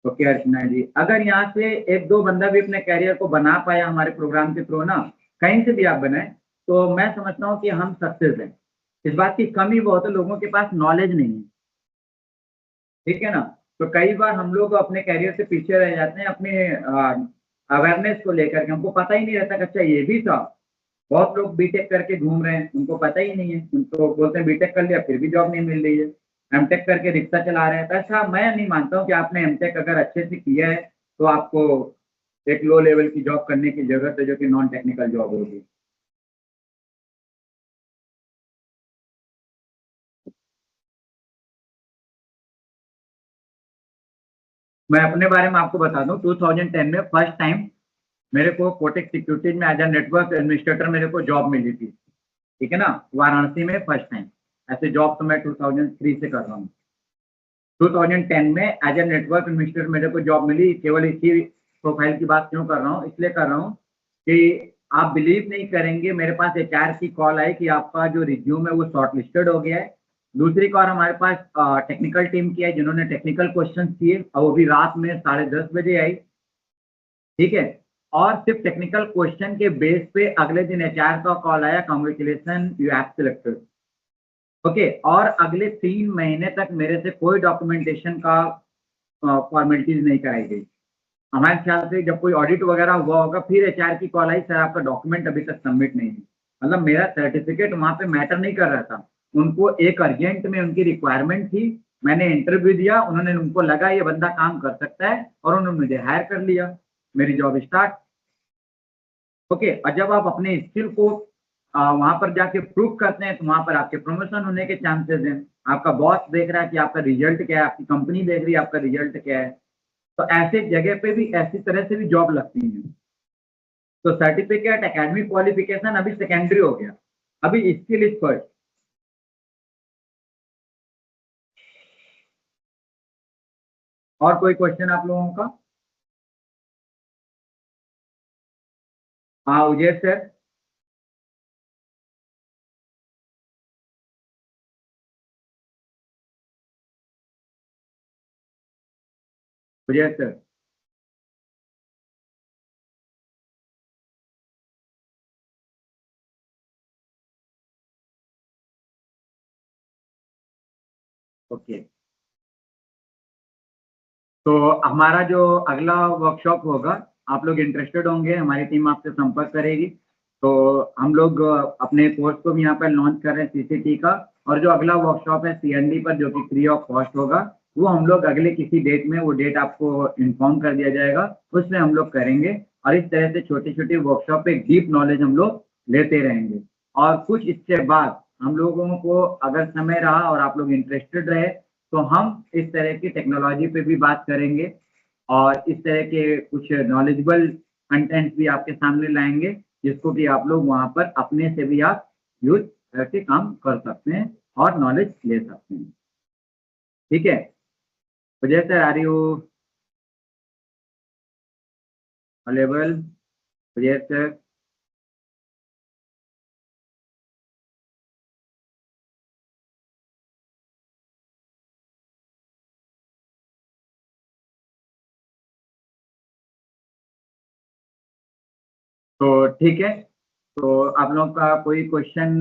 ओके अर्चना जी, अगर यहाँ से एक दो बंदा भी अपने कैरियर को बना पाया हमारे प्रोग्राम के थ्रू ना, कहीं से भी आप बनाए, तो मैं समझता हूँ कि हम सक्सेस हैं। इस बात की कमी बहुत है, लोगों के पास नॉलेज नहीं है। ठीक है ना, तो कई बार हम लोग अपने कैरियर से पीछे रह जाते हैं अपने अवेयरनेस को लेकर के, हमको पता ही नहीं रहता कि अच्छा ये भी था। बहुत लोग बीटेक करके घूम रहे हैं, उनको पता ही नहीं है, उनको बोलते हैं बीटेक कर लिया फिर भी जॉब नहीं मिल रही है। एमटेक करके रिक्शा चला रहे हैं, तो ऐसा मैं नहीं मानता हूँ कि आपने एमटेक अगर अच्छे से किया है तो आपको एक लो लेवल की जॉब करने की जरूरत है जो कि नॉन टेक्निकल जॉब होगी। मैं अपने बारे में आपको बता दूं, 2010 में फर्स्ट टाइम मेरे को कोटक सिक्योरिटीज में एज अ नेटवर्क एडमिनिस्ट्रेटर मेरे को जॉब मिली थी। ठीक है ना, वाराणसी में फर्स्ट टाइम। ऐसे जॉब तो मैं 2003 से कर रहा हूँ। 2010 में एज ए नेटवर्क एडमिनिस्ट्रेटर मेरे को जॉब मिली। केवल इसी प्रोफाइल की बात क्यों कर रहा हूँ, इसलिए कर रहा हूँ कि आप बिलीव नहीं करेंगे, मेरे पास एचआर की कॉल आई कि आपका जो रिज्यूम है वो शॉर्ट लिस्टेड हो गया है। दूसरी कॉल हमारे पास टेक्निकल टीम की है जिन्होंने टेक्निकल क्वेश्चन किए और वो भी रात में 10:30 बजे आई। ठीक है, और सिर्फ टेक्निकल क्वेश्चन के बेस पे अगले दिन एचआर का कॉल आया, congratulation you have selected. Okay, और अगले 3 महीने तक मेरे से कोई डॉक्यूमेंटेशन का फॉर्मेलिटीज नहीं कराई गई। हमारे ख्याल से जब कोई ऑडिट वगैरह हुआ होगा फिर एचआर की कॉल आई, सर आपका डॉक्यूमेंट अभी तक सबमिट नहीं है। मतलब मेरा सर्टिफिकेट वहां पे मैटर नहीं कर रहा था। उनको एक अर्जेंट में उनकी रिक्वायरमेंट थी, मैंने इंटरव्यू दिया, उन्होंने, उनको लगा ये बंदा काम कर सकता है और उन्होंने मुझे हायर कर लिया। मेरी जॉब स्टार्ट। ओके, और जब आप अपने स्किल को वहां पर जाके प्रूव करते हैं तो वहां पर आपके प्रमोशन होने के चांसेस हैं। आपका बॉस देख रहा है कि आपका रिजल्ट क्या है, आपकी कंपनी देख रही है आपका रिजल्ट क्या है। तो ऐसे जगह पे भी ऐसी तरह से भी जॉब लगती है। तो सर्टिफिकेट एकेडमिक क्वालिफिकेशन अभी सेकेंडरी हो गया, अभी स्किल इज फर्स्ट। और कोई क्वेश्चन आप लोगों का? हाँ Uzair sir. Uzair sir. Okay, तो हमारा जो अगला वर्कशॉप होगा, आप लोग इंटरेस्टेड होंगे, हमारी टीम आपसे संपर्क करेगी। तो हम लोग अपने कोर्स को भी यहाँ पर लॉन्च कर रहे हैं सीसीटी का। और जो अगला वर्कशॉप है सीएनडी पर जो कि फ्री ऑफ कॉस्ट होगा, वो हम लोग अगले किसी डेट में, वो डेट आपको इन्फॉर्म कर दिया जाएगा, उसमें हम लोग करेंगे। और इस तरह से छोटी छोटी वर्कशॉप पे डीप नॉलेज हम लोग लेते रहेंगे। और कुछ इसके बाद हम लोगों को अगर समय रहा और आप लोग इंटरेस्टेड रहे तो हम इस तरह की टेक्नोलॉजी पे भी बात करेंगे और इस तरह के कुछ नॉलेजेबल कंटेंट भी आपके सामने लाएंगे, जिसको कि आप लोग वहाँ पर अपने से भी आप यूज करके काम कर सकते हैं और नॉलेज ले सकते हैं। ठीक है, तो जैसे आर यू अवेलेबल? जैसे तो ठीक है, तो आप लोगों का कोई क्वेश्चन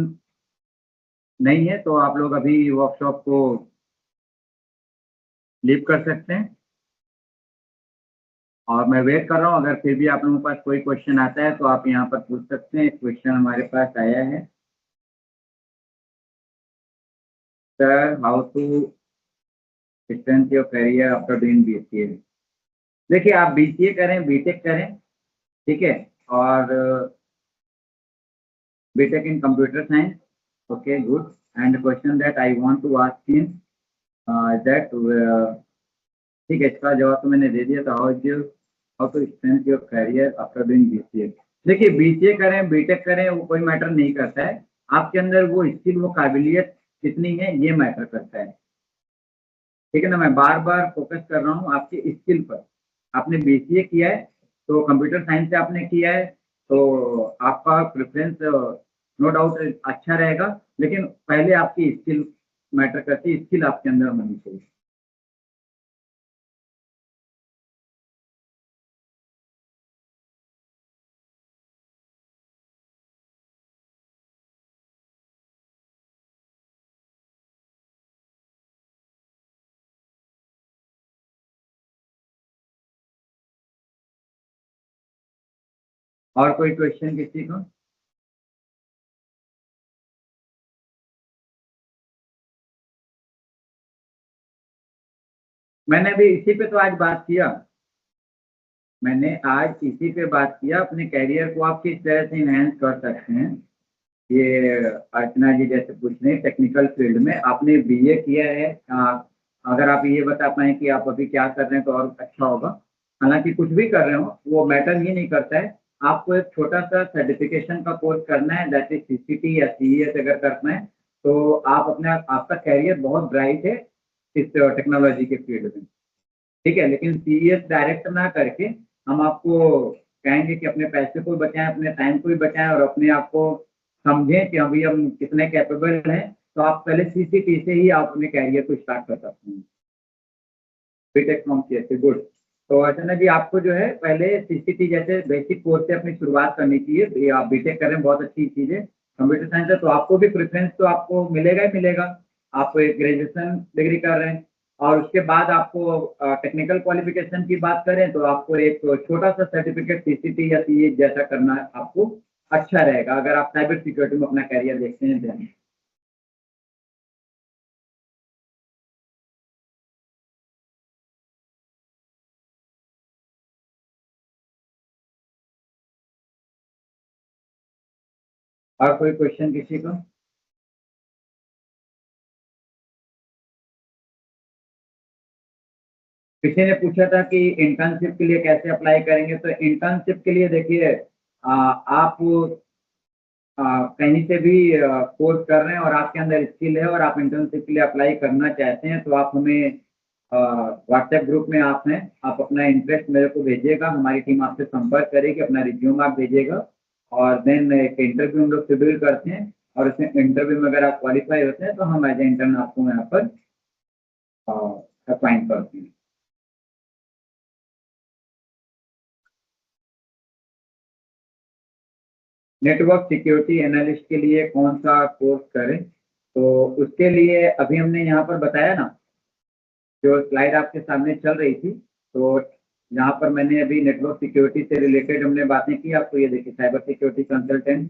नहीं है तो आप लोग अभी वर्कशॉप को लीव कर सकते हैं। और मैं वेट कर रहा हूँ, अगर फिर भी आप लोगों के पास कोई क्वेश्चन आता है तो आप यहाँ पर पूछ सकते हैं। क्वेश्चन हमारे पास आया है, sir how to strength your career after doing BCA. देखिए, आप बीसीए करें, बीटेक करें, ठीक है, और BTech in computer science, okay good. And question that I want to ask in that, ठीक है, इसका जवाब तो मैंने दे दिया था। How to strength your career after doing BCA. देखिए, बीसीए करें, बीटेक करें, वो कोई मैटर नहीं करता है। आपके अंदर वो स्किल, वो काबिलियत कितनी है, ये मैटर करता है। ठीक है ना, मैं बार बार फोकस कर रहा हूँ आपके स्किल पर। आपने बीसीए किया है तो कंप्यूटर साइंस से आपने किया है, तो आपका प्रेफरेंस नो डाउट अच्छा रहेगा। लेकिन पहले आपकी स्किल मैटर करती है, स्किल आपके अंदर होनी चाहिए। और कोई क्वेश्चन किसी को? मैंने भी इसी पे तो आज बात किया, मैंने आज इसी पे बात किया। अपने कैरियर को आप किस तरह से इनहेंस कर सकते हैं। ये अर्चना जी जैसे पूछ रहे हैं, टेक्निकल फील्ड में आपने बीए किया है, अगर आप ये बता पाएँ कि आप अभी क्या कर रहे हैं तो और अच्छा होगा। हालाँकि कुछ भी कर रहे हो वो मैटर ही नहीं करता है। आपको एक छोटा-सा सर्टिफ़िकेशन का कोर्स करना है, दैट इज़ सीसीटी या सीईएस अगर करना है, तो आप अपना आपका करियर बहुत ब्राइट है इस टेक्नोलॉजी के फील्ड में। ठीक है, लेकिन सीरियस डायरेक्ट ना करके हम आपको कहेंगे कि अपने पैसे को बचाएँ, अपने टाइम को भी बचाएँ और अपने आप को समझें कि अभी हम कितने कैपेबल हैं, तो आप पहले सीसीटी से ही आप अपने करियर को स्टार्ट कर सकते हैं। BTech from CSE, good. तो अर्चना जी आपको जो है पहले सीसीटी जैसे बेसिक कोर्स से अपनी शुरुआत करनी चाहिए। ये आप बीटेक कर रहे हैं, बहुत अच्छी चीज़ है। कंप्यूटर साइंस है तो आपको भी प्रेफ़रेंस तो आपको मिलेगा ही मिलेगा। आप एक ग्रेजुएशन डिग्री कर रहे हैं और उसके बाद आपको टेक्निकल क्वालिफ़िकेशन की बात करें तो आपको एक छोटा-सा सर्टिफ़िकेट सीसीटी या सीए जैसा करना आपको अच्छा रहेगा, अगर आप साइबर सिक्योरिटी में अपना करियर देखते हैं देन। और कोई क्वेश्चन किसी को? किसी ने पूछा था कि इंटर्नशिप के लिए कैसे अप्लाई करेंगे, तो इंटर्नशिप के लिए देखिए आप कहीं से भी कोर्स कर रहे हैं और आपके अंदर स्किल है और आप इंटर्नशिप के लिए अप्लाई करना चाहते हैं, तो आप हमें व्हाट्सएप ग्रुप में आप हैं, आप अपना इंटरेस्ट मेरे को भेजिएगा, हमारी टीम आपसे संपर्क करेगी, अपना रिज्यूम आप भेजिएगा और देन एक इंटरव्यू हम लोग शेड्यूल करते हैं और उसमें इंटरव्यू में अगर आप क्वालिफाई होते हैं, तो हम एज ए इंटर्न आपको यहाँ पर अपॉइंट करते हैं। नेटवर्क सिक्योरिटी एनालिस्ट के लिए कौन सा कोर्स करें? तो उसके लिए अभी हमने यहाँ पर बताया ना, जो स्लाइड आपके सामने चल रही थी, तो यहाँ पर मैंने अभी नेटवर्क सिक्योरिटी से रिलेटेड हमने बातें की। आपको ये देखिए साइबर सिक्योरिटी कंसल्टेंट,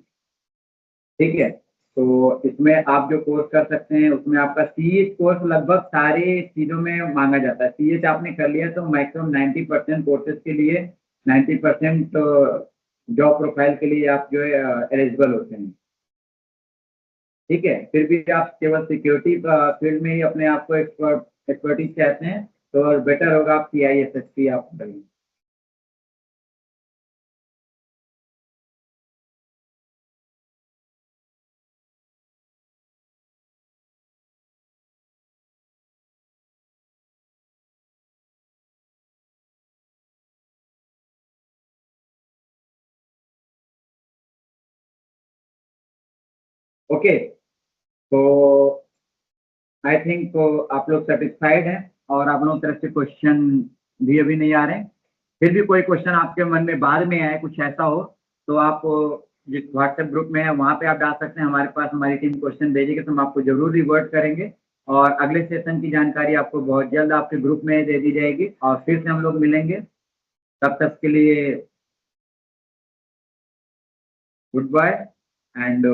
ठीक है? तो इसमें आप जो कोर्स कर सकते हैं उसमें आपका सीएच कोर्स लगभग सारी चीज़ों में माँगा जाता है। सीएच आपने कर लिया तो मैक्सिमम 90% कोर्सेज़ के लिए 90% जॉब प्रोफाइल के लिए आप जो है एलिजिबल होते हैं। ठीक है? फिर भी आप केवल सिक्योरिटी फील्ड में ही अपने आप को एक्सपर्टीज़ चाहते हैं, तो बेटर होगा आप सीआईएसएसपी आप करें। ओके, तो आई थिंक आप लोग सैटिस्फाइड हैं और आप लोगों की तरफ से क्वेश्चन भी अभी नहीं आ रहे हैं। फिर भी कोई क्वेश्चन आपके मन में बाद में आए, कुछ ऐसा हो, तो आप जिस व्हाट्सएप ग्रुप में है वहाँ पे आप डाल सकते हैं। हमारे पास हमारी टीम क्वेश्चन भेजेगी तो हम आपको ज़रूर रिवर्ट करेंगे और अगले सेशन की जानकारी आपको बहुत जल्द आपके ग्रुप में दे दी जाएगी और फिर से हम लोग मिलेंगे। तब तक के लिए गुड बाय एंड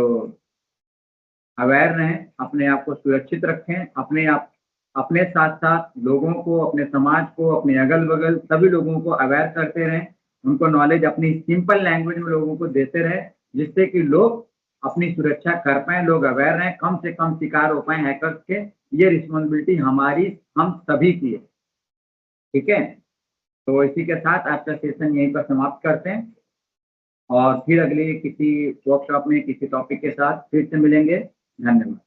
अवेयर रहें, अपने आप को सुरक्षित रखें, अपने साथ-साथ लोगों को, अपने समाज को, अपने अगल-बगल सभी लोगों को अवेयर करते रहें। उनको नॉलेज अपनी सिंपल लैंग्वेज में लोगों को देते रहें, जिससे कि लोग अपनी सुरक्षा कर पाएँ, लोग अवेयर रहें, कम से कम शिकार हो पाएँ हैकर्स के। ये रिस्पॉन्सिबिलिटी हमारी, हम सभी की है। ठीक है? तो इसी के साथ आज का सेशन यहीं पर समाप्त करते हैं और फिर अगली किसी वर्कशॉप में किसी टॉपिक के साथ फिर से मिलेंगे। धन्यवाद।